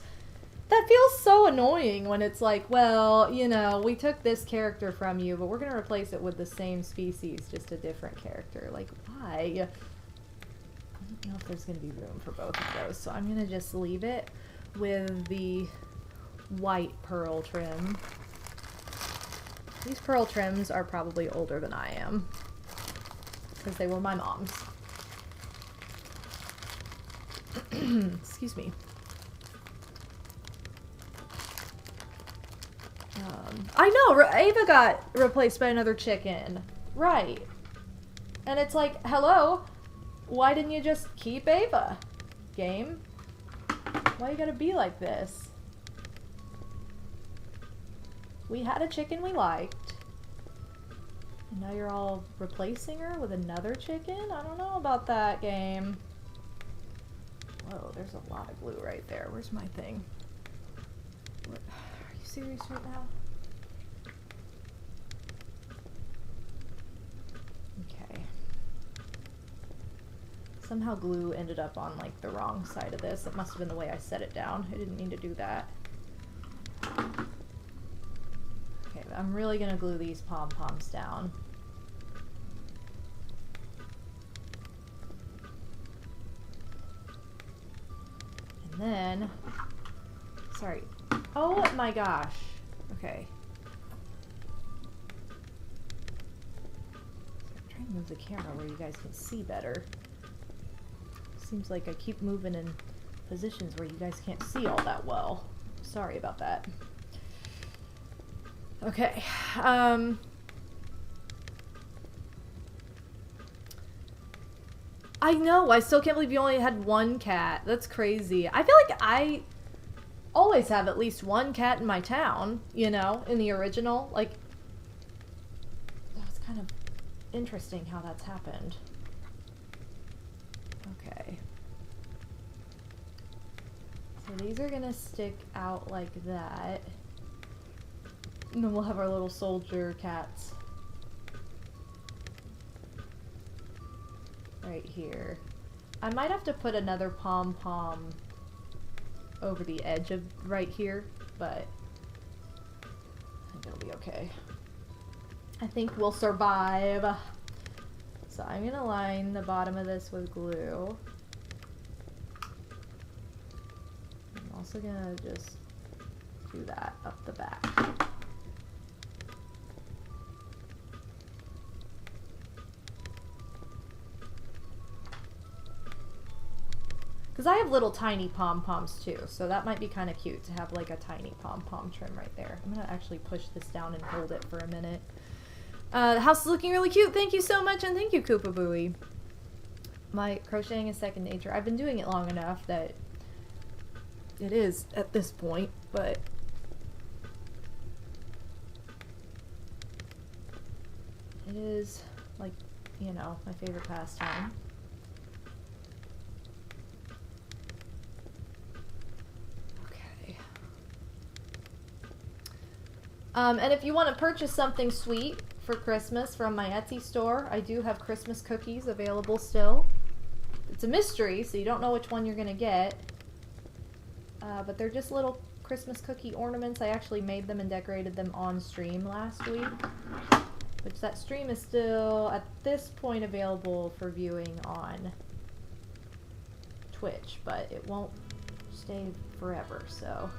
That feels so annoying when it's like, well, you know, we took this character from you, but we're going to replace it with the same species, just a different character. Like, why? I don't know if there's going to be room for both of those, so I'm going to just leave it with the white pearl trim. These pearl trims are probably older than I am, because they were my mom's. Excuse me. I know, Ava got replaced by another chicken. Right. And it's like, hello, why didn't you just keep Ava? Game? Why you gotta be like this? We had a chicken we liked. And now you're all replacing her with another chicken? I don't know about that, game. Whoa, there's a lot of glue right there. Where's my thing? What? Are you serious right now? Okay. Somehow glue ended up on like the wrong side of this. It must have been the way I set it down. I didn't mean to do that. Okay, but I'm really gonna glue these pom-poms down. And then, sorry. Oh my gosh. Okay. I'm trying to move the camera where you guys can see better. Seems like I keep moving in positions where you guys can't see all that well. Sorry about that. Okay. I know. I still can't believe you only had one cat. That's crazy. I feel like I always have at least one cat in my town, you know, in the original. Like, that's kind of interesting how that's happened. Okay. So these are gonna stick out like that. And then we'll have our little soldier cats right here. I might have to put another pom-pom over the edge of right here, but I think it'll be okay. I think we'll survive. So I'm gonna line the bottom of this with glue. I'm also gonna just do that up the back. Because I have little tiny pom-poms too, so that might be kind of cute to have like a tiny pom-pom trim right there. I'm going to actually push this down and hold it for a minute. The house is looking really cute. Thank you so much, and thank you, Koopa Booey. My crocheting is second nature. I've been doing it long enough that it is at this point, but it is, like, you know, my favorite pastime. And if you want to purchase something sweet for Christmas from my Etsy store, I do have Christmas cookies available still. It's a mystery, so you don't know which one you're going to get. But they're just little Christmas cookie ornaments. I actually made them and decorated them on stream last week. Which that stream is still, at this point, available for viewing on Twitch. But it won't stay forever, so...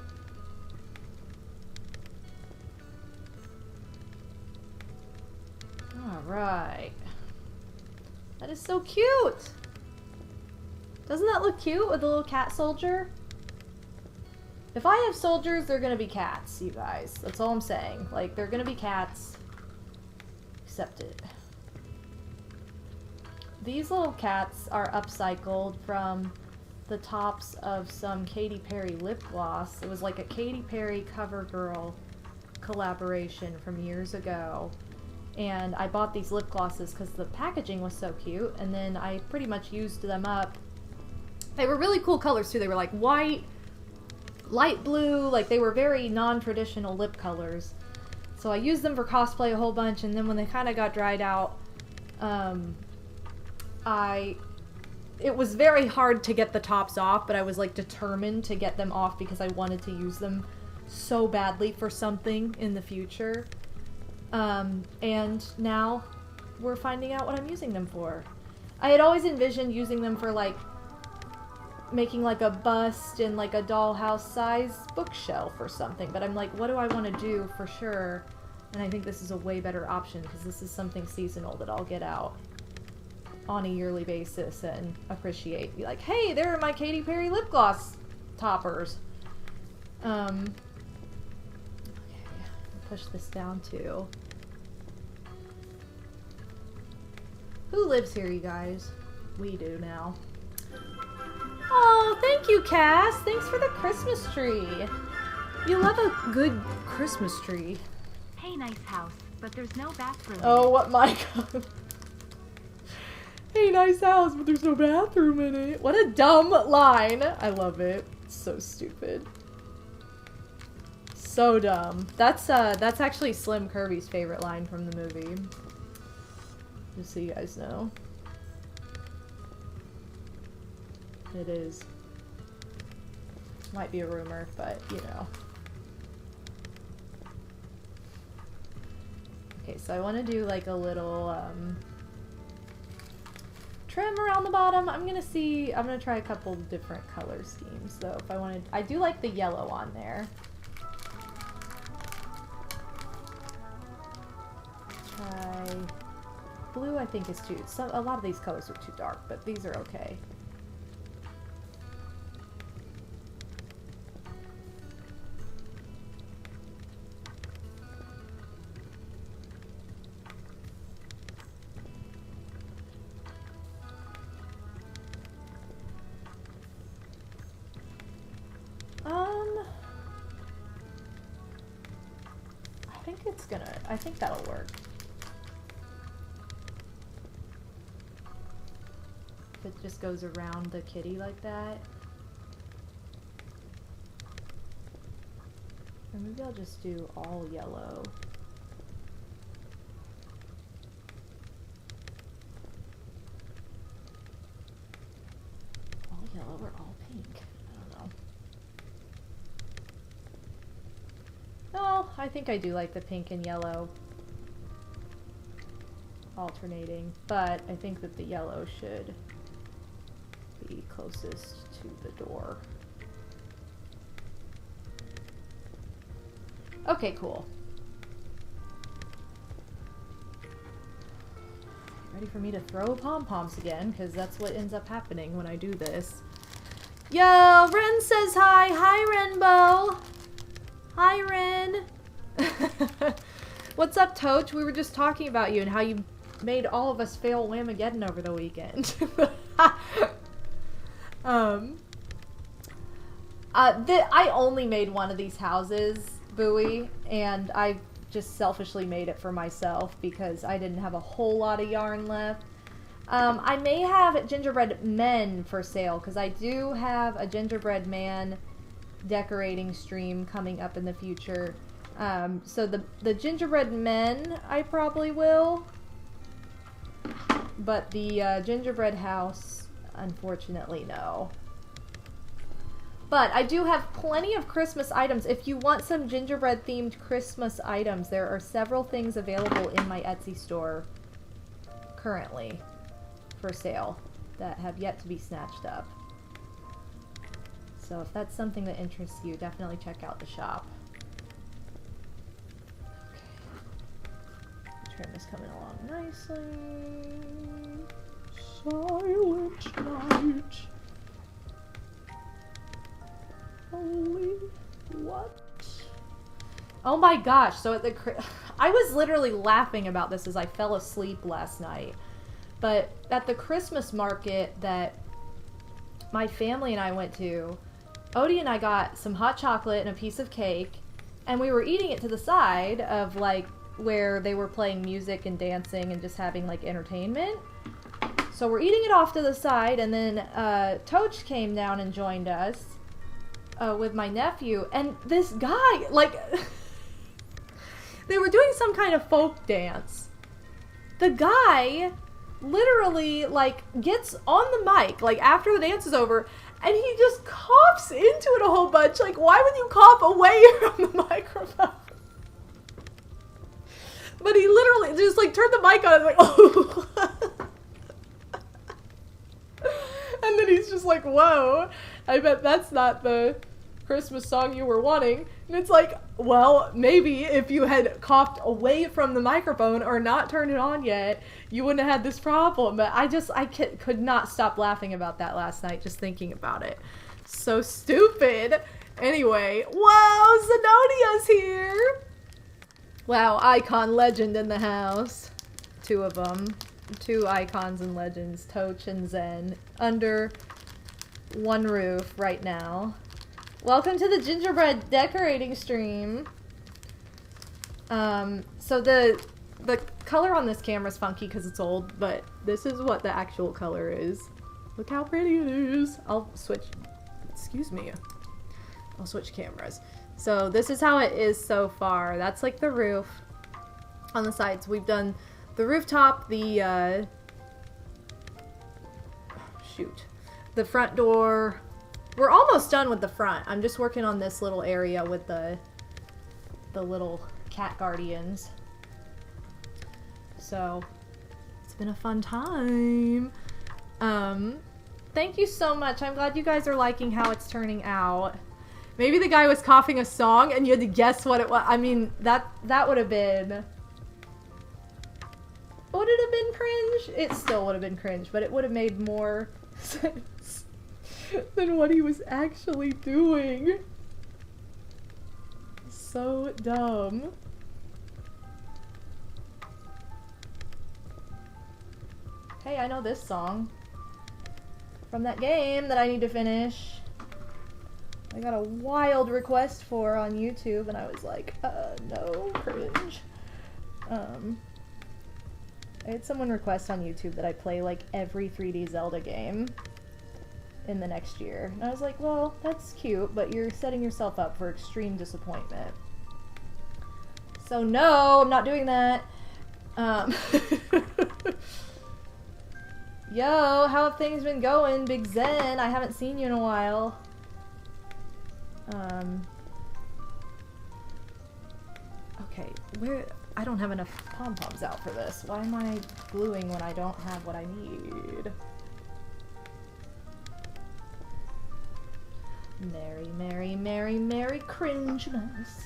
Alright. That is so cute! Doesn't that look cute with a little cat soldier? If I have soldiers, they're gonna be cats, you guys. That's all I'm saying. Like, they're gonna be cats. Accept it. These little cats are upcycled from the tops of some Katy Perry lip gloss. It was like a Katy Perry CoverGirl collaboration from years ago. And I bought these lip glosses because the packaging was so cute, and then I pretty much used them up. They were really cool colors too. They were like white, light blue, like they were very non-traditional lip colors. So I used them for cosplay a whole bunch, and then when they kind of got dried out, it was very hard to get the tops off, but I was like determined to get them off because I wanted to use them so badly for something in the future. And now we're finding out what I'm using them for. I had always envisioned using them for like making like a bust in like a dollhouse size bookshelf or something, but I'm like, what do I want to do for sure? And I think this is a way better option because this is something seasonal that I'll get out on a yearly basis and appreciate. Be like, hey, there are my Katy Perry lip gloss toppers. Okay, push this down too. Who lives here, you guys? We do now. Oh, thank you, Cass. Thanks for the Christmas tree. You love a good Christmas tree. Hey, nice house, but there's no bathroom. Oh, what my God. Hey, nice house, but there's no bathroom in it. What a dumb line. I love it. It's so stupid. So dumb. That's actually Slim Kirby's favorite line from the movie. Just so you guys know. It is. Might be a rumor, but you know. Okay, so I want to do like a little trim around the bottom. I'm gonna try a couple different color schemes though. If I wanted, I do like the yellow on there. Try blue. I think is too. A lot of these colors are too dark, but these are okay. I think that'll work. that just goes around the kitty like that. Or maybe I'll just do all yellow. All yellow or all pink? I don't know. No, I think I do like the pink and yellow alternating, but I think that the yellow should be closest to the door. Okay, cool. Ready for me to throw pom-poms again, because that's what ends up happening when I do this. Yo, Ren says hi. Hi, Renbo. Hi, Ren. What's up, Toach? We were just talking about you and how you made all of us fail Whamageddon over the weekend. I only made one of these houses, Bowie, and I just selfishly made it for myself because I didn't have a whole lot of yarn left. I may have gingerbread men for sale because I do have a gingerbread man decorating stream coming up in the future. So the gingerbread men I probably will, but the gingerbread house, unfortunately, no. But I do have plenty of Christmas items. If you want some gingerbread themed Christmas items, there are several things available in my Etsy store currently for sale that have yet to be snatched up. So if that's something that interests you, definitely check out the shop. Okay. Trim is coming along nicely. Silent night. Holy what? Oh my gosh, so at the I was literally laughing about this as I fell asleep last night. But at the Christmas market that my family and I went to, Odie and I got some hot chocolate and a piece of cake, and we were eating it to the side of like where they were playing music and dancing and just having like entertainment. So we're eating it off to the side, and then Toach came down and joined us. With my nephew, and this guy, like, they were doing some kind of folk dance. The guy literally, like, gets on the mic, like, after the dance is over, and he just coughs into it a whole bunch. Like, why would you cough away from the microphone? But he literally just, like, turned the mic on and, like, oh. And then he's just like, whoa, I bet that's not the Christmas song you were wanting. And it's like, well, maybe if you had coughed away from the microphone or not turned it on yet, you wouldn't have had this problem. But I could not stop laughing about that last night, just thinking about it. So stupid. Anyway, whoa, Zenonia's here. Wow, icon legend in the house. Two of them. Two icons and legends, Toach and Zen, under one roof right now. Welcome to the gingerbread decorating stream. So the color on this camera is funky because it's old, but this is what the actual color is. Look how pretty it is. I'll switch, excuse me. I'll switch cameras. So this is how it is so far. That's like the roof on the sides. We've done the rooftop, the front door. We're almost done with the front. I'm just working on this little area with the little cat guardians. So it's been a fun time. Thank you so much. I'm glad you guys are liking how it's turning out. Maybe the guy was coughing a song and you had to guess what it was. I mean, that would have been... Would it have been cringe? It still would have been cringe, but it would have made more sense than what he was actually doing. So dumb. Hey, I know this song from that game that I need to finish. I got a wild request for on YouTube, and I was like, no, cringe. I had someone request on YouTube that I play like every 3D Zelda game in the next year. And I was like, well, that's cute, but you're setting yourself up for extreme disappointment. So no, I'm not doing that. Yo, how have things been going, Big Zen? I haven't seen you in a while. Okay, where... I don't have enough pom-poms out for this. Why am I gluing when I don't have what I need? Merry, merry, merry, merry Cringemas.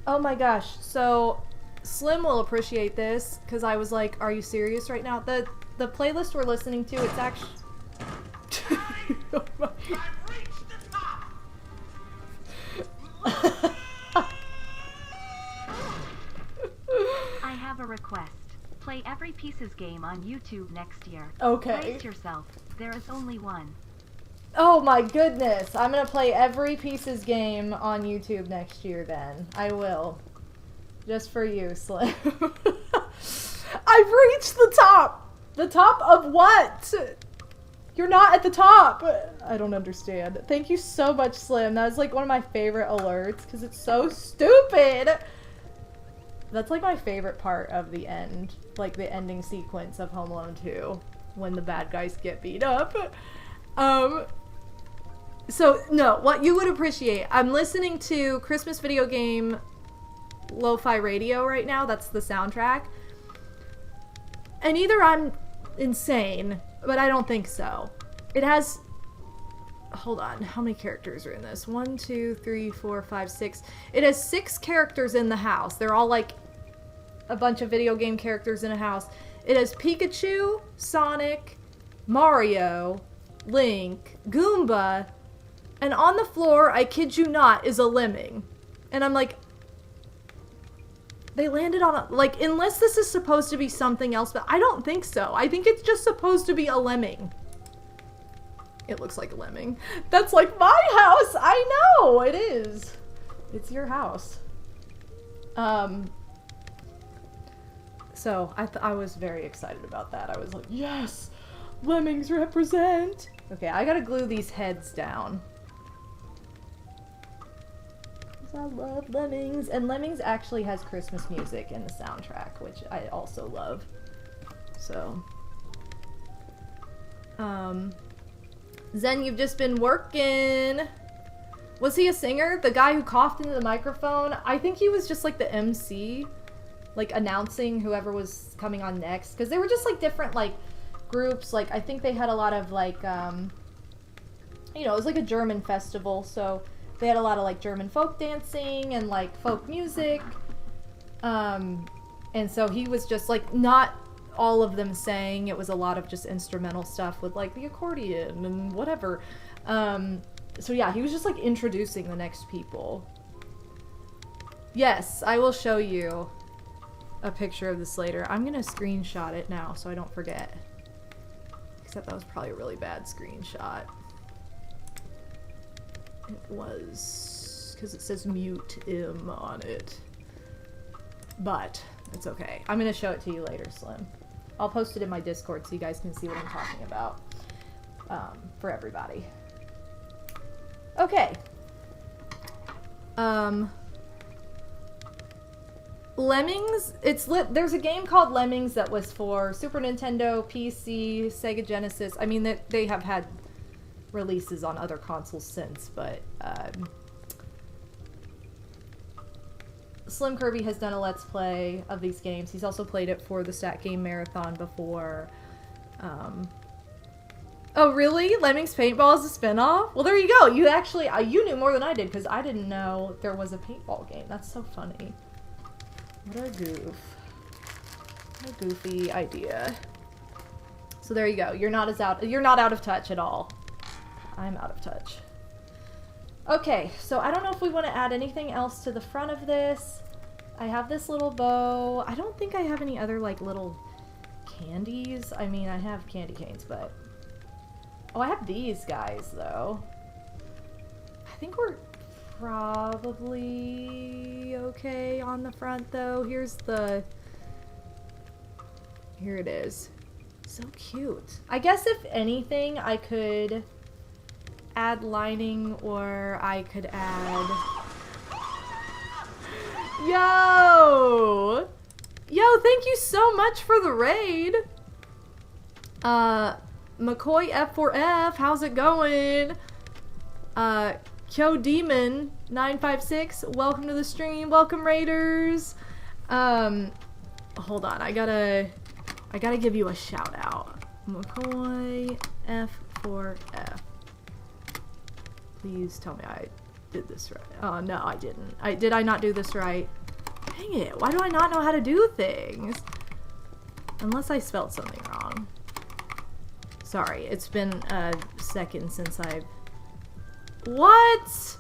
Oh my gosh, so Slim will appreciate this, because I was like, are you serious right now? The playlist we're listening to, it's actually... Oh my... I have a request. Play Every Pieces game on YouTube next year. Okay. Brace yourself. There is only one. Oh my goodness. I'm gonna play Every Pieces game on YouTube next year then. I will. Just for you, Slim. I've reached the top! The top of what? You're not at the top! I don't understand. Thank you so much, Slim. That was like one of my favorite alerts, because it's so stupid! That's like my favorite part of the end. Like the ending sequence of Home Alone 2. When the bad guys get beat up. So, no, what you would appreciate. I'm listening to Christmas video game Lo-Fi Radio right now. That's the soundtrack. And either I'm insane, but I don't think so. It has... Hold on. How many characters are in this? 1, 2, 3, 4, 5, 6. It has 6 characters in the house. They're all like a bunch of video game characters in a house. It has Pikachu, Sonic, Mario, Link, Goomba, and on the floor, I kid you not, is a lemming. And I'm like... They landed on a... Like, unless this is supposed to be something else, but I don't think so. I think it's just supposed to be a lemming. It looks like a lemming. That's like my house! I know! It is. It's your house. So, I was very excited about that. I was like, yes! Lemmings represent! Okay, I gotta glue these heads down. I love Lemmings. And Lemmings actually has Christmas music in the soundtrack, which I also love. So. Zen, you've just been working. Was he a singer? The guy who coughed into the microphone? I think he was just like the MC. Like announcing whoever was coming on next. Because they were just like different like groups. Like I think they had a lot of like, you know, it was like a German festival. So they had a lot of like German folk dancing and like folk music. And so he was just like, not all of them sang. It was a lot of just instrumental stuff with like the accordion and whatever. So yeah, he was just like introducing the next people. Yes, I will show you a picture of this later. I'm gonna screenshot it now so I don't forget. Except that was probably a really bad screenshot. It was, because it says mute him on it. But it's okay. I'm gonna show it to you later, Slim. I'll post it in my Discord so you guys can see what I'm talking about. For everybody. Okay. Lemmings, there's a game called Lemmings that was for Super Nintendo, PC, Sega Genesis. I mean, they have had releases on other consoles since, but Slim Kirby has done a Let's Play of these games. He's also played it for the Stat Game Marathon before. Oh, really? Lemmings Paintball is a spinoff? Well, there you go. You actually, you knew more than I did, because I didn't know there was a paintball game. That's so funny. What a goof. What a goofy idea. So there you go. You're not out of touch at all. I'm out of touch. Okay, so I don't know if we want to add anything else to the front of this. I have this little bow. I don't think I have any other, like, little candies. I mean, I have candy canes, but... Oh, I have these guys, though. I think we're probably okay on the front though. Here it is. So cute. I guess if anything, I could add lining or I could add... Yo! Yo, thank you so much for the raid. McCoy F4F, how's it going? Kyo Demon 956, welcome to the stream. Welcome raiders. Hold on, I gotta give you a shout out. McCoy F4F. Please tell me I did this right. Oh no, I didn't. Did I not do this right? Dang it, why do I not know how to do things? Unless I spelled something wrong. Sorry, it's been a second since I've... What?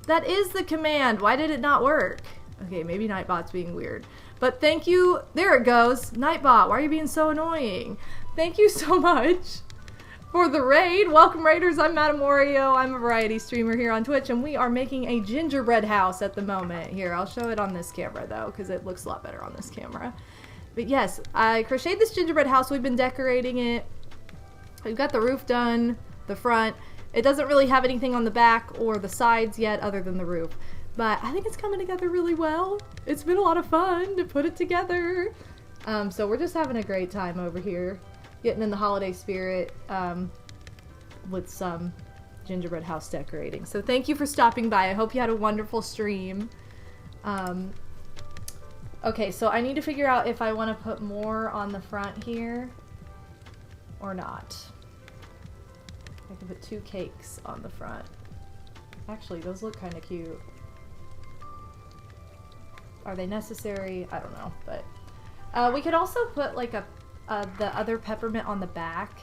That is the command. Why did it not work? Okay, maybe Nightbot's being weird. But thank you. There it goes. Nightbot, why are you being so annoying? Thank you so much for the raid. Welcome raiders, I'm MadameWario. I'm a variety streamer here on Twitch and we are making a gingerbread house at the moment. Here, I'll show it on this camera though because it looks a lot better on this camera. But yes, I crocheted this gingerbread house. We've been decorating it. We've got the roof done, the front. It doesn't really have anything on the back or the sides yet other than the roof. But I think it's coming together really well. It's been a lot of fun to put it together. So we're just having a great time over here. Getting in the holiday spirit with some gingerbread house decorating. So thank you for stopping by. I hope you had a wonderful stream. Okay, so I need to figure out if I want to put more on the front here or not. I can put 2 cakes on the front. Actually, those look kind of cute. Are they necessary? I don't know, but we could also put like the other peppermint on the back,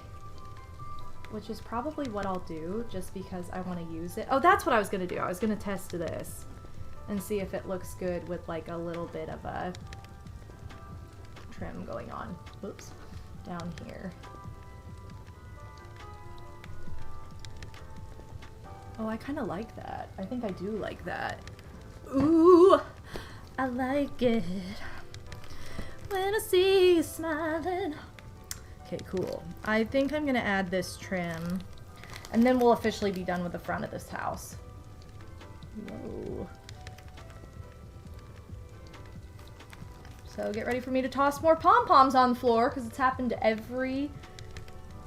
which is probably what I'll do just because I want to use it. Oh, that's what I was going to do. I was going to test this and see if it looks good with like a little bit of a trim going on. Oops, down here. Oh, I kind of like that. I think I do like that. Ooh, I like it when I see you smiling. Okay, cool. I think I'm gonna add this trim and then we'll officially be done with the front of this house. Whoa. So get ready for me to toss more pom-poms on the floor because it's happened every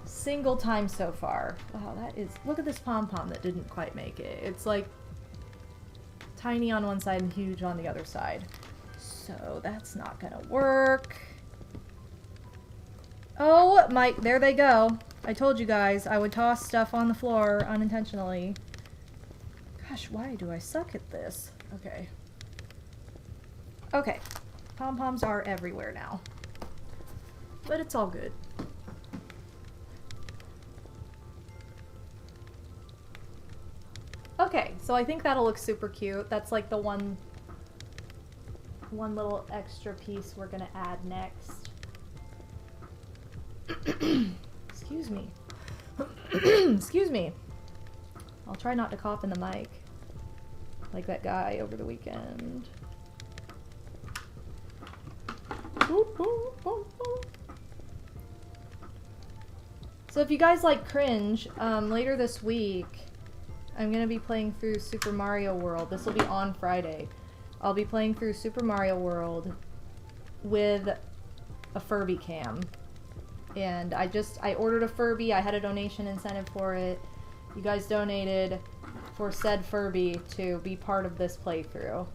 single time so far. Wow, that is... Look at this pom-pom that didn't quite make it. It's like tiny on one side and huge on the other side. So that's not gonna work. Oh, there they go. I told you guys I would toss stuff on the floor unintentionally. Gosh, why do I suck at this? Okay. Okay. Pom-poms are everywhere now. But it's all good. Okay, so I think that'll look super cute. That's like the one little extra piece we're gonna add next. Excuse me. Excuse me. I'll try not to cough in the mic like that guy over the weekend. So if you guys like cringe, later this week I'm gonna be playing through Super Mario World. This will be on Friday. I'll be playing through Super Mario World with a Furby cam. And I ordered a Furby. I had a donation incentive for it. You guys donated for said Furby to be part of this playthrough.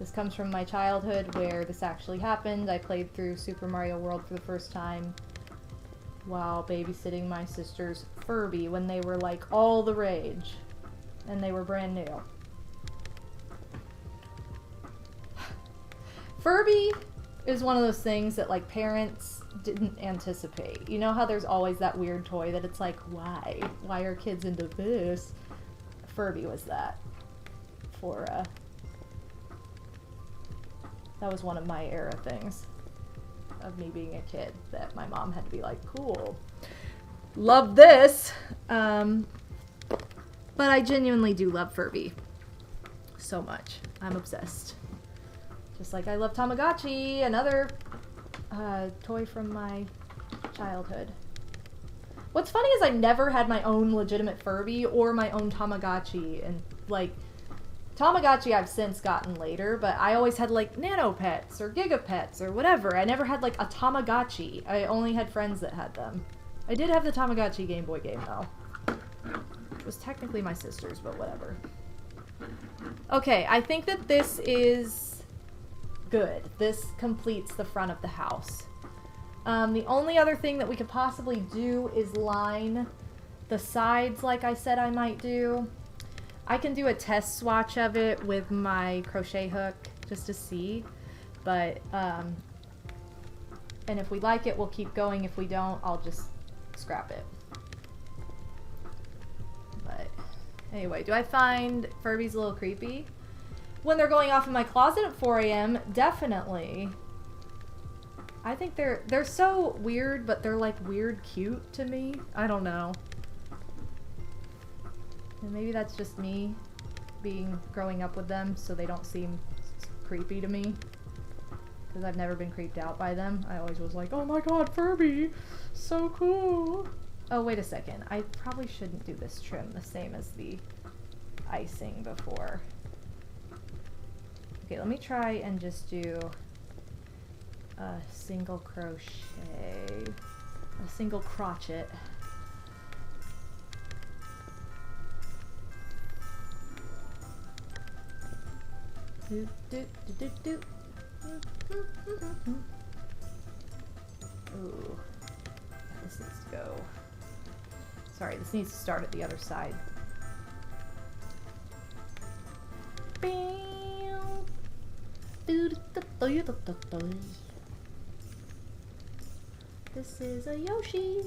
This comes from my childhood where this actually happened. I played through Super Mario World for the first time while babysitting my sister's Furby when they were like all the rage. And they were brand new. Furby is one of those things that like parents didn't anticipate. You know how there's always that weird toy that it's like, why? Why are kids into this? Furby was that. That was one of my era things of me being a kid that my mom had to be like, cool. Love this. But I genuinely do love Furby. so much. I'm obsessed. Just like I love Tamagotchi, another toy from my childhood. What's funny is I never had my own legitimate Furby or my own Tamagotchi, and like Tamagotchi I've since gotten later, but I always had like Nano Pets or Giga Pets or whatever. I never had like a Tamagotchi. I only had friends that had them. I did have the Tamagotchi Game Boy game though. It was technically my sister's, but whatever. Okay, I think that this is good. This completes the front of the house. The only other thing that we could possibly do is line the sides like I said I might do. I can do a test swatch of it with my crochet hook just to see, but and if we like it we'll keep going. If we don't, I'll just scrap it. But anyway, do I find Furbies a little creepy? When they're going off in my closet at 4 a.m., definitely. I think they're so weird, but they're like weird cute to me. I don't know. And maybe that's just me growing up with them, so they don't seem creepy to me. Because I've never been creeped out by them. I always was like, oh my god, Furby! So cool! Oh, wait a second. I probably shouldn't do this trim the same as the icing before. Okay, let me try and just do a single crochet, a single crochet. Do, do, do, do, do. Ooh, this needs to go. Sorry, this needs to start at the other side. Bam. Do, do, do, do, do, do, do. This is a Yoshi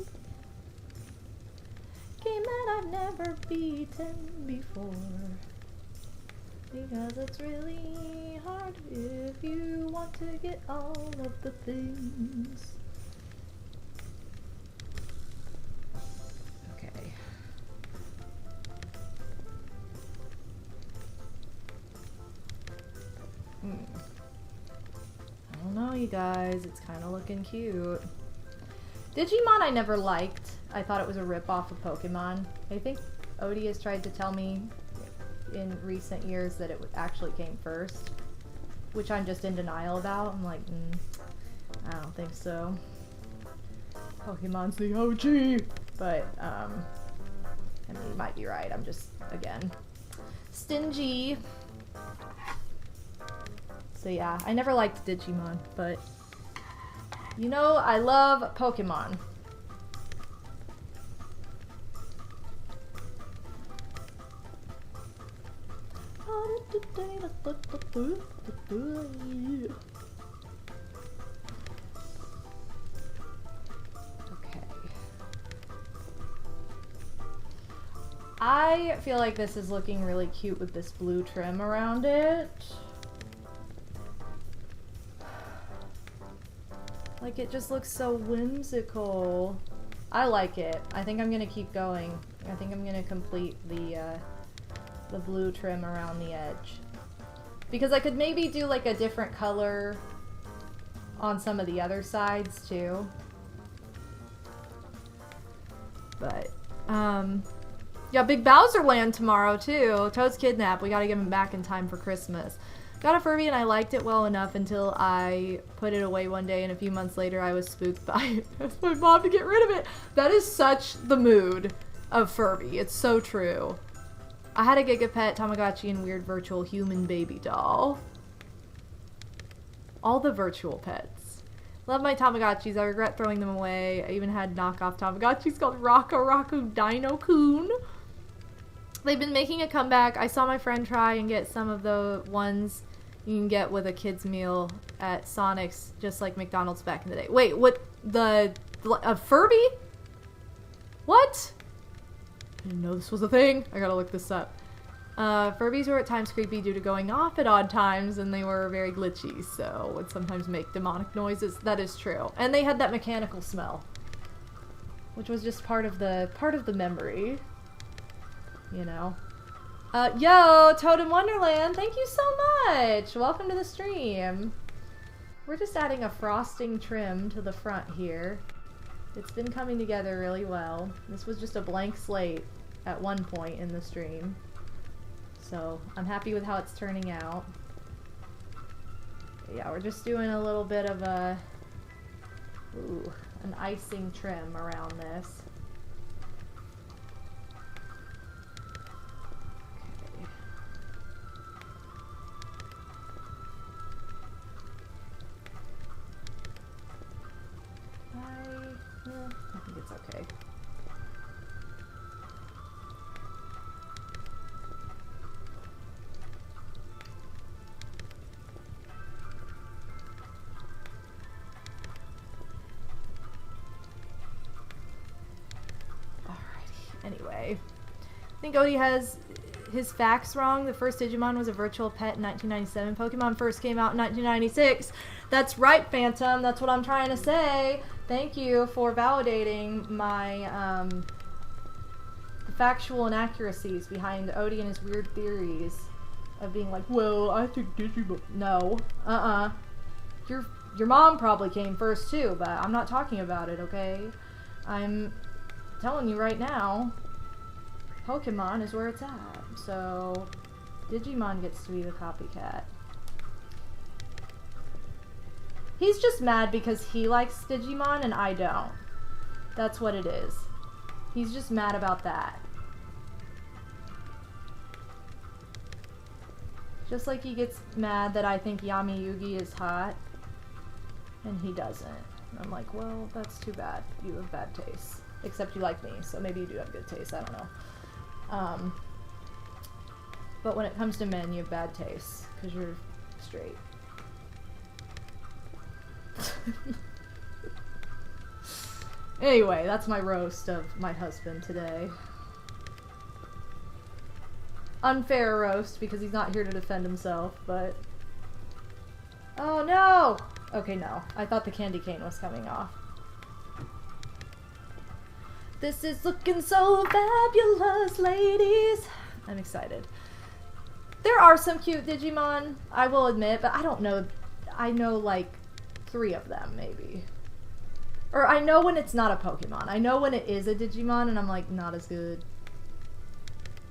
game that I've never beaten before, because it's really hard if you want to get all of the things. Okay. I don't know, you guys. It's kind of looking cute. Digimon I never liked. I thought it was a rip-off of Pokemon. I think Odie has tried to tell me in recent years that it actually came first, which I'm just in denial about. I'm like, I don't think so. Pokemon's the OG! But, I mean, you might be right. I'm just, again, stingy. So yeah, I never liked Digimon, but you know, I love Pokemon. Okay. I feel like this is looking really cute with this blue trim around it. Like, it just looks so whimsical. I like it. I think I'm gonna keep going. I think I'm gonna complete the blue trim around the edge. Because I could maybe do like a different color on some of the other sides too. But, yeah, Big Bowser Land tomorrow too. Toad's kidnapped. We gotta get him back in time for Christmas. Got a Furby and I liked it well enough until I put it away one day, and a few months later I was spooked by it. Asked my mom to get rid of it. That is such the mood of Furby. It's so true. I had a Gigapet, Tamagotchi, and weird virtual human baby doll. All the virtual pets. Love my Tamagotchis. I regret throwing them away. I even had knockoff Tamagotchis called Raku Dino-kun. They've been making a comeback. I saw my friend try and get some of the ones you can get with a kid's meal at Sonic's, just like McDonald's back in the day. Wait, what? A Furby? What? I didn't know this was a thing. I gotta look this up. Furbies were at times creepy due to going off at odd times, and they were very glitchy, so would sometimes make demonic noises. That is true. And they had that mechanical smell, which was just part of the memory. You know? Yo, Toad in Wonderland, thank you so much! Welcome to the stream. We're just adding a frosting trim to the front here. It's been coming together really well. This was just a blank slate at one point in the stream. So, I'm happy with how it's turning out. Yeah, we're just doing a little bit of an icing trim around this. I think it's okay. Alrighty. Anyway, I think Odie has his facts wrong. The first Digimon was a virtual pet in 1997. Pokemon first came out in 1996. That's right, Phantom. That's what I'm trying to say. Thank you for validating my factual inaccuracies behind Odie and his weird theories of being like, well, I think Digimon. No, Your mom probably came first too, but I'm not talking about it. Okay, I'm telling you right now. Pokemon is where it's at, so Digimon gets to be the copycat. He's just mad because he likes Digimon and I don't. That's what it is. He's just mad about that. Just like he gets mad that I think Yami Yugi is hot, and he doesn't. And I'm like, well, that's too bad. You have bad taste. Except you like me, so maybe you do have good taste, I don't know. But when it comes to men, you have bad taste, because you're straight. Anyway, that's my roast of my husband today. Unfair roast, because he's not here to defend himself, but... Oh no! Okay, no. I thought the candy cane was coming off. This is looking so fabulous, ladies! I'm excited. There are some cute Digimon, I will admit, but I don't know. I know, like, 3 of them, maybe. Or I know when it's not a Pokemon. I know when it is a Digimon, and I'm like, not as good.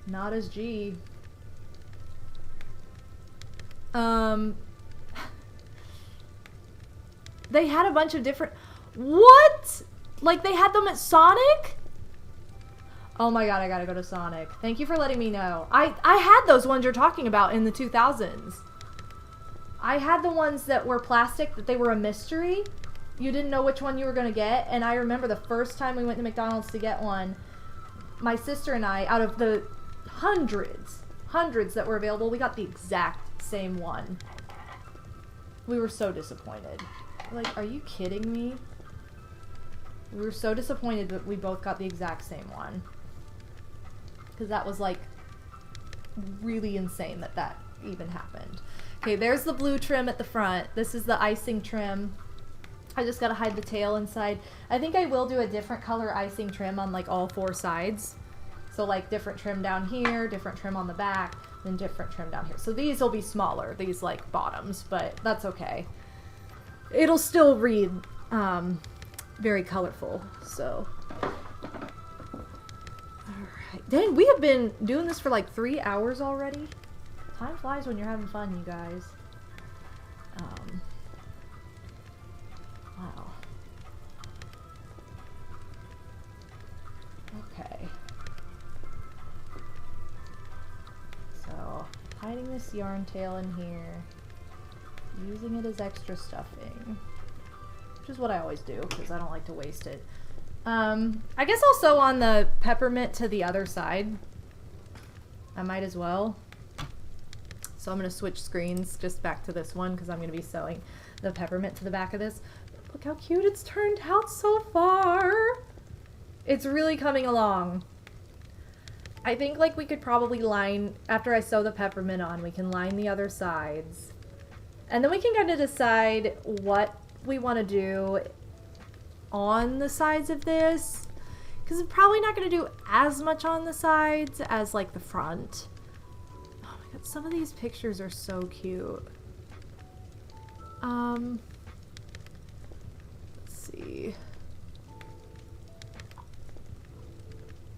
Not as G. They had a bunch of different... What?! Like, they had them at Sonic? Oh my god, I gotta go to Sonic. Thank you for letting me know. I had those ones you're talking about in the 2000s. I had the ones that were plastic, that they were a mystery. You didn't know which one you were gonna get, and I remember the first time we went to McDonald's to get one, my sister and I, out of the hundreds that were available, we got the exact same one. We were so disappointed. Like, are you kidding me? We were so disappointed that we both got the exact same one. Because that was, like, really insane that that even happened. Okay, there's the blue trim at the front. This is the icing trim. I just gotta hide the tail inside. I think I will do a different color icing trim on, like, all 4 sides. So, like, different trim down here, different trim on the back, then different trim down here. So these will be smaller, these, like, bottoms, but that's okay. It'll still read, very colorful, so. Alright. Dang, we have been doing this for like 3 hours already. Time flies when you're having fun, you guys. Wow. Okay. So, hiding this yarn tail in here. Using it as extra stuffing. Which is what I always do, because I don't like to waste it. I guess I'll sew on the peppermint to the other side. I might as well. So I'm going to switch screens just back to this one, because I'm going to be sewing the peppermint to the back of this. Look how cute it's turned out so far! It's really coming along. I think, like, we could probably line, after I sew the peppermint on, we can line the other sides. And then we can kind of decide what we want to do on the sides of this. Because I'm probably not going to do as much on the sides as, like, the front. my god, some of these pictures are so cute. Let's see.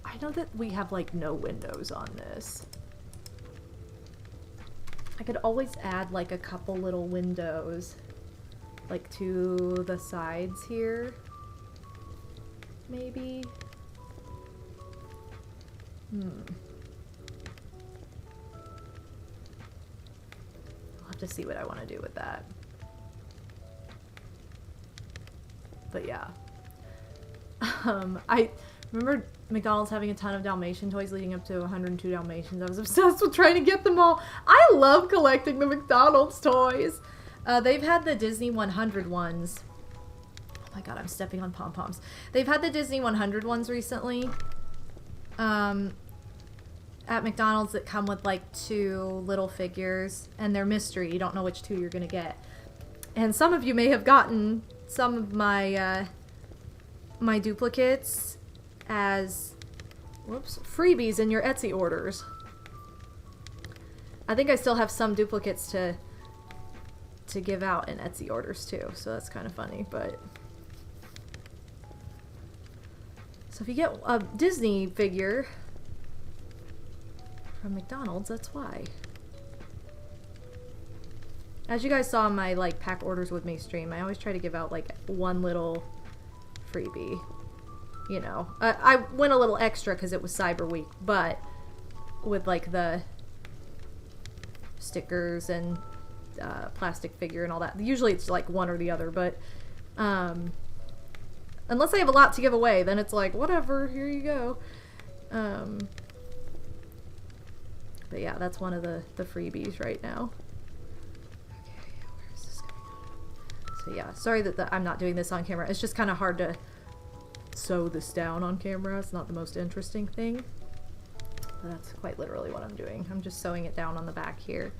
I know that we have like no windows on this. I could always add like a couple little windows like to the sides here. Maybe. I'll have to see what I want to do with that. But yeah. I remember McDonald's having a ton of Dalmatian toys leading up to 102 Dalmatians. I was obsessed with trying to get them all. I love collecting the McDonald's toys. They've had the Disney 100 ones. Oh my god, I'm stepping on pom-poms. They've had the Disney 100 ones recently. At McDonald's that come with like 2 little figures. And they're mystery. You don't know which 2 you're going to get. And some of you may have gotten some of my, my duplicates as freebies in your Etsy orders. I think I still have some duplicates to give out in Etsy orders too, so that's kind of funny. But so if you get a Disney figure from McDonald's, that's why. As you guys saw in my like pack orders with me stream, I always try to give out like one little freebie. You know, I went a little extra because it was Cyber Week, but with like the stickers and plastic figure and all that. Usually it's like one or the other, but unless I have a lot to give away, then it's like, whatever, here you go. But yeah, that's one of the freebies right now. Okay, where is this going on? So yeah, sorry that I'm not doing this on camera. It's just kind of hard to sew this down on camera. It's not the most interesting thing. But that's quite literally what I'm doing. I'm just sewing it down on the back here.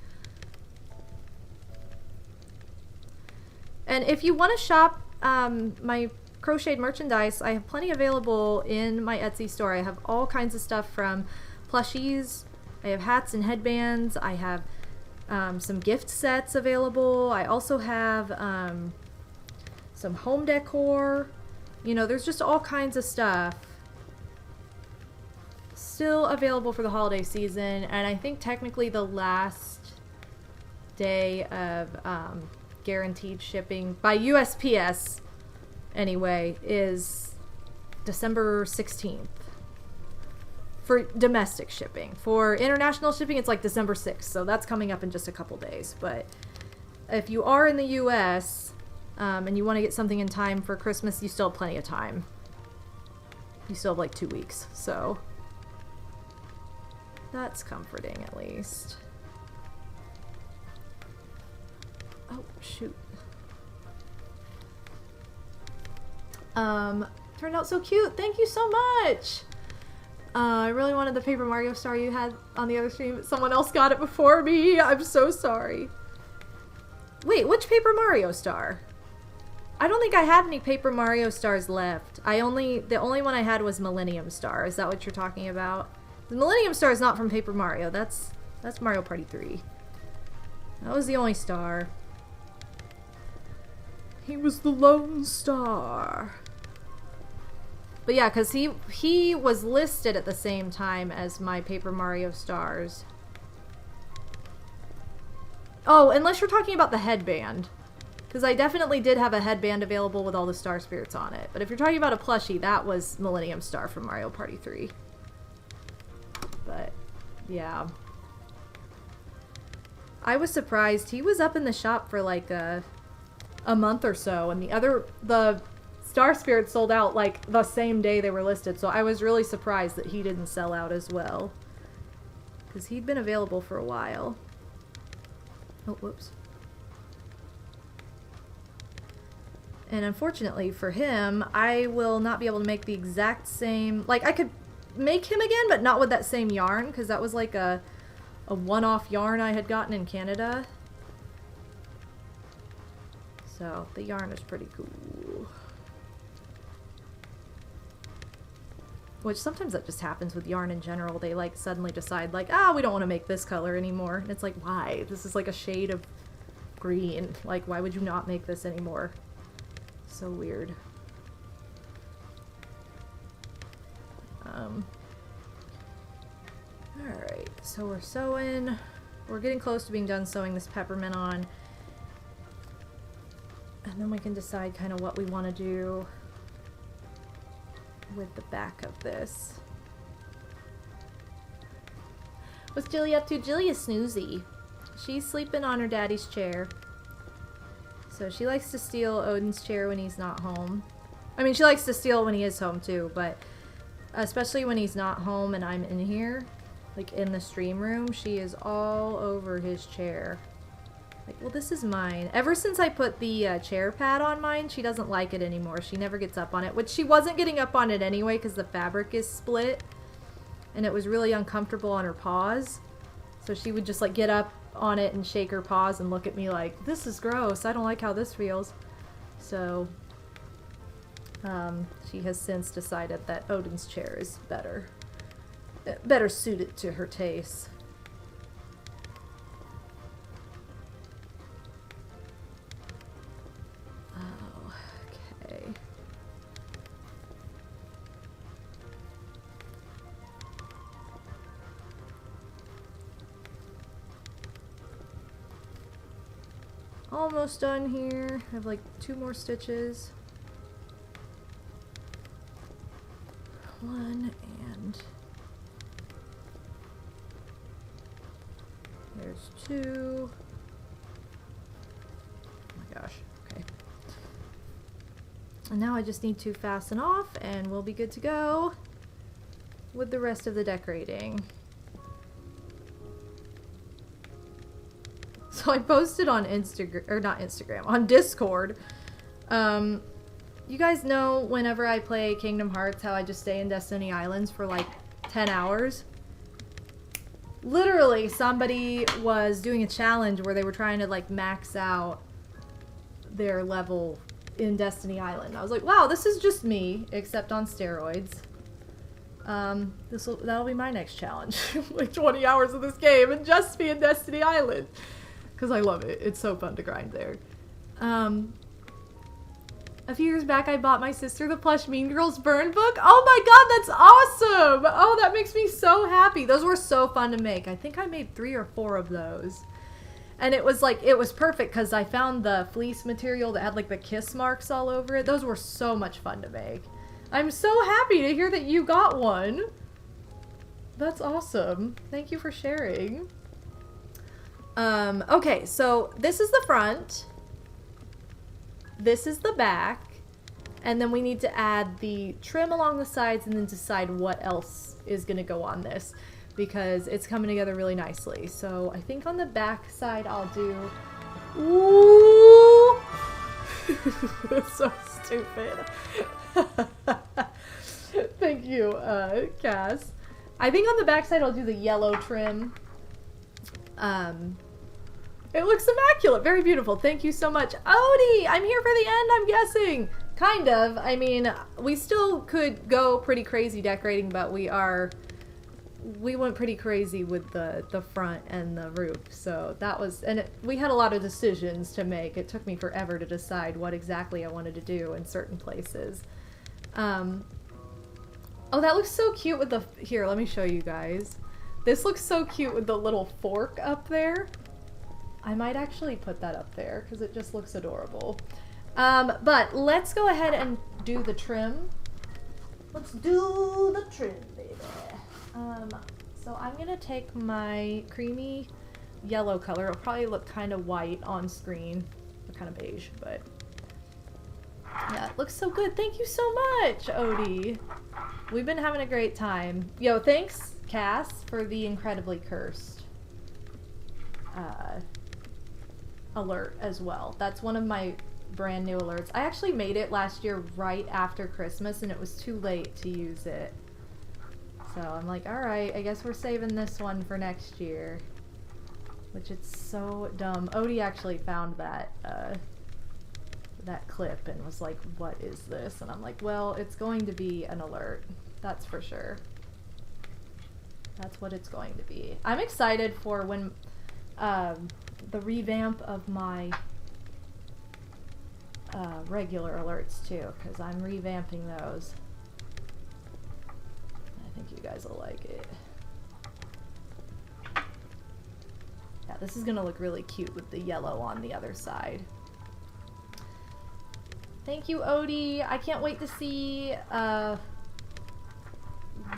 And if you want to shop my crocheted merchandise, I have plenty available in my Etsy store. I have all kinds of stuff from plushies. I have hats and headbands. I have some gift sets available. I also have some home decor. You know, there's just all kinds of stuff still available for the holiday season. And I think technically the last day of guaranteed shipping by USPS anyway is December 16th for domestic shipping. For international shipping, it's like December 6th, so that's coming up in just a couple days. But if you are in the US and you want to get something in time for Christmas, you still have plenty of time. You still have like 2 weeks, so that's comforting at least. Oh, shoot. Turned out so cute. Thank you so much. I really wanted the Paper Mario star you had on the other stream, but someone else got it before me. I'm so sorry. Wait, which Paper Mario star? I don't think I had any Paper Mario stars left. The only one I had was Millennium Star. Is that what you're talking about? The Millennium Star is not from Paper Mario. That's Mario Party 3. That was the only star. He was the lone star. But yeah, because he was listed at the same time as my Paper Mario stars. Oh, unless you're talking about the headband. Because I definitely did have a headband available with all the Star Spirits on it. But if you're talking about a plushie, that was Millennium Star from Mario Party 3. But, yeah. I was surprised. He was up in the shop for like a month or so. And the Star Spirits sold out like the same day they were listed. So I was really surprised that he didn't sell out as well. Because he'd been available for a while. Oh, whoops. And unfortunately for him, I will not be able to make the exact same... Like, I could make him again, but not with that same yarn, because that was like a one-off yarn I had gotten in Canada. So, the yarn is pretty cool. Which sometimes that just happens with yarn in general. They like suddenly decide like, ah, we don't want to make this color anymore. And it's like, why? This is like a shade of green. Like, why would you not make this anymore? So weird. Alright, so we're sewing. We're getting close to being done sewing this peppermint on. And then we can decide kind of what we want to do with the back of this. What's Jilly up to? Jilly is snoozy. She's sleeping on her daddy's chair. So she likes to steal Odin's chair when he's not home. I mean, she likes to steal when he is home too, but especially when he's not home and I'm in here, like in the stream room, she is all over his chair. Like, well, this is mine. Ever since I put the chair pad on mine, she doesn't like it anymore. She never gets up on it, which she wasn't getting up on it anyway because the fabric is split and it was really uncomfortable on her paws. So she would just like get up on it and shake her paws and look at me like, this is gross. I don't like how this feels. So she has since decided that Odin's chair is better suited to her taste. Okay. Almost done here. I have like 2 more stitches. 1 and there's 2. Oh my gosh. Okay. And now I just need to fasten off and we'll be good to go with the rest of the decorating. So I posted on Instagram, or not Instagram, on Discord. You guys know whenever I play Kingdom Hearts how I just stay in Destiny Islands for like 10 hours? Literally, somebody was doing a challenge where they were trying to like max out their level in Destiny Island. I was like, wow, this is just me, except on steroids. That'll be my next challenge. Like 20 hours of this game and just be in Destiny Island. Because I love it. It's so fun to grind there. A few years back, I bought my sister the plush Mean Girls burn book. Oh my god, that's awesome! Oh, that makes me so happy. Those were so fun to make. I think I made 3 or 4 of those. And it was like, it was perfect because I found the fleece material that had like the kiss marks all over it. Those were so much fun to make. I'm so happy to hear that you got one. That's awesome. Thank you for sharing. Okay, so this is the front. This is the back. And then we need to add the trim along the sides and then decide what else is going to go on this. Because it's coming together really nicely. So I think on the back side I'll do... Ooh! That's so stupid. Thank you, Cass. I think on the back side I'll do the yellow trim. It looks immaculate. Very beautiful. Thank you so much. Odie! I'm here for the end, I'm guessing. Kind of. I mean, we still could go pretty crazy decorating, but we went pretty crazy with the front and the roof. So that was... And we had a lot of decisions to make. It took me forever to decide what exactly I wanted to do in certain places. Oh, that looks so cute with the... Here, let me show you guys. This looks so cute with the little fork up there. I might actually put that up there because it just looks adorable. But let's go ahead and do the trim. Let's do the trim, baby. So I'm going to take my creamy yellow color. It'll probably look kind of white on screen. Or kind of beige, but... Yeah, it looks so good. Thank you so much, Odie. We've been having a great time. Yo, thanks, Cass, for the incredibly cursed alert as well. That's one of my brand new alerts. I actually made it last year right after Christmas and it was too late to use it. So I'm like, alright, I guess we're saving this one for next year. Which it's so dumb. Odie actually found that that clip and was like, what is this? And I'm like, well, it's going to be an alert. That's for sure. That's what it's going to be. I'm excited for when the revamp of my regular alerts too, because I'm revamping those. I think you guys will like it. Yeah, this is gonna look really cute with the yellow on the other side. Thank you, Odie. I can't wait to see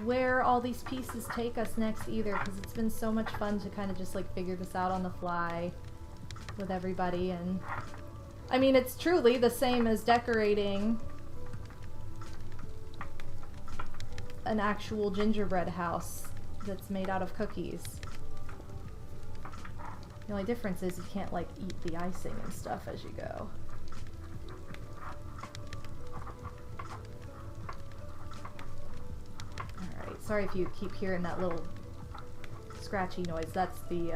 where all these pieces take us next either, because it's been so much fun to kind of just like figure this out on the fly with everybody. And I mean, it's truly the same as decorating an actual gingerbread house that's made out of cookies. The only difference is you can't like eat the icing and stuff as you go. Alright, sorry if you keep hearing that little scratchy noise. That's the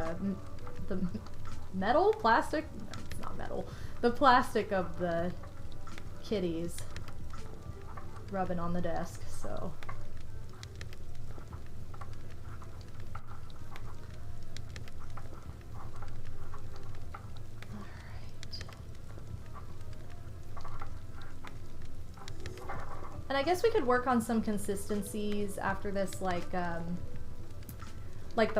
metal? Plastic? No, it's not metal. The plastic of the kitties rubbing on the desk, so... And I guess we could work on some consistencies after this, like the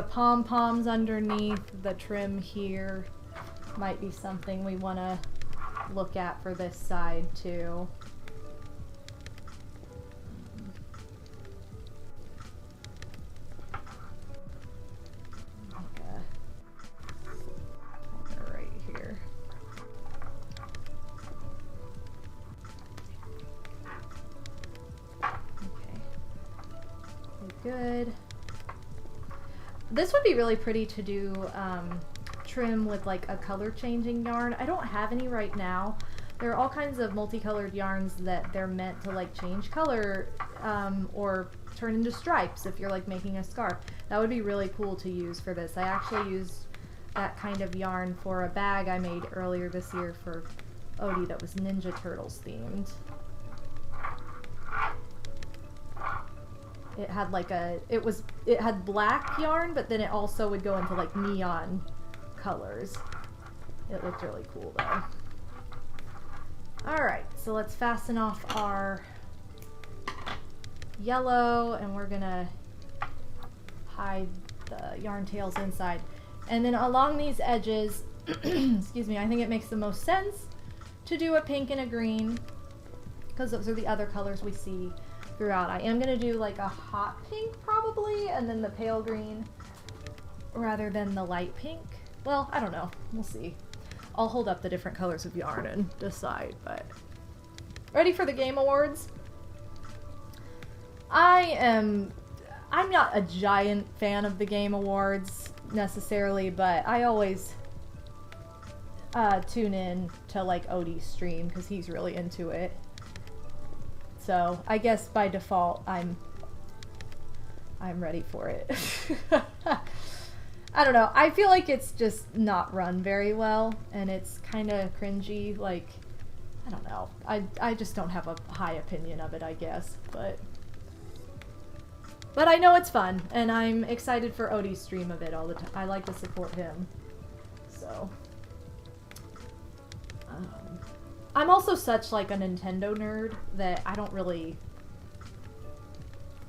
pom-poms underneath, the trim here might be something we want to look at for this side too. Right here. Good. This would be really pretty to do trim with like a color changing yarn. I don't have any right now. There are all kinds of multicolored yarns that they're meant to like change color or turn into stripes if you're like making a scarf. That would be really cool to use for this. I actually used that kind of yarn for a bag I made earlier this year for Odie that was Ninja Turtles themed. It had like it had black yarn, but then it also would go into like neon colors. It looked really cool though. Alright, so let's fasten off our yellow, and we're gonna hide the yarn tails inside. And then along these edges, excuse me, I think it makes the most sense to do a pink and a green, because those are the other colors we see throughout. I am going to do like a hot pink probably, and then the pale green rather than the light pink. Well, I don't know. We'll see. I'll hold up the different colors of yarn and decide, but... Ready for the Game Awards? I'm not a giant fan of the Game Awards necessarily, but I always tune in to like Odie's stream because he's really into it. So I guess by default I'm ready for it. I don't know. I feel like it's just not run very well, and it's kind of cringy. Like, I don't know. I just don't have a high opinion of it, I guess. But I know it's fun, and I'm excited for Odie's stream of it all the time. I like to support him. So I'm also such like a Nintendo nerd that I don't really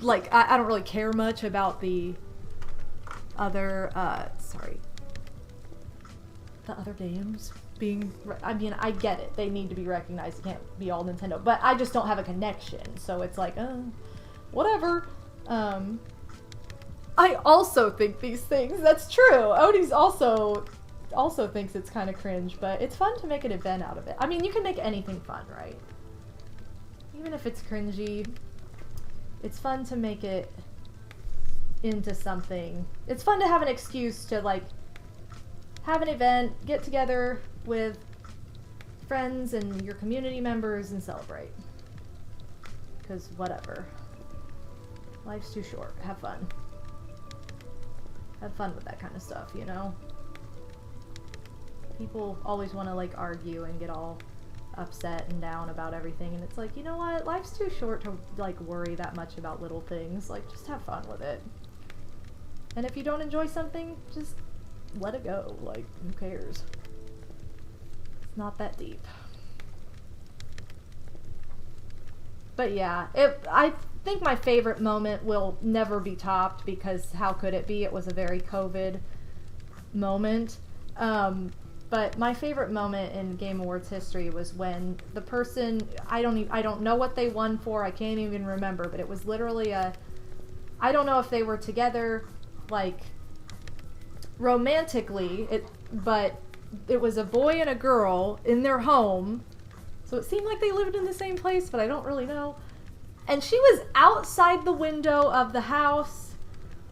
like, I don't really care much about the other the other games being, I mean, I get it, they need to be recognized, it can't be all Nintendo, but I just don't have a connection, so it's like, whatever. I also think these things, that's true, Odie's also thinks it's kind of cringe, but it's fun to make an event out of it. I mean, you can make anything fun, right? Even if it's cringy, it's fun to make it into something. It's fun to have an excuse to, like, have an event, get together with friends and your community members and celebrate. Because whatever. Life's too short. Have fun. Have fun with that kind of stuff, you know? People always want to like argue and get all upset and down about everything, and it's like, you know what, life's too short to like worry that much about little things. Like, just have fun with it. And if you don't enjoy something, just let it go. Like, who cares? It's not that deep. But yeah, I think my favorite moment will never be topped, because how could it be? It was a very COVID moment. But my favorite moment in Game Awards history was when the person, I don't know what they won for, I can't even remember, but it was literally I don't know if they were together, like, romantically, but it was a boy and a girl in their home, so it seemed like they lived in the same place, but I don't really know. And she was outside the window of the house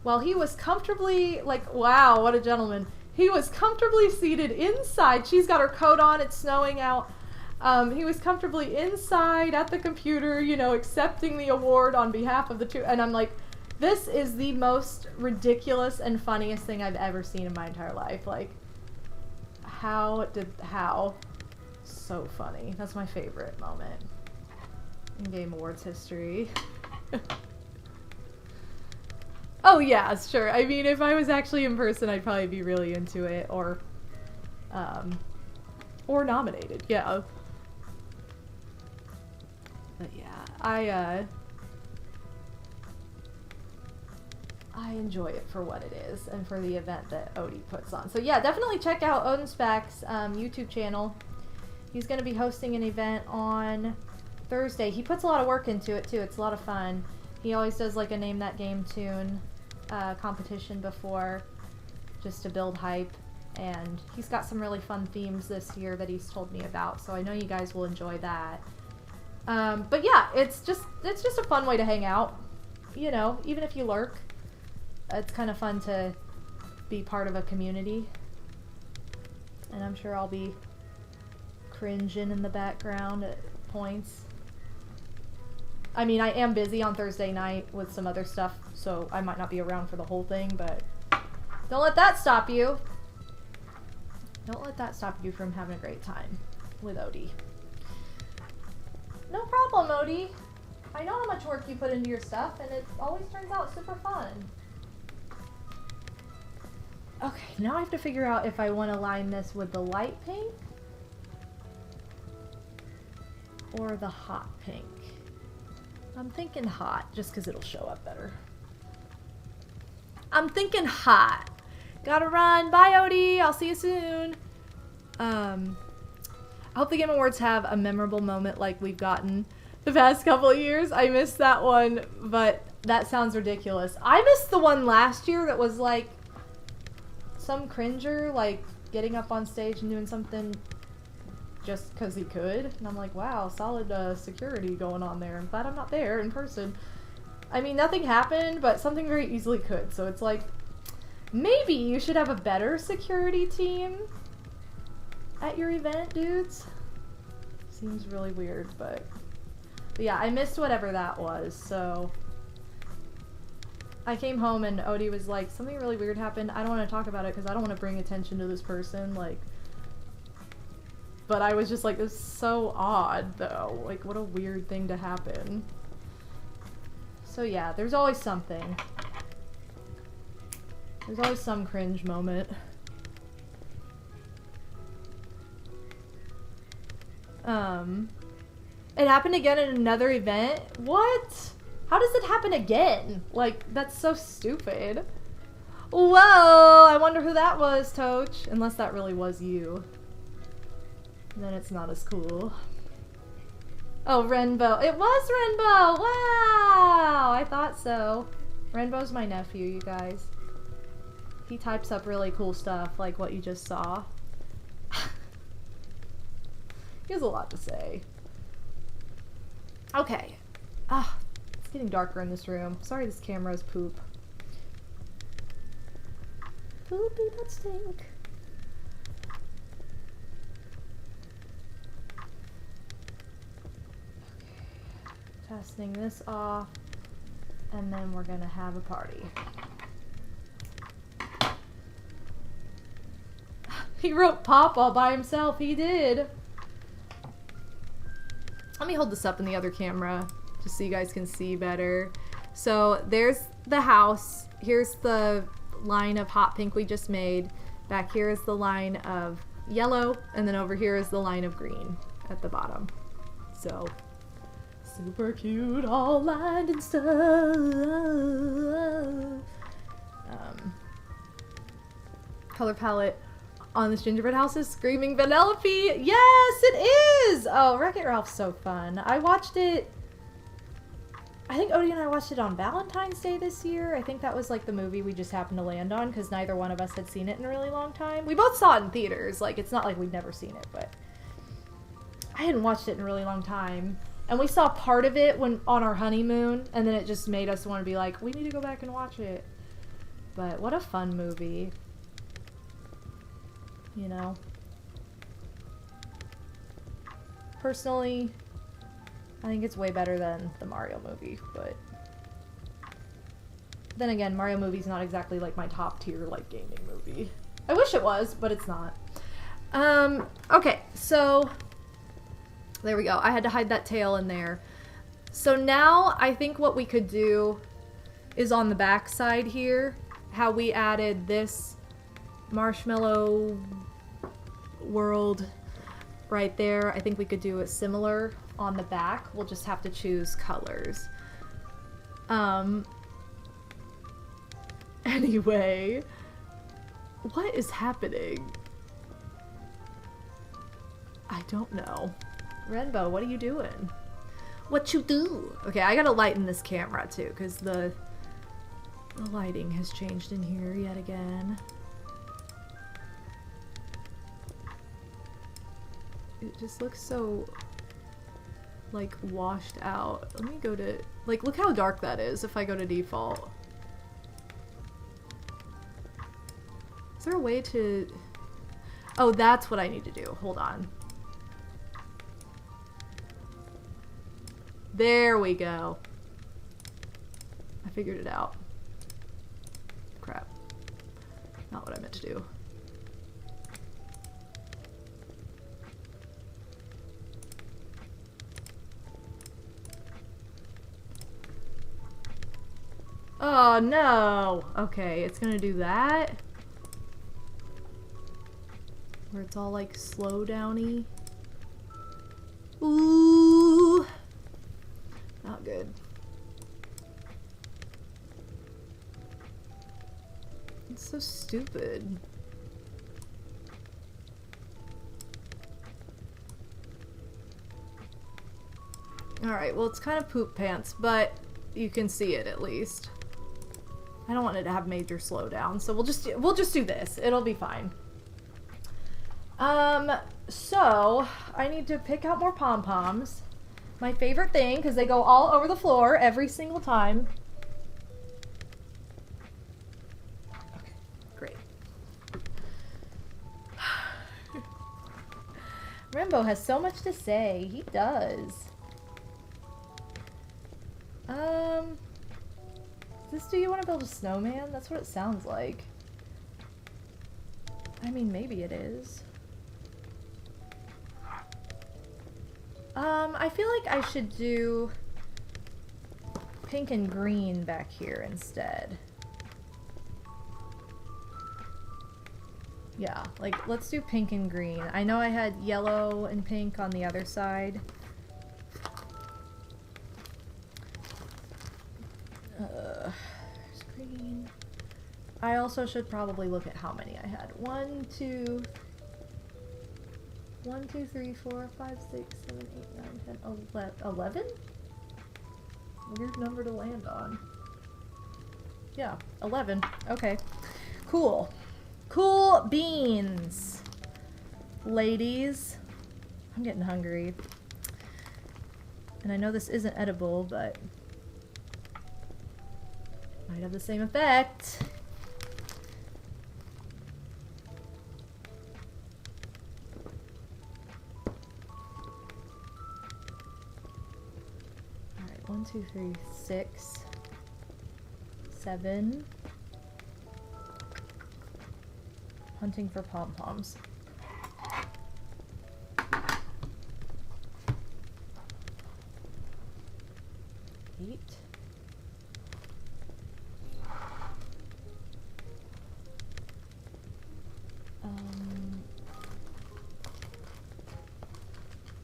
while he was comfortably, like, wow, what a gentleman. He was comfortably seated inside. She's got her coat on. It's snowing out. He was comfortably inside at the computer, you know, accepting the award on behalf of the two. And I'm like, this is the most ridiculous and funniest thing I've ever seen in my entire life. Like, how? So funny. That's my favorite moment in Game Awards history. Oh yeah, sure. I mean, if I was actually in person, I'd probably be really into it, or nominated, yeah. But yeah, I enjoy it for what it is, and for the event that Odie puts on. So yeah, definitely check out Odinspac's YouTube channel. He's going to be hosting an event on Thursday. He puts a lot of work into it too. It's a lot of fun. He always does like a Name That Game tune competition before, just to build hype, and he's got some really fun themes this year that he's told me about, so I know you guys will enjoy that. But yeah, it's just a fun way to hang out, you know, even if you lurk. It's kind of fun to be part of a community, and I'm sure I'll be cringing in the background at points. I mean, I am busy on Thursday night with some other stuff, so I might not be around for the whole thing, but don't let that stop you. Don't let that stop you from having a great time with Odie. No problem, Odie. I know how much work you put into your stuff, and it always turns out super fun. Okay, now I have to figure out if I want to line this with the light pink or the hot pink. I'm thinking hot, just because it'll show up better. I'm thinking hot. Gotta run. Bye, Odie. I'll see you soon. I hope the Game Awards have a memorable moment like we've gotten the past couple of years. I missed that one, but that sounds ridiculous. I missed the one last year that was like some cringer, like getting up on stage and doing something just because he could, and I'm like, wow, solid security going on there. I'm glad I'm not there in person. I mean, nothing happened, but something very easily could, so it's like, maybe you should have a better security team at your event, dudes. Seems really weird, but yeah, I missed whatever that was, so I came home and Odie was like, something really weird happened. I don't want to talk about it because I don't want to bring attention to this person, like. But I was just like, this is so odd, though. Like, what a weird thing to happen. So yeah, there's always something. There's always some cringe moment. It happened again in another event? What? How does it happen again? Like, that's so stupid. Whoa! I wonder who that was, Toach. Unless that really was you. Then it's not as cool. Oh, Renbo. It was Renbo! Wow! I thought so. Renbo's my nephew, you guys. He types up really cool stuff, like what you just saw. He has a lot to say. Okay. Ah, it's getting darker in this room. Sorry this camera's poop. Poopy butt stink. Testing this off, and then we're gonna have a party. He wrote pop all by himself, he did. Let me hold this up in the other camera just so you guys can see better. So there's the house. Here's the line of hot pink we just made. Back here is the line of yellow, and then over here is the line of green at the bottom. So super cute, all lined and stuff. Color palette on this gingerbread house is Screaming Vanellope. Yes, it is! Oh, Wreck-It Ralph's so fun. I watched it, I think Odie and I watched it on Valentine's Day this year. I think that was like the movie we just happened to land on because neither one of us had seen it in a really long time. We both saw it in theaters. Like, it's not like we'd never seen it, but I hadn't watched it in a really long time. And we saw part of it when on our honeymoon, and then it just made us want to be like, we need to go back and watch it. But what a fun movie. You know? Personally, I think it's way better than the Mario movie, but then again, Mario movie's not exactly like my top tier like gaming movie. I wish it was, but it's not. Okay, so there we go. I had to hide that tail in there. So now I think what we could do is on the back side here, how we added this marshmallow world right there. I think we could do it similar on the back. We'll just have to choose colors. Anyway, what is happening? I don't know. Renbo, what are you doing? What you do? Okay, I gotta lighten this camera too, because the lighting has changed in here yet again. It just looks so, like, washed out. Let me go to, like, look how dark that is if I go to default. Is there a way to... Oh, that's what I need to do. Hold on. There we go. I figured it out. Crap. Not what I meant to do. Oh no! Okay, it's gonna do that. Where it's all like slow downy. Ooh! Not good. It's so stupid. Alright, well it's kind of poop pants, but you can see it at least. I don't want it to have major slowdown, so we'll just do this. It'll be fine. So I need to pick out more pom-poms. My favorite thing, because they go all over the floor every single time. Okay, great. Rambo has so much to say. He does. Do you want to build a snowman? That's what it sounds like. I mean, maybe it is. I feel like I should do pink and green back here instead. Yeah, like, let's do pink and green. I know I had yellow and pink on the other side. Green. I also should probably look at how many I had. 1, 2, 3, 4, 5, 6, 7, 8, 9, 10, 11? Weird number to land on. Yeah, 11. Okay. Cool. Cool beans. Ladies. I'm getting hungry. And I know this isn't edible, but might have the same effect. Alright, 1, 2, 3, 6, 7. Hunting for pom-poms.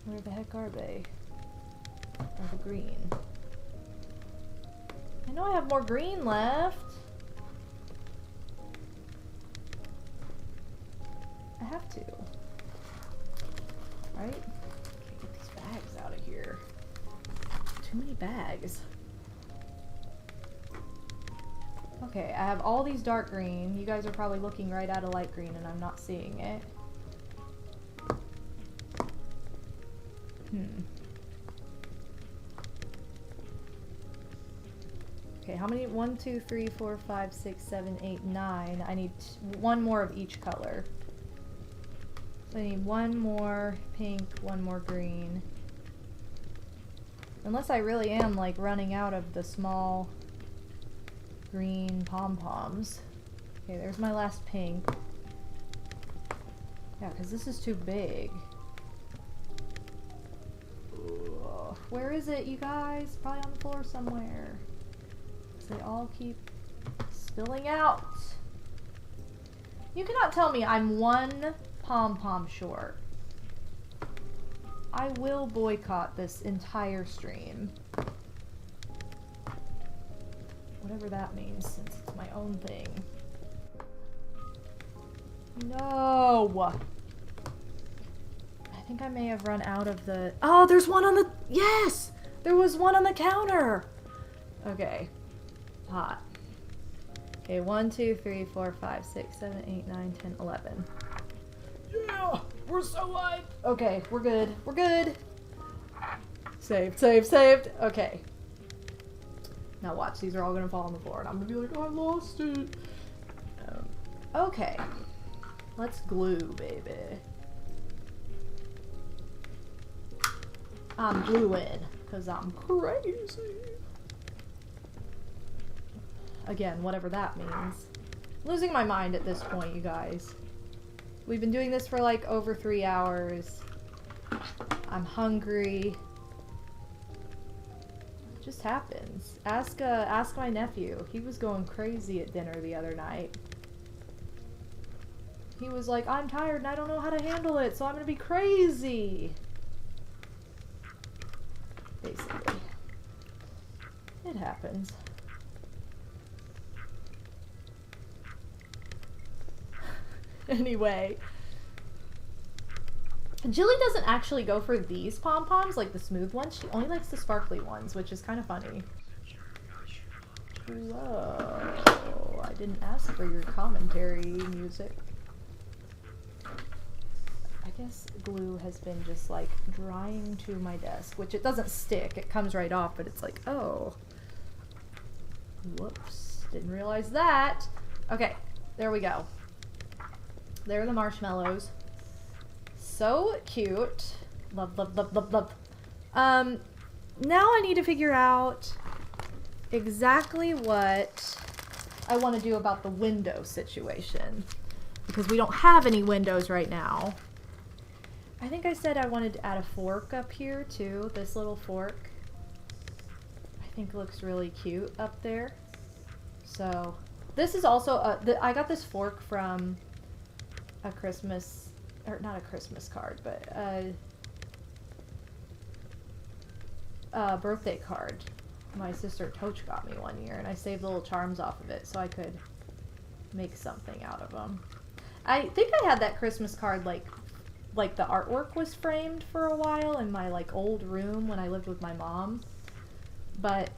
Where the heck are they? Oh, the green. I know I have more green left. I have to. Right? Okay, get these bags out of here. Too many bags. Okay, I have all these dark green. You guys are probably looking right at a light green and I'm not seeing it. Okay, how many? 1, 2, 3, 4, 5, 6, 7, 8, 9. I need one more of each color. So I need one more pink, one more green. Unless I really am like running out of the small green pom-poms. Okay, there's my last pink. Yeah, because this is too big. Ugh. Where is it, you guys? Probably on the floor somewhere. They all keep spilling out. You cannot tell me I'm one pom-pom short. I will boycott this entire stream. Whatever that means, since it's my own thing. No! I think I may have run out of the... Oh, there's one on the... Yes! There was one on the counter! Okay. Hot. Okay, 1, 2, 3, 4, 5, 6, 7, 8, 9, 10, 11. Yeah! We're so light! Okay, we're good. We're good! Saved, saved, saved! Okay. Now watch, these are all gonna fall on the floor and I'm gonna be like, oh, I lost it! Okay. Let's glue, baby. I'm gluing, because I'm crazy. Again, whatever that means. Losing my mind at this point, you guys. We've been doing this for like over 3 hours. I'm hungry. It just happens. Ask my nephew. He was going crazy at dinner the other night. He was like, I'm tired and I don't know how to handle it, so I'm gonna be crazy. Basically. It happens. Anyway. Jilly doesn't actually go for these pom-poms, like the smooth ones. She only likes the sparkly ones, which is kind of funny. Whoa. I didn't ask for your commentary music. I guess glue has been just like drying to my desk, which it doesn't stick. It comes right off, but it's like, oh. Whoops. Didn't realize that. Okay, there we go. There are the marshmallows. So cute. Love, love, love, love, love. Now I need to figure out exactly what I want to do about the window situation. Because we don't have any windows right now. I think I said I wanted to add a fork up here too. This little fork. I think looks really cute up there. So, this is also, I got this fork from a Christmas, or not a Christmas card, but a birthday card. My sister Toach got me one year, and I saved the little charms off of it so I could make something out of them. I think I had that Christmas card, like the artwork was framed for a while in my like old room when I lived with my mom, but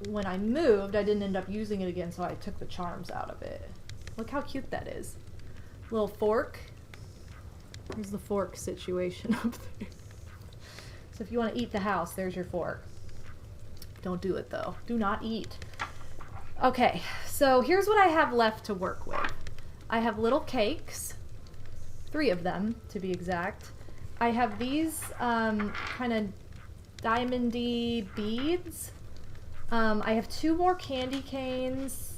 when I moved, I didn't end up using it again, so I took the charms out of it. Look how cute that is. Little fork. Here's the fork situation up there. So if you want to eat the house, there's your fork. Don't do it though. Do not eat. Okay, so here's what I have left to work with. I have little cakes. 3 of them, to be exact. I have these kind of diamondy beads. I have 2 more candy canes.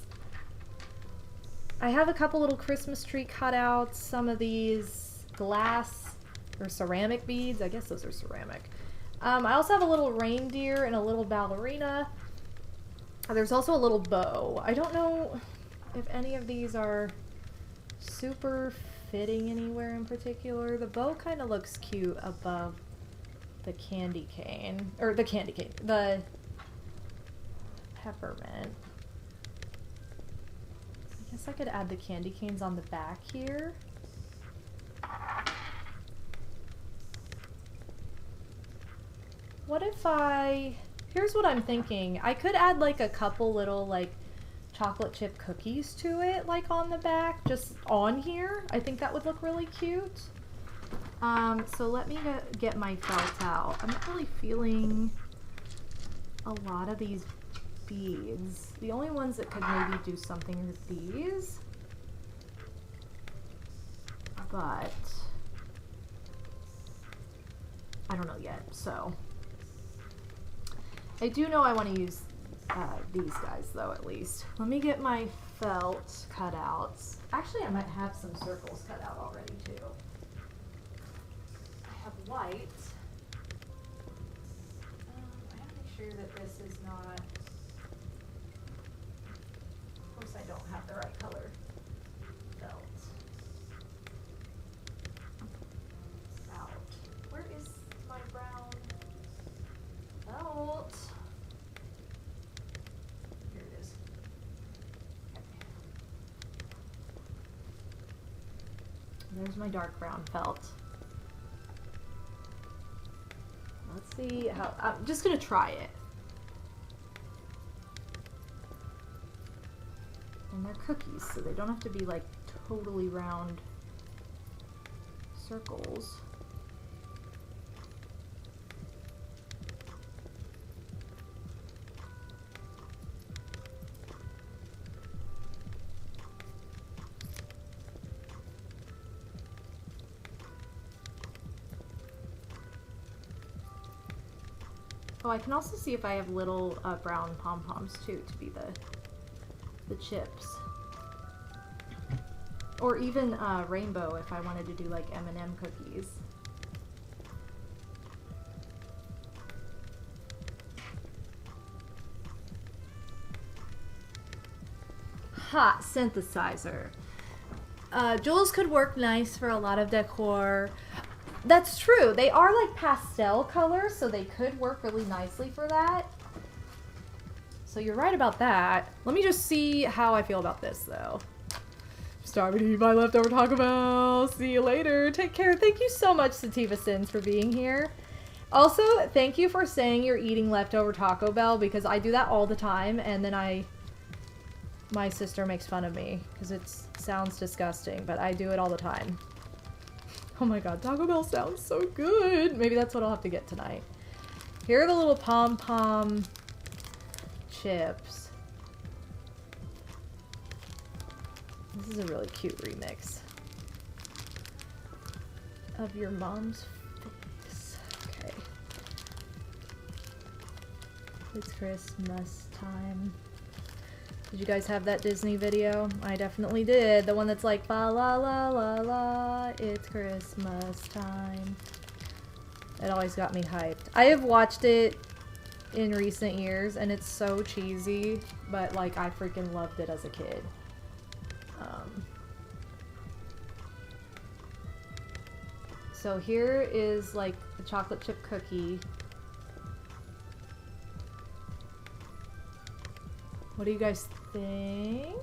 I have a couple little Christmas tree cutouts. Some of these glass or ceramic beads. I guess those are ceramic. I also have a little reindeer and a little ballerina. There's also a little bow. I don't know. if any of these are super fitting anywhere in particular. The bow kind of looks cute above the candy cane, or the peppermint. I guess I could add the candy canes on the back here. What if here's what I'm thinking. I could add like a couple little like chocolate chip cookies to it, like on the back, just on here. I think that would look really cute. So let me get my felt out. I'm not really feeling a lot of these beads. The only ones that could maybe do something with these, but I don't know yet. So I do know I want to use these guys though, at least. Let me get my felt cutouts. Actually, I might have some circles cut out already too. I have white. I have to make sure that this is not, of course I don't have the right color felt. Out. Where is my brown felt? Here it is. Okay. There's my dark brown felt. Let's see how, I'm just gonna try it. And they're cookies, so they don't have to be like totally round circles. Oh, I can also see if I have little brown pom-poms too to be the chips. Or even rainbow if I wanted to do like M&M cookies. Hot synthesizer. Jewels could work nice for a lot of decor. That's true. They are like pastel colors, so they could work really nicely for that. So you're right about that. Let me just see how I feel about this though. Starving to eat my leftover Taco Bell. See you later. Take care. Thank you so much, Sativa Sins, for being here. Also, thank you for saying you're eating leftover Taco Bell, because I do that all the time, and then my sister makes fun of me because it sounds disgusting, but I do it all the time. Oh my god, Taco Bell sounds so good. Maybe that's what I'll have to get tonight. Here are the little pom-pom chips. This is a really cute remix of your mom's face. Okay. It's Christmas time. Did you guys have that Disney video? I definitely did. The one that's like, fa la la la la, it's Christmas time. It always got me hyped. I have watched it in recent years, and it's so cheesy, but like I freaking loved it as a kid. So here is like the chocolate chip cookie. What do you guys think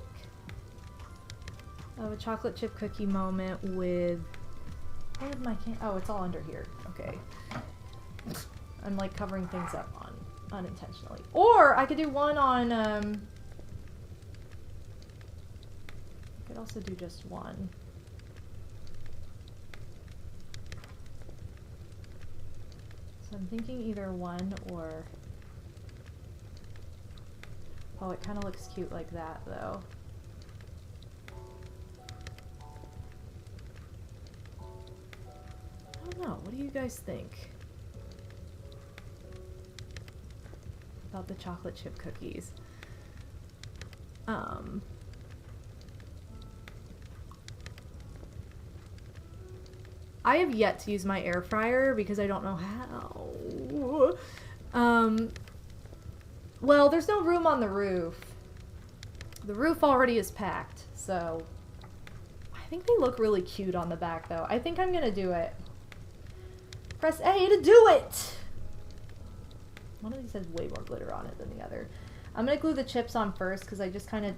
of a chocolate chip cookie moment with, where did my oh, it's all under here. Okay. I'm like covering things up unintentionally. Or I could do one on, I could also do just one. So I'm thinking either one or, oh, it kind of looks cute like that, though. I don't know. What do you guys think about the chocolate chip cookies? I have yet to use my air fryer because I don't know how. Well, there's no room on the roof. The roof already is packed, so I think they look really cute on the back though. I think I'm gonna do it. Press A to do it! One of these has way more glitter on it than the other. I'm gonna glue the chips on first because I just kind of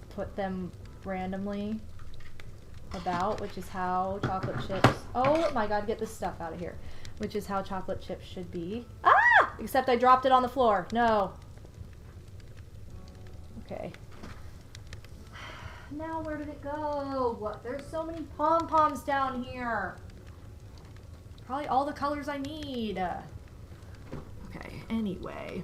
put them randomly about, which is how chocolate chips... Oh my god, get this stuff out of here. Which is how chocolate chips should be. Ah! Except I dropped it on the floor. No. Okay. Now where did it go? What? There's so many pom-poms down here. Probably all the colors I need. Okay, anyway.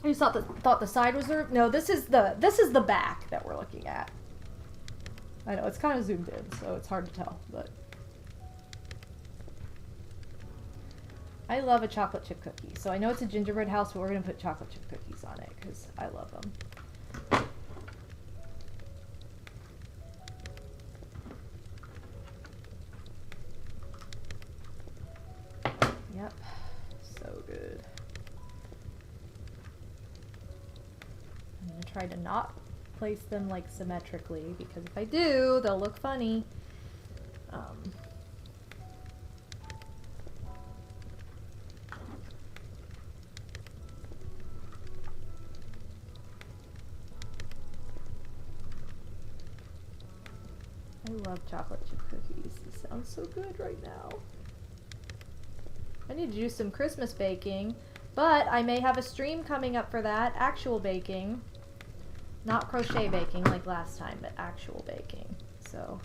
I just thought the side was the... No, this is the back that we're looking at. I know, it's kind of zoomed in, so it's hard to tell, but... I love a chocolate chip cookie. So I know it's a gingerbread house, but we're going to put chocolate chip cookies on it, because I love them. Yep, so good. I'm going to try to not place them like symmetrically, because if I do, they'll look funny. I love chocolate chip cookies. It sounds so good right now. I need to do some Christmas baking, but I may have a stream coming up for that. Actual baking. Not crochet baking like last time, but actual baking. So,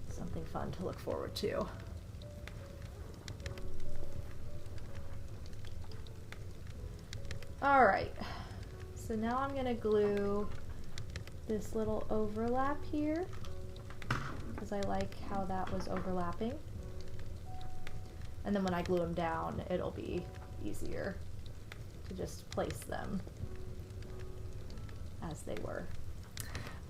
something fun to look forward to. Alright. So now I'm going to glue this little overlap here, because I like how that was overlapping. And then when I glue them down, it'll be easier to just place them as they were.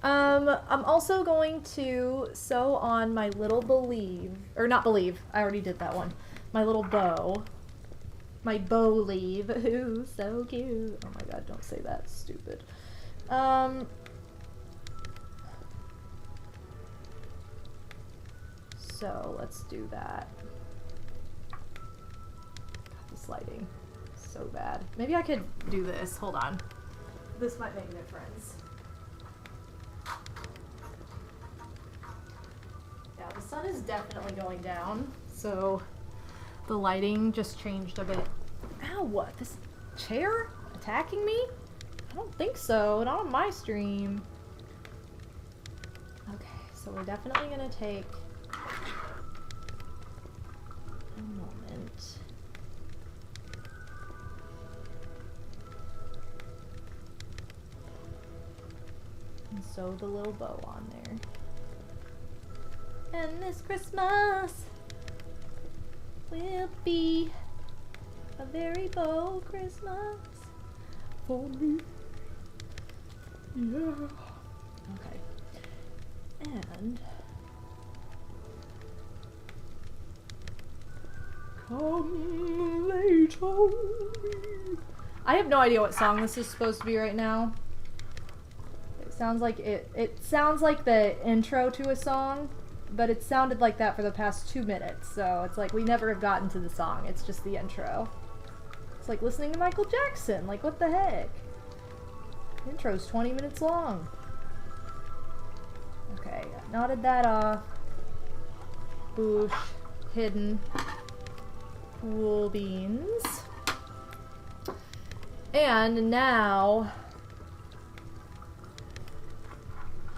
I'm also going to sew on my little believe, or not believe, I already did that one. My little bow. My bow leave. Ooh, so cute. Oh my god, don't say that. Stupid. So let's do that. God, this lighting is so bad. Maybe I could do this. Hold on. This might make a difference. Yeah, the sun is definitely going down, so the lighting just changed a bit. Ow, what? This chair attacking me? I don't think so. Not on my stream. Okay, so we're definitely gonna take a moment. And sew the little bow on there. And this Christmas will be a very bold Christmas for me. Yeah. Okay. And come late on me. I have no idea what song this is supposed to be right now. It sounds like it sounds like the intro to a song, but it sounded like that for the past 2 minutes, so it's like we never have gotten to the song. It's just the intro. It's like listening to Michael Jackson. Like, what the heck? The intro's 20 minutes long. Okay, knotted that off. Boosh. Hidden. Cool beans. And now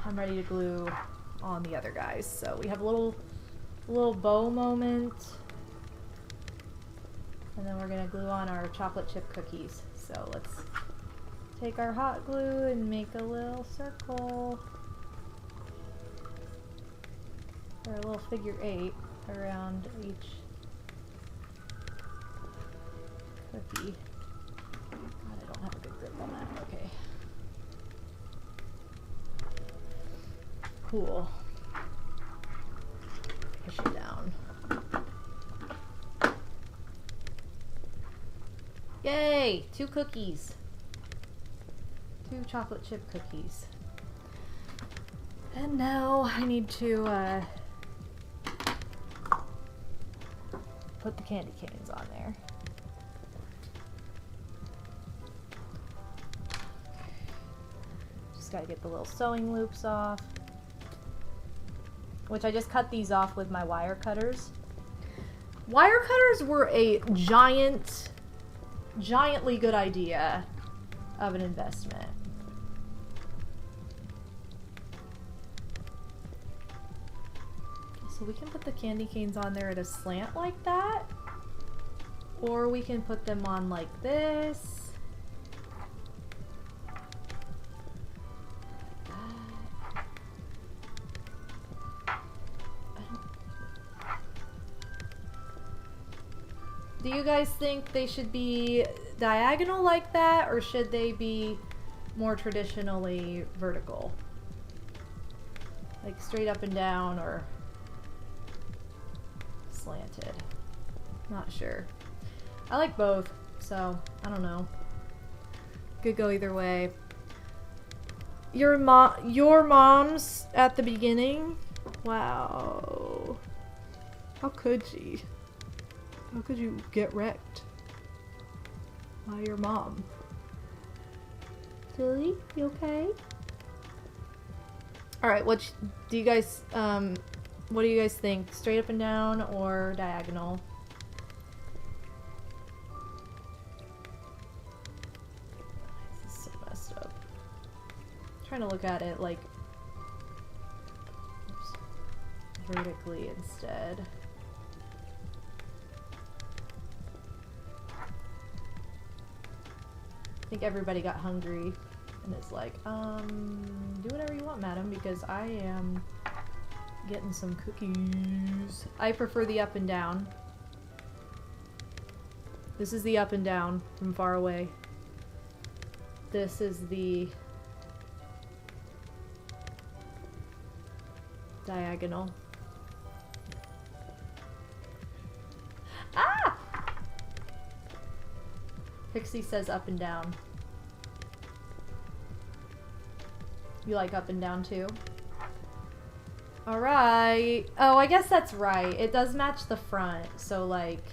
I'm ready to glue on the other guys. So we have a little bow moment, and then we're gonna glue on our chocolate chip cookies. So let's take our hot glue and make a little circle, or a little figure 8 around each cookie. God, I don't have a good grip on that. Okay. Cool. Push it down. Yay! 2 cookies. 2 chocolate chip cookies. And now I need to put the candy canes on there. Just gotta get the little sewing loops off. Which I just cut these off with my wire cutters. Wire cutters were a giantly good idea of an investment. So we can put the candy canes on there at a slant like that. Or we can put them on like this. Do you guys think they should be diagonal like that, or should they be more traditionally vertical? Like straight up and down, or slanted? Not sure. I like both, so I don't know. Could go either way. Your mom's at the beginning? Wow. How could she? How could you get wrecked by your mom? Silly, you okay? Alright, what do you guys think? Straight up and down or diagonal? This is so messed up. I'm trying to look at it like vertically instead. I think everybody got hungry and is like, do whatever you want, madam, because I am getting some cookies. I prefer the up and down. This is the up and down from far away. This is the diagonal. Ah! Pixie says up and down. You like up and down too? Alright. Oh, I guess that's right. It does match the front, so like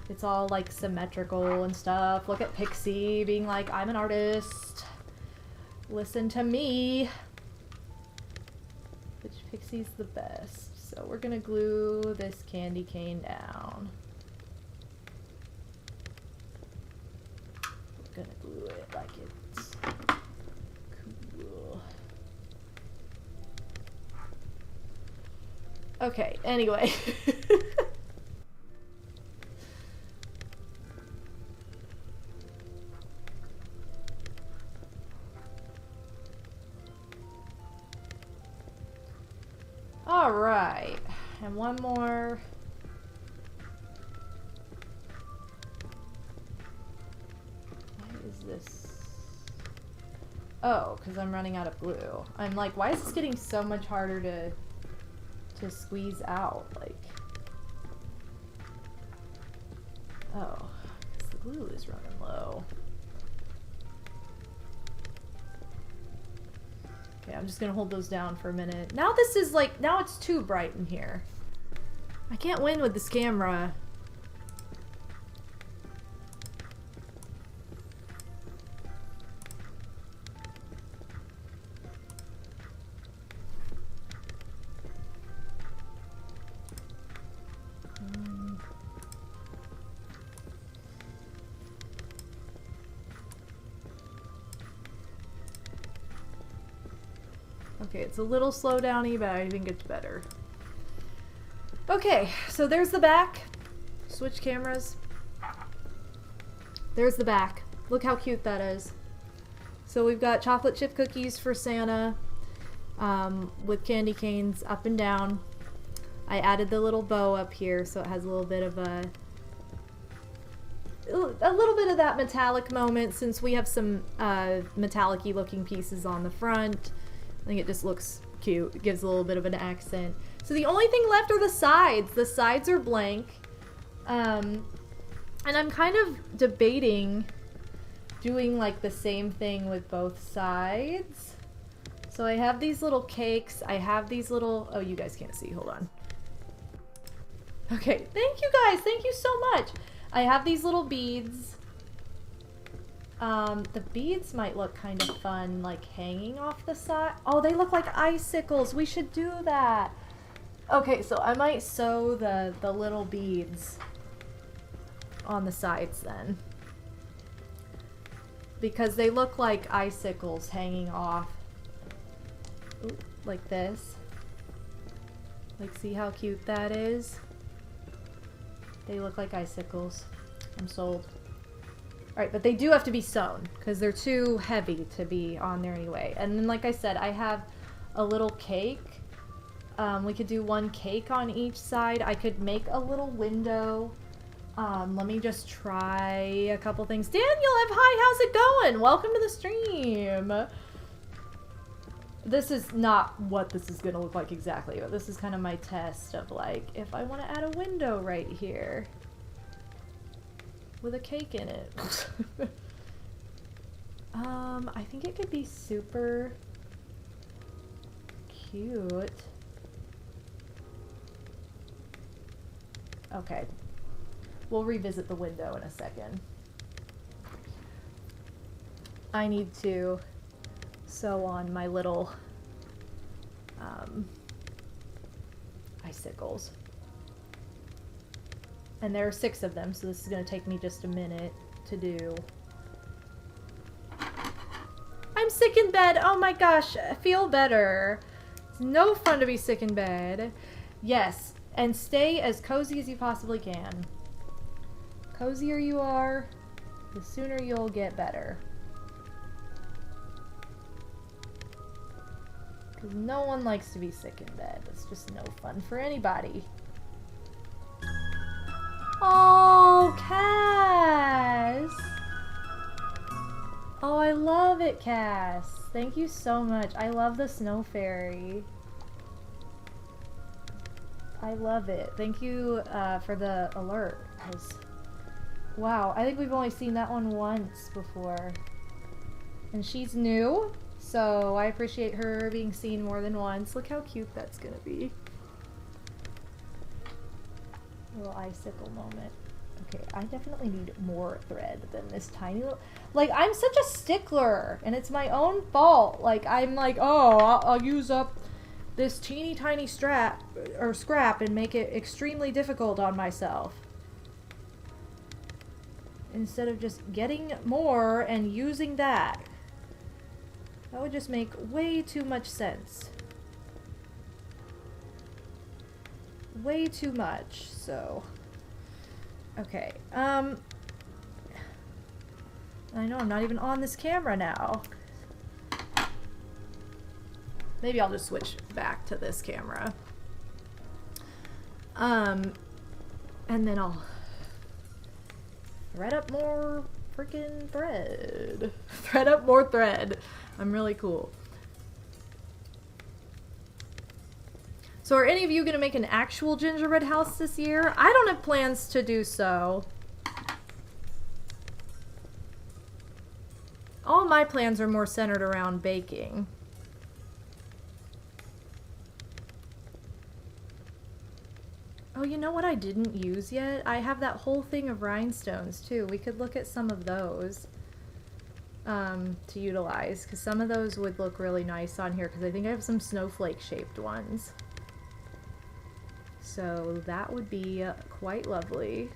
it's all like symmetrical and stuff. Look at Pixie being like, I'm an artist. Listen to me. Which Pixie's the best. So we're gonna glue this candy cane down. We're gonna glue it like it's cool. Okay, anyway. Alright, and one more. Why is this? Oh, because I'm running out of glue. I'm like, why is this getting so much harder to squeeze out? Like, oh, 'cause the glue is running low. Okay, I'm just gonna hold those down for a minute. Now this is like, now it's too bright in here. I can't win with this camera. Okay, it's a little slow downy, but I think it's better. Okay, so there's the back. Switch cameras. There's the back. Look how cute that is. So we've got chocolate chip cookies for Santa with candy canes up and down. I added the little bow up here so it has a little bit of that metallic moment, since we have some metallic-y looking pieces on the front. I think it just looks cute. It gives a little bit of an accent. So the only thing left are the sides. The sides are blank. And I'm kind of debating doing like the same thing with both sides. So I have these little cakes. I have these little, oh, you guys can't see, hold on. Okay, thank you guys, thank you so much. I have these little beads. The beads might look kind of fun, like hanging off the side. Oh, they look like icicles. We should do that. Okay, so I might sew the little beads on the sides then. Because they look like icicles hanging off. Ooh, like this. Like, see how cute that is? They look like icicles. I'm sold. Alright, but they do have to be sewn, because they're too heavy to be on there anyway. And then, like I said, I have a little cake. We could do one cake on each side. I could make a little window. Let me just try a couple things. Daniel F. Hi, how's it going? Welcome to the stream. This is not what this is going to look like exactly, but this is kind of my test of, like, if I want to add a window right here. With a cake in it. I think it could be super cute. Okay. We'll revisit the window in a second. I need to sew on my little icicles. And there are 6 of them, so this is going to take me just a minute to do. I'm sick in bed! Oh my gosh, I feel better. It's no fun to be sick in bed. Yes, and stay as cozy as you possibly can. Cozier you are, the sooner you'll get better. Because no one likes to be sick in bed. It's just no fun for anybody. Oh, Cass! Oh, I love it, Cass. Thank you so much. I love the snow fairy. I love it. Thank you for the alert. Wow, I think we've only seen that one once before. And she's new, so I appreciate her being seen more than once. Look how cute that's gonna be. Little icicle moment. Okay, I definitely need more thread than this tiny little... Like, I'm such a stickler, and it's my own fault. Like, I'm like, oh, I'll use up this teeny tiny strap, or scrap, and make it extremely difficult on myself. Instead of just getting more and using that. That would just make way too much sense. Way too much, so... Okay, I know I'm not even on this camera now. Maybe I'll just switch back to this camera. And then I'll thread up more freaking thread. Thread up more thread. I'm really cool. So are any of you going to make an actual gingerbread house this year? I don't have plans to do so. All my plans are more centered around baking. Oh, you know what I didn't use yet? I have that whole thing of rhinestones too. We could look at some of those to utilize, because some of those would look really nice on here, because I think I have some snowflake shaped ones. So that would be quite lovely.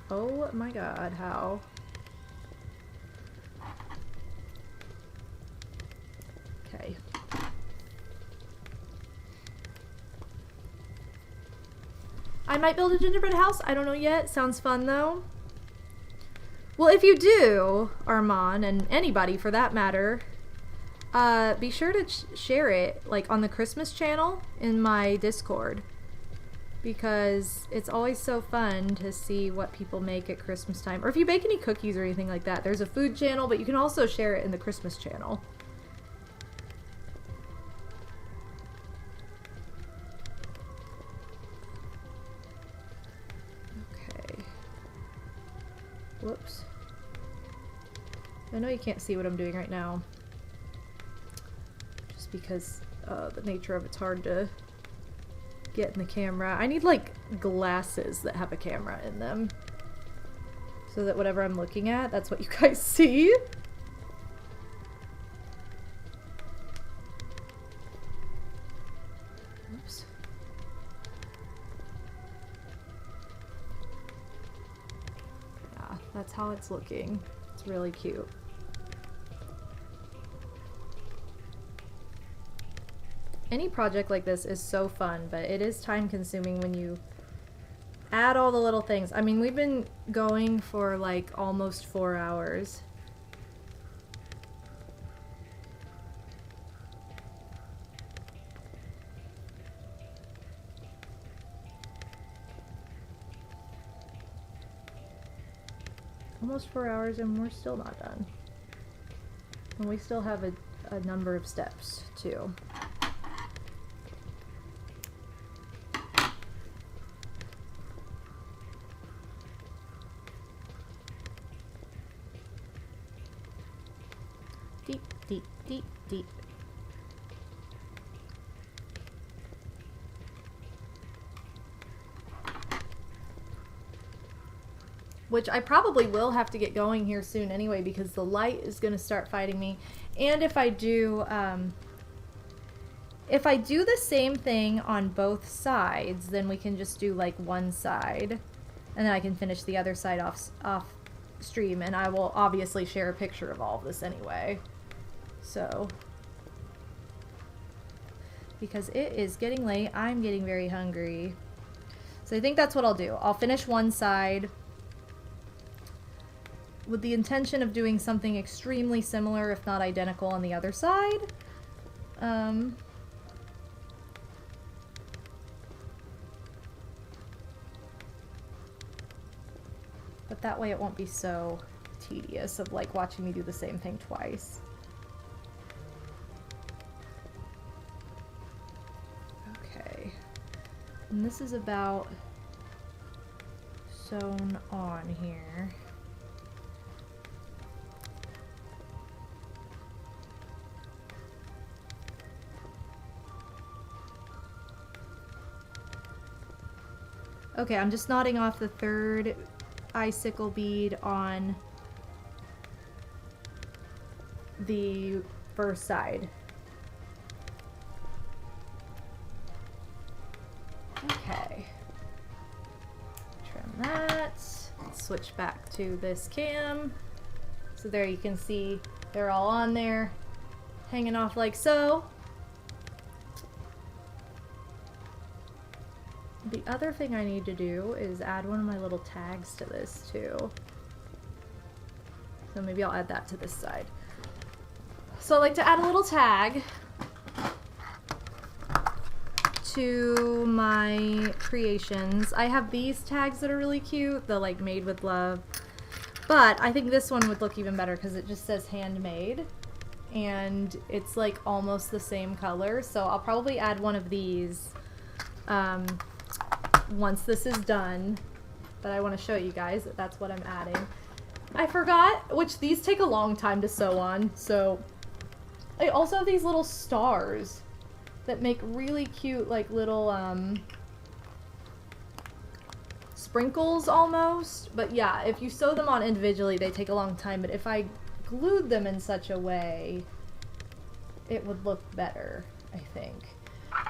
Oh my god, how? Okay. I might build a gingerbread house. I don't know yet. Sounds fun though. Well, if you do, Armand, and anybody for that matter, be sure to share it, like, on the Christmas channel in my Discord, because it's always so fun to see what people make at Christmas time. Or if you bake any cookies or anything like that, there's a food channel, but you can also share it in the Christmas channel. Okay. Whoops. know you can't see what I'm doing right now, just because the nature of it's hard to get in the camera. I need like glasses that have a camera in them, so that whatever I'm looking at, that's what you guys see. Oops. Yeah, that's how it's looking. It's really cute. Any project like this is so fun, but it is time consuming when you add all the little things. I mean, we've been going for like almost 4 hours. Almost 4 hours and we're still not done. And we still have a number of steps too. Deep, deep, deep, deep. Which I probably will have to get going here soon anyway, because the light is going to start fighting me. And if I do the same thing on both sides, then we can just do like one side, and then I can finish the other side off stream, and I will obviously share a picture of all of this anyway. So, because it is getting late, I'm getting very hungry. So I think that's what I'll do. I'll finish one side with the intention of doing something extremely similar, if not identical, on the other side. But that way it won't be so tedious of like watching me do the same thing twice. Okay. And this is about sewn on here. Okay, I'm just knotting off the third icicle bead on the first side. Okay. Trim that. Switch back to this cam. So there you can see they're all on there, hanging off like so. The other thing I need to do is add one of my little tags to this too. So maybe I'll add that to this side. So I like to add a little tag to my creations. I have these tags that are really cute, the like made with love. But I think this one would look even better because it just says handmade. And it's like almost the same color. So I'll probably add one of these once this is done, but I want to show you guys that that's what I'm adding. I forgot, which these take a long time to sew on, so I also have these little stars that make really cute like little sprinkles almost. But yeah, if you sew them on individually they take a long time, but if I glued them in such a way it would look better, I think.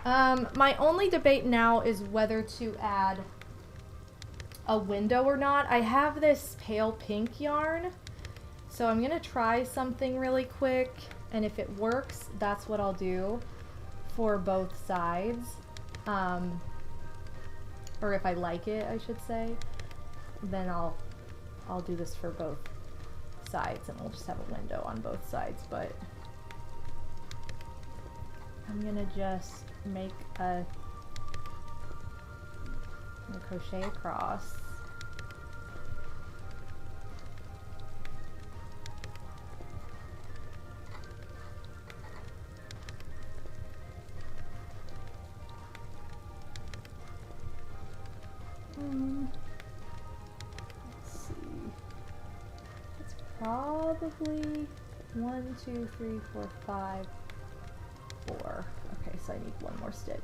My only debate now is whether to add a window or not. I have this pale pink yarn, so I'm gonna try something really quick, and if it works, that's what I'll do for both sides. Or if I like it, I should say, then I'll do this for both sides, and we'll just have a window on both sides. But I'm gonna just make a crochet across. Let's see. It's probably probably 1, 2, 3, 4, 5, 4. Okay, so I need one more stitch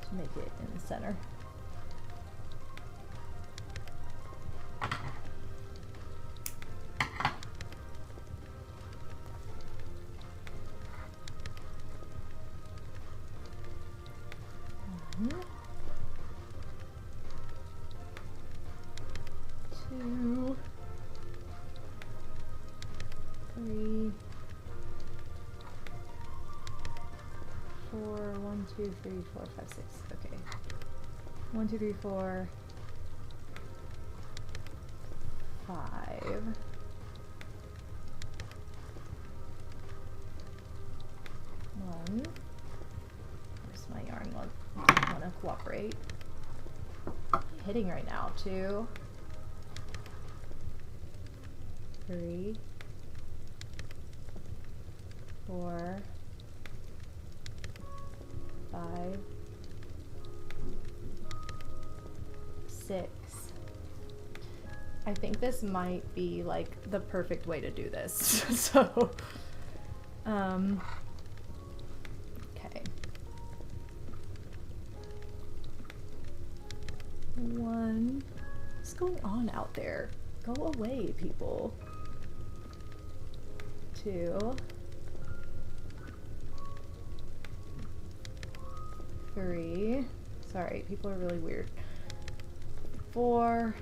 to make it in the center. One, 2, 3, 4, 1, 2, 3, 4, 5, 6. Okay. 1, 2, 3, 4, 5. 1. Where's my yarn? Want to cooperate. Hitting right now. 2, 3, 4, 5, 6. I think this might be like the perfect way to do this. So, okay. 1. What's going on out there? Go away, people. 2, 3. Sorry, people are really weird. 4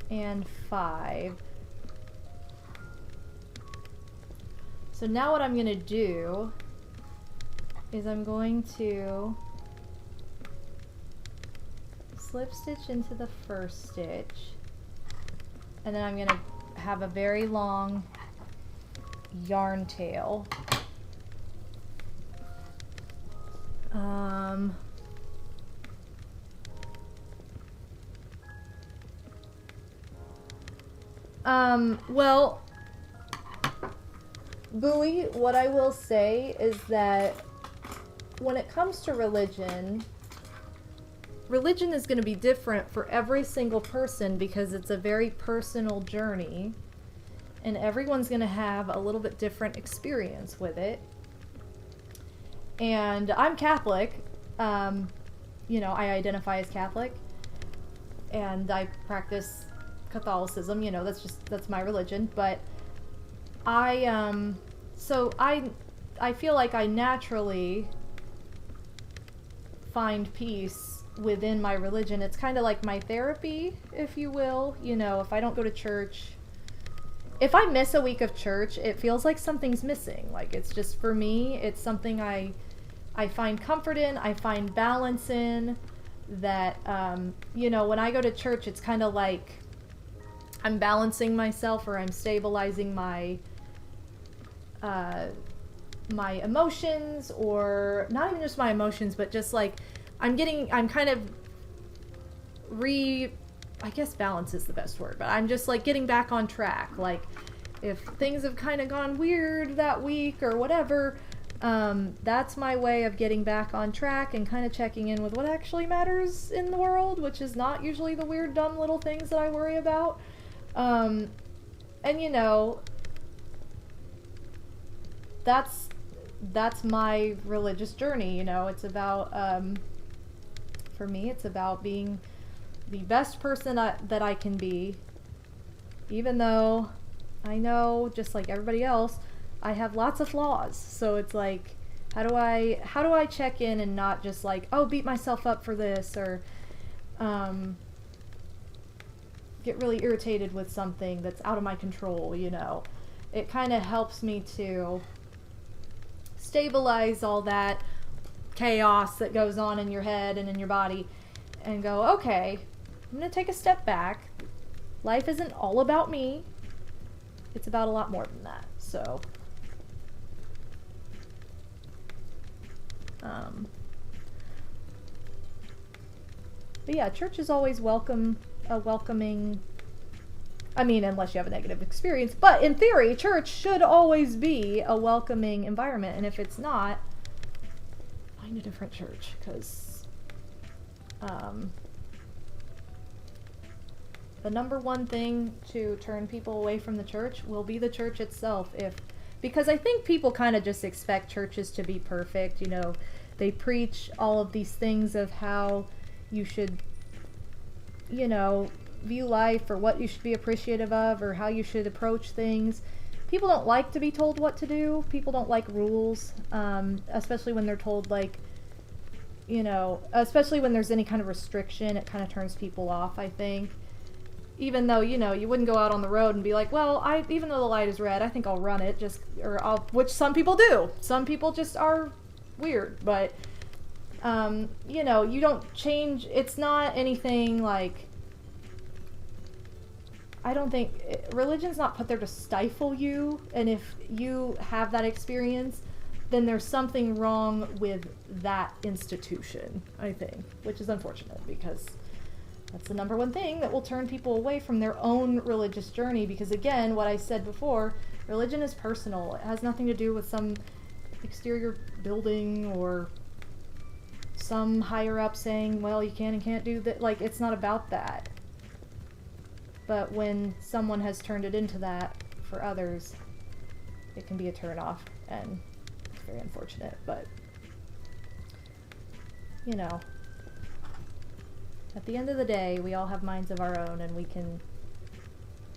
and 5. So now what I'm going to do is I'm going to slip stitch into the first stitch, and then I'm going to have a very long yarn tail. Well, Bowie, what I will say is that when it comes to religion is going to be different for every single person because it's a very personal journey, and everyone's going to have a little bit different experience with it. And I'm Catholic. You know, I identify as Catholic, and I practice Catholicism. You know, that's my religion. But I feel like I naturally find peace within my religion. It's kind of like my therapy, if you will. You know, if I don't go to church, if I miss a week of church, it feels like something's missing. Like, it's just, for me, it's something I find comfort in, I find balance in, that, you know, when I go to church, it's kind of like I'm balancing myself, or I'm stabilizing my my emotions, or not even just my emotions, but just like I'm kind of I guess balance is the best word, but I'm just like getting back on track. Like, if things have kind of gone weird that week or whatever, that's my way of getting back on track and kind of checking in with what actually matters in the world, which is not usually the weird, dumb little things that I worry about. And you know, that's my religious journey. You know, it's about, for me, it's about being the best person that I can be, even though I know, just like everybody else, I have lots of flaws. So it's like, how do I check in and not just like, oh, beat myself up for this, or get really irritated with something that's out of my control, you know. It kind of helps me to stabilize all that chaos that goes on in your head and in your body, and go, okay, I'm gonna take a step back. Life isn't all about me. It's about a lot more than that. So but yeah, church is always welcoming. I mean, unless you have a negative experience, but in theory, church should always be a welcoming environment. And if it's not, find a different church, because The number one thing to turn people away from the church will be the church itself. Because I think people kind of just expect churches to be perfect. You know, they preach all of these things of how you should, you know, view life, or what you should be appreciative of, or how you should approach things. People don't like to be told what to do. People don't like rules, especially when they're told, like, you know, especially when there's any kind of restriction. It kind of turns people off, I think. Even though, you know, you wouldn't go out on the road and be like, well, even though the light is red, I think I'll run it, which some people do. Some people just are weird, but, you know, you don't change. It's not anything like, I don't think, religion's not put there to stifle you, and if you have that experience, then there's something wrong with that institution, I think, which is unfortunate, because that's the number one thing that will turn people away from their own religious journey. Because again, what I said before, religion is personal. It has nothing to do with some exterior building or some higher up saying, well, you can and can't do that. Like, it's not about that. But when someone has turned it into that for others, it can be a turnoff, and it's very unfortunate. But, you know, at the end of the day, we all have minds of our own, and we can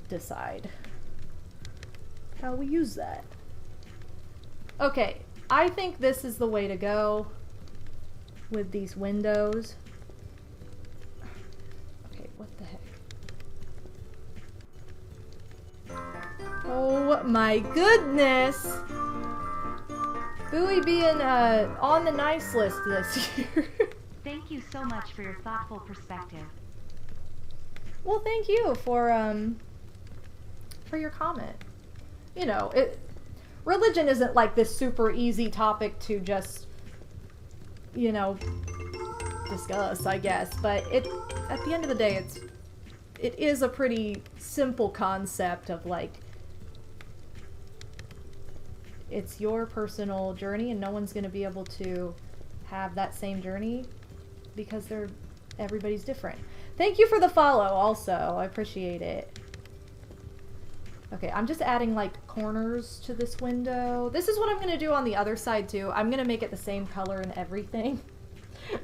decide how we use that. Okay, I think this is the way to go with these windows. Okay, what the heck? Oh my goodness! Bowie being on the nice list this year. Thank you so much for your thoughtful perspective. Well, thank you for your comment. You know, religion isn't like this super easy topic to just, you know, discuss, I guess. But at the end of the day, it is a pretty simple concept of, like, it's your personal journey, and no one's going to be able to have that same journey, because everybody's different. Thank you for the follow also. I appreciate it. Okay, I'm just adding like corners to this window. This is what I'm going to do on the other side too. I'm going to make it the same color and everything.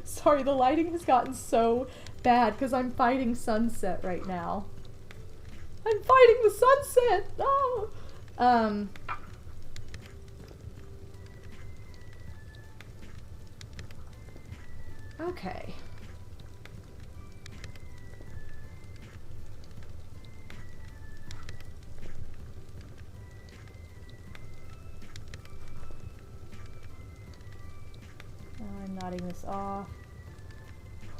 Sorry, the lighting has gotten so bad because I'm fighting sunset right now. I'm fighting the sunset! Oh! Okay. Now I'm knotting this off.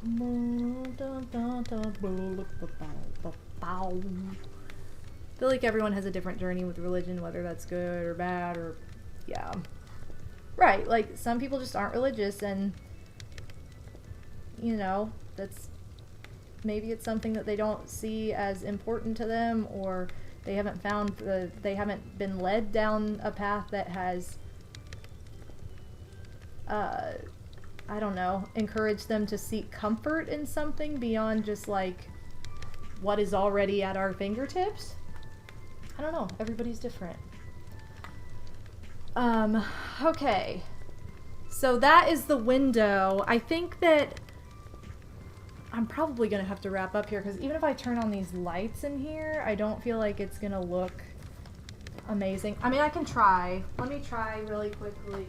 I feel like everyone has a different journey with religion, whether that's good or bad, or yeah. Right, like some people just aren't religious, and you know, maybe it's something that they don't see as important to them, or they haven't haven't been led down a path that has, I don't know, encouraged them to seek comfort in something beyond just like what is already at our fingertips. I don't know, everybody's different. Okay. So that is the window. I think that I'm probably going to have to wrap up here, because even if I turn on these lights in here, I don't feel like it's going to look amazing. I mean, I can try. Let me try really quickly.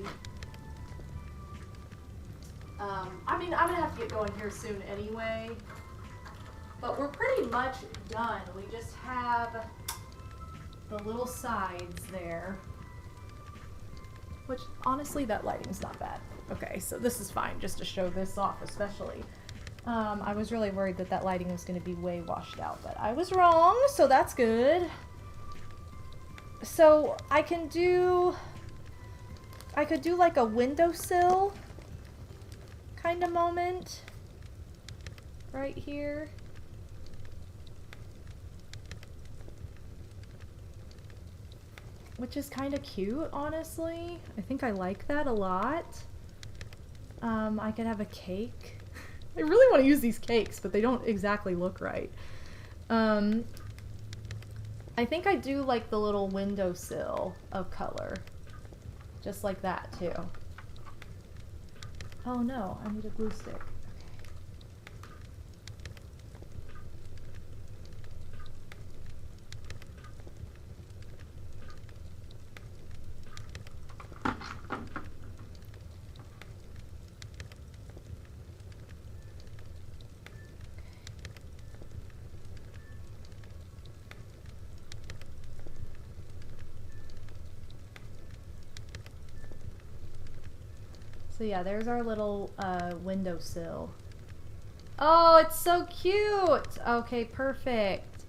I mean, I'm going to have to get going here soon anyway. But we're pretty much done. We just have the little sides there. Which, honestly, that lighting's not bad. Okay, so this is fine, just to show this off especially. I was really worried that that lighting was going to be way washed out, but I was wrong, so that's good. So, I could do like a windowsill kind of moment right here. Which is kind of cute, honestly. I think I like that a lot. I could have a cake. I really want to use these cakes, but they don't exactly look right. I think I do like the little windowsill of color. Just like that, too. Oh no, I need a glue stick. So yeah, there's our little windowsill. Oh, it's so cute! Okay, perfect.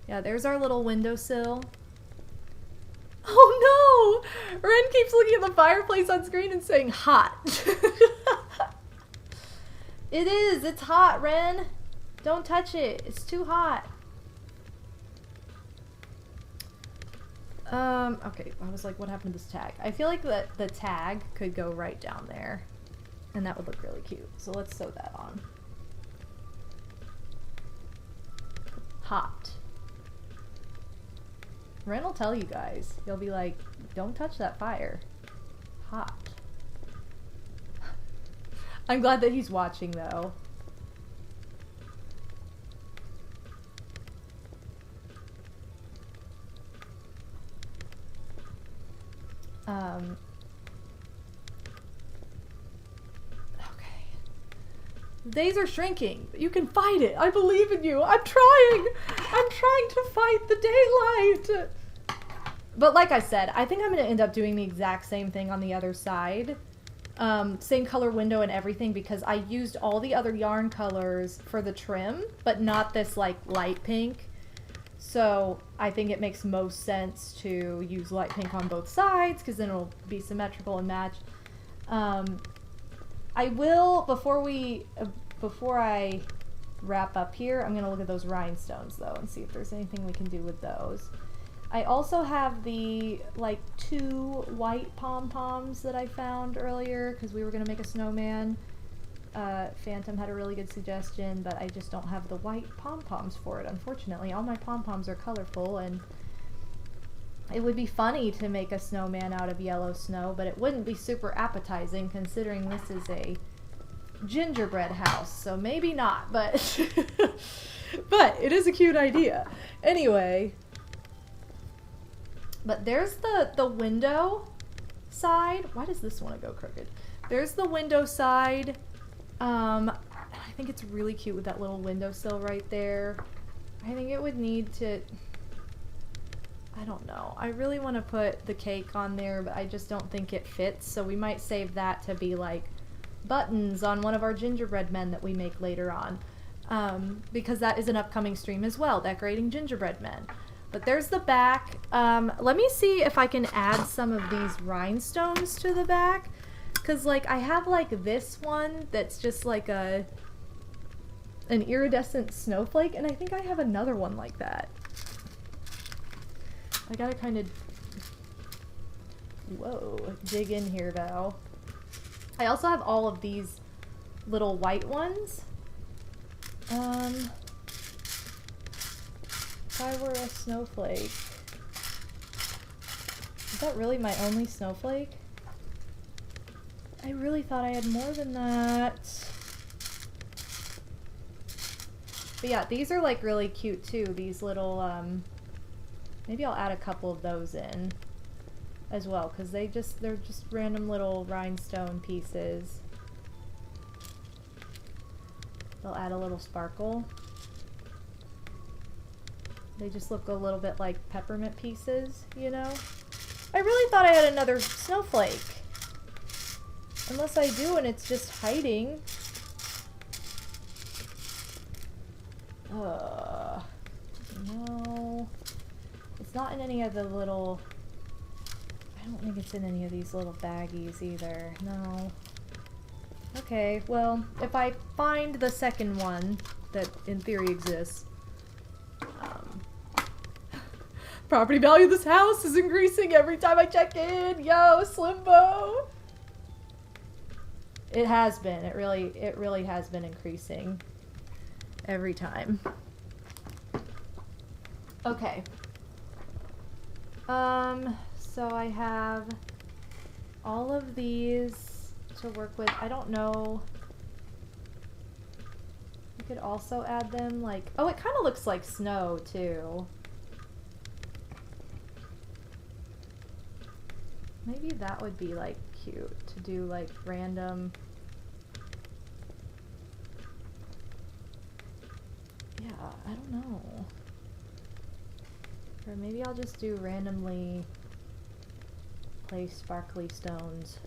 Yeah, there's our little windowsill. Oh no! Ren keeps looking at the fireplace on screen and saying hot. It is! It's hot, Ren! Don't touch it. It's too hot. Okay, I was like, what happened to this tag? I feel like the tag could go right down there, and that would look really cute. So let's sew that on. Hot. Ren will tell you guys. He'll be like, don't touch that fire. Hot. I'm glad that he's watching, though. Okay. The days are shrinking, but you can fight it. I believe in you. I'm trying. I'm trying to fight the daylight. But like I said, I think I'm going to end up doing the exact same thing on the other side. Same color window and everything, because I used all the other yarn colors for the trim, but not this like light pink. So I think it makes most sense to use light pink on both sides, because then it'll be symmetrical and match. I will, before I wrap up here, I'm going to look at those rhinestones though and see if there's anything we can do with those. I also have the like 2 white pom-poms that I found earlier because we were going to make a snowman. Phantom had a really good suggestion, but I just don't have the white pom-poms for it, unfortunately. All my pom-poms are colorful, and it would be funny to make a snowman out of yellow snow, but it wouldn't be super appetizing considering this is a gingerbread house, so maybe not, but but it is a cute idea. Anyway, but there's the window side. Why does this want to go crooked? There's the window side. I think it's really cute with that little windowsill right there. I think it would need to, I don't know. I really want to put the cake on there, but I just don't think it fits, so we might save that to be like buttons on one of our gingerbread men that we make later on. Because that is an upcoming stream as well, decorating gingerbread men. But there's the back. Let me see if I can add some of these rhinestones to the back. Because, like, I have, like, this one that's just, like, an iridescent snowflake, and I think I have another one like that. I gotta kind of, whoa, dig in here, though. I also have all of these little white ones. If I were a snowflake, is that really my only snowflake? I really thought I had more than that. But yeah, these are like really cute too. These little, maybe I'll add a couple of those in as well, because they're just random little rhinestone pieces. They'll add a little sparkle. They just look a little bit like peppermint pieces, you know? I really thought I had another snowflake. Unless I do and it's just hiding. No. It's not in any of the little... I don't think it's in any of these little baggies either. No. Okay, well, if I find the second one that in theory exists... Property value of this house is increasing every time I check in! Yo, Slimbo! It has been. It really has been increasing every time. Okay. So I have all of these to work with. I don't know. You could also add them like, oh, it kind of looks like snow too. Maybe that would be like cute to do like random. Yeah, I don't know. Or maybe I'll just do randomly place sparkly stones.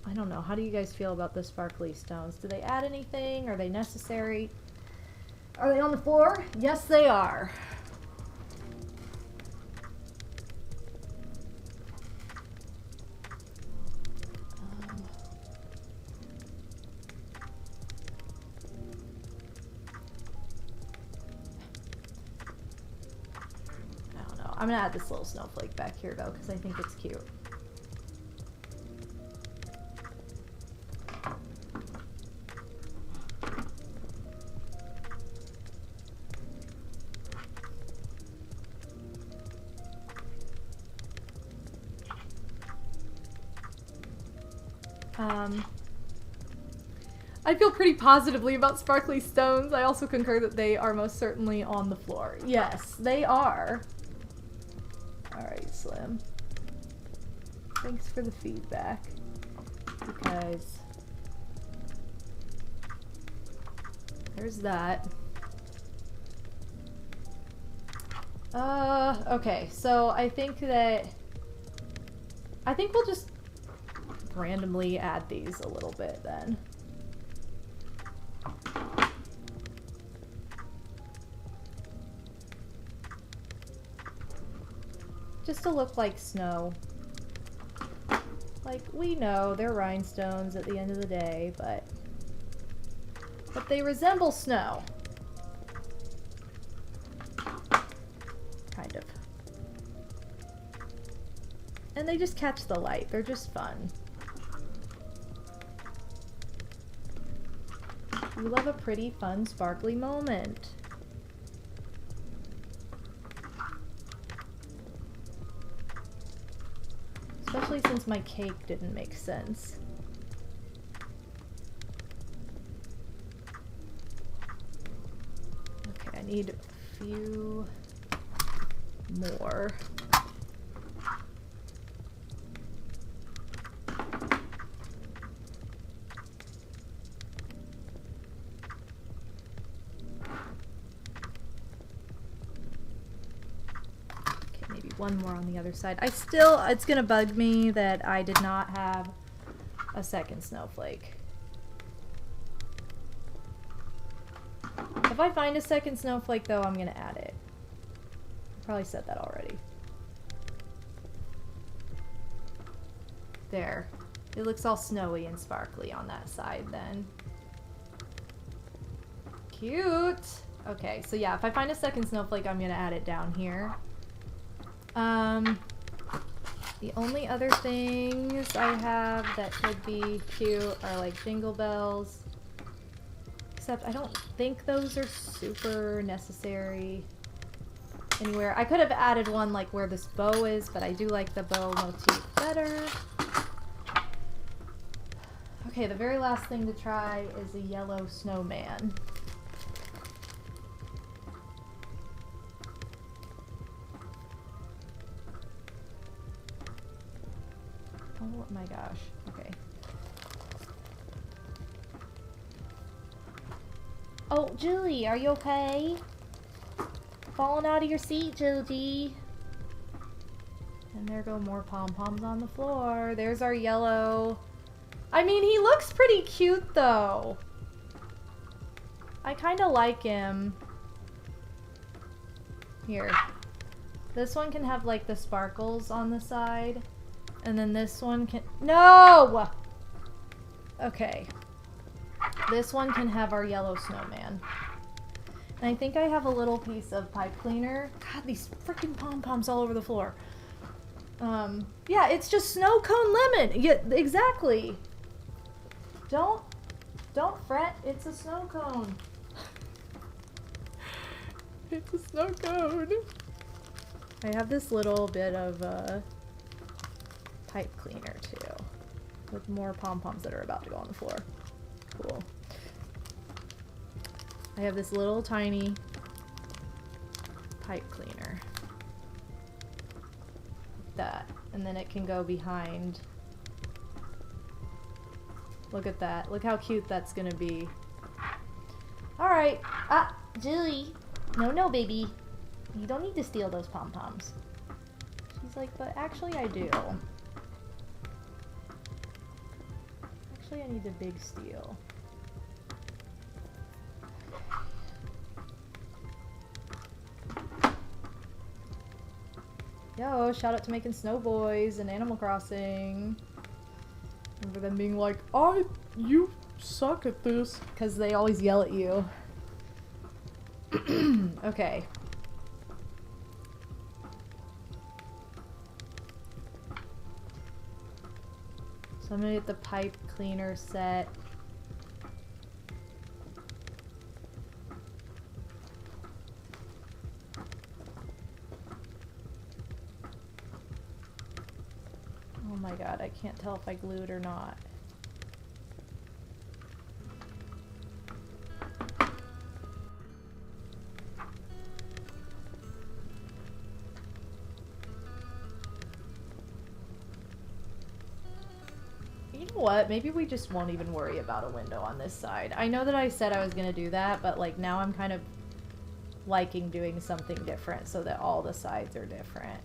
I don't know. How do you guys feel about the sparkly stones? Do they add anything? Are they necessary? Are they on the floor? Yes, they are. I don't know. I'm gonna add this little snowflake back here though, because I think it's cute. I feel pretty positively about sparkly stones. I also concur that they are most certainly on the floor. Yes, they are. Alright, Slim. Thanks for the feedback. Because there's that. Okay, so I think we'll just randomly add these a little bit then. Just to look like snow. Like, we know they're rhinestones at the end of the day, but they resemble snow. Kind of. And they just catch the light. They're just fun. We love a pretty, fun, sparkly moment. Especially since my cake didn't make sense. Okay, I need a few more. One more on the other side. It's gonna bug me that I did not have a second snowflake. If I find a second snowflake though, I'm gonna add it. I probably said that already. There. It looks all snowy and sparkly on that side then. Cute! Okay, so yeah, if I find a second snowflake, I'm gonna add it down here. The only other things I have that could be cute are like jingle bells. Except I don't think those are super necessary anywhere. I could have added one like where this bow is, but I do like the bow motif better. Okay, the very last thing to try is a yellow snowman. Oh my gosh. Okay. Oh, Julie, are you okay? Falling out of your seat, Julie. And there go more pom-poms on the floor. There's our yellow. I mean, he looks pretty cute, though. I kind of like him. Here. This one can have, like, the sparkles on the side. And then this one can... No! Okay. This one can have our yellow snowman. And I think I have a little piece of pipe cleaner. God, these freaking pom-poms all over the floor. Yeah, it's just snow cone lemon. Yeah, exactly. Don't fret. It's a snow cone. It's a snow cone. I have this little bit of pipe cleaner too, with more pom-poms that are about to go on the floor. Cool. I have this little tiny pipe cleaner. Like that. And then it can go behind. Look at that. Look how cute that's gonna be. Alright. Ah, Julie. No, baby. You don't need to steal those pom-poms. She's like, but actually I do. Actually I need a big steal. Yo, shout out to making Snow Boys and Animal Crossing. Remember them being like, you suck at this. Because they always yell at you. Okay. So I'm gonna get the pipe cleaner set. Oh my god, I can't tell if I glue it or not. You know what? Maybe we just won't even worry about a window on this side. I know that I said I was gonna do that, but like now I'm kind of liking doing something different so that all the sides are different.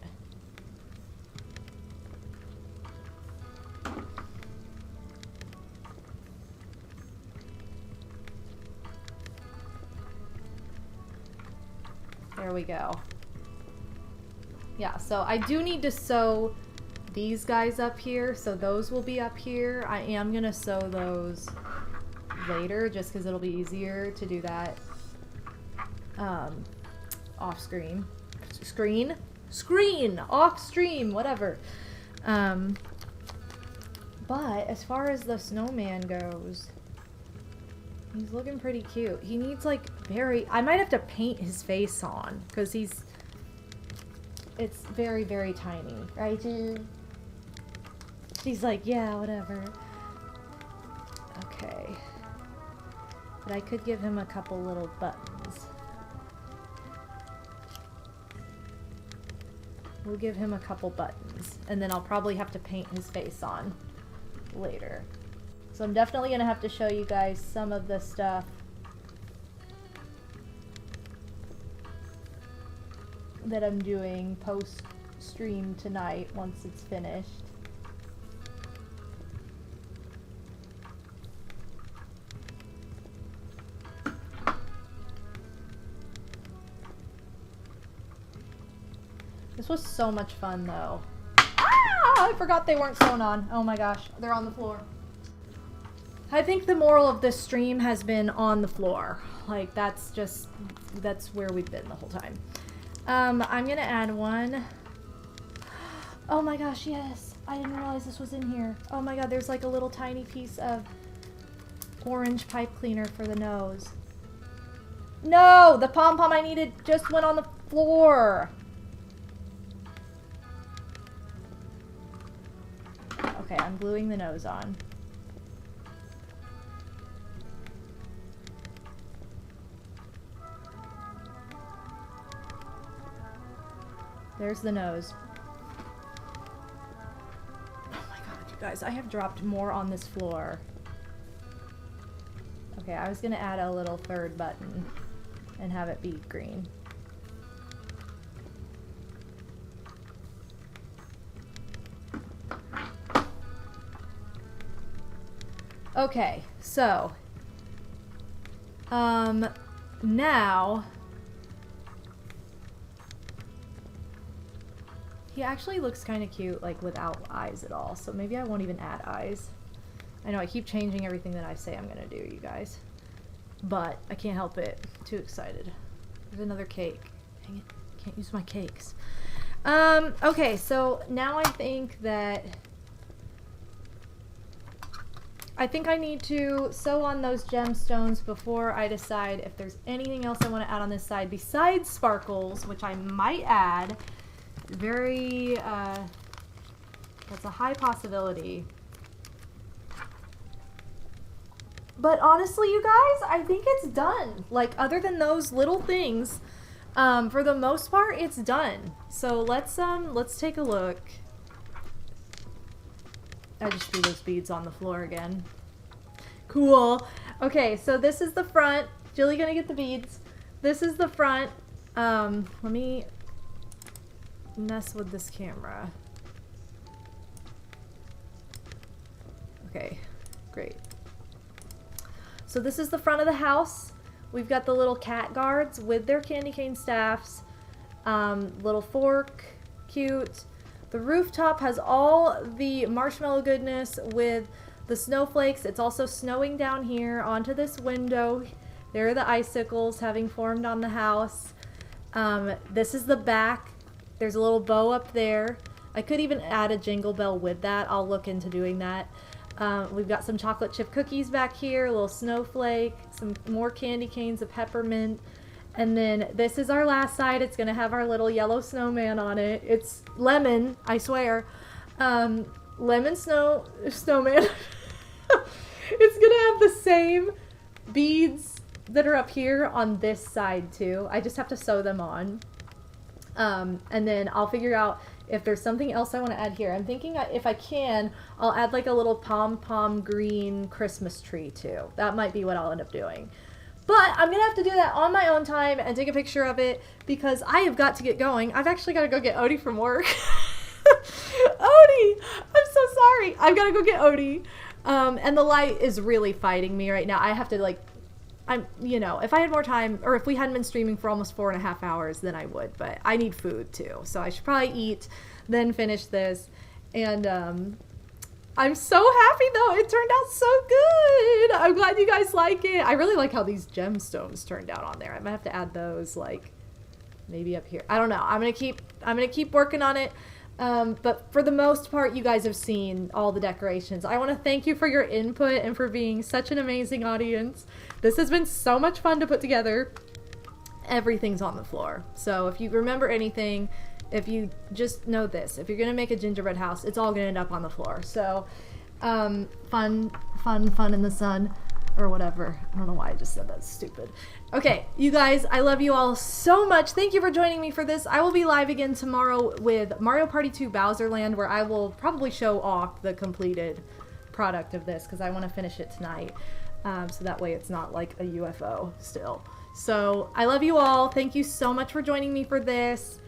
There we go. Yeah, so I do need to sew these guys up here, so those will be up here. I am gonna sew those later just because it'll be easier to do that off screen. Off stream, whatever. But as far as the snowman goes, he's looking pretty cute. He needs like I might have to paint his face on because it's very, very tiny, right, dude? She's like, yeah, whatever. Okay. But I could give him a couple little buttons. We'll give him a couple buttons. And then I'll probably have to paint his face on later. So I'm definitely going to have to show you guys some of the stuff that I'm doing post-stream tonight once it's finished. This was so much fun though. Ah! I forgot they weren't sewn on. Oh my gosh, they're on the floor. I think the moral of this stream has been on the floor. Like that's where we've been the whole time. I'm gonna add one. Oh my gosh, yes. I didn't realize this was in here. Oh my god, there's like a little tiny piece of orange pipe cleaner for the nose. No! The pom-pom I needed just went on the floor. Okay, I'm gluing the nose on. There's the nose. Oh my god, you guys, I have dropped more on this floor. Okay, I was gonna add a little third button and have it be green. Okay, so now he actually looks kind of cute, like without eyes at all, so maybe I won't even add eyes. I know I keep changing everything that I say I'm gonna do, you guys, but I can't help it. Too excited. There's another cake. Dang it, can't use my cakes. Okay, so now I think that I think I need to sew on those gemstones before I decide if there's anything else I want to add on this side besides sparkles, which I might add. Very, that's a high possibility. But honestly, you guys, I think it's done. Like, other than those little things, for the most part, it's done. So let's take a look. I just threw those beads on the floor again. Cool. Okay, so this is the front. Jilly gonna get the beads. This is the front. Let me mess with this camera. Okay, great. So this is the front of the house. We've got the little cat guards with their candy cane staffs. Little fork, cute. The rooftop has all the marshmallow goodness with the snowflakes. It's also snowing down here onto this window. There are the icicles having formed on the house. This is the back. There's a little bow up there. I could even add a jingle bell with that. I'll look into doing that. We've got some chocolate chip cookies back here, a little snowflake, some more candy canes of peppermint. And then this is our last side. It's going to have our little yellow snowman on it. It's lemon, I swear. Lemon snowman. It's going to have the same beads that are up here on this side too. I just have to sew them on. And then I'll figure out if there's something else I want to add here. I'm thinking if I can, I'll add like a little pom-pom green Christmas tree too. That might be what I'll end up doing. But I'm going to have to do that on my own time and take a picture of it because I have got to get going. I've actually got to go get Odie from work. Odie! I'm so sorry. I've got to go get Odie. And the light is really fighting me right now. I have to if I had more time, or if we hadn't been streaming for almost 4.5 hours, then I would. But I need food too. So I should probably eat, then finish this. And I'm so happy though. It turned out so good. I'm glad you guys like it. I really like how these gemstones turned out on there. I might have to add those like maybe up here. I don't know. I'm gonna keep working on it. But for the most part, you guys have seen all the decorations. I want to thank you for your input and for being such an amazing audience. This has been so much fun to put together. Everything's on the floor. So if you remember anything, if you just know this, if you're going to make a gingerbread house, it's all going to end up on the floor. So, fun in the sun or whatever. I don't know why I just said that. Stupid. Okay, you guys, I love you all so much. Thank you for joining me for this. I will be live again tomorrow with Mario Party 2 Bowser Land, where I will probably show off the completed product of this because I want to finish it tonight. So that way it's not like a UFO still. So I love you all. Thank you so much for joining me for this.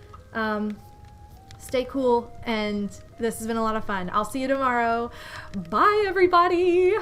Stay cool, and this has been a lot of fun. I'll see you tomorrow. Bye, everybody.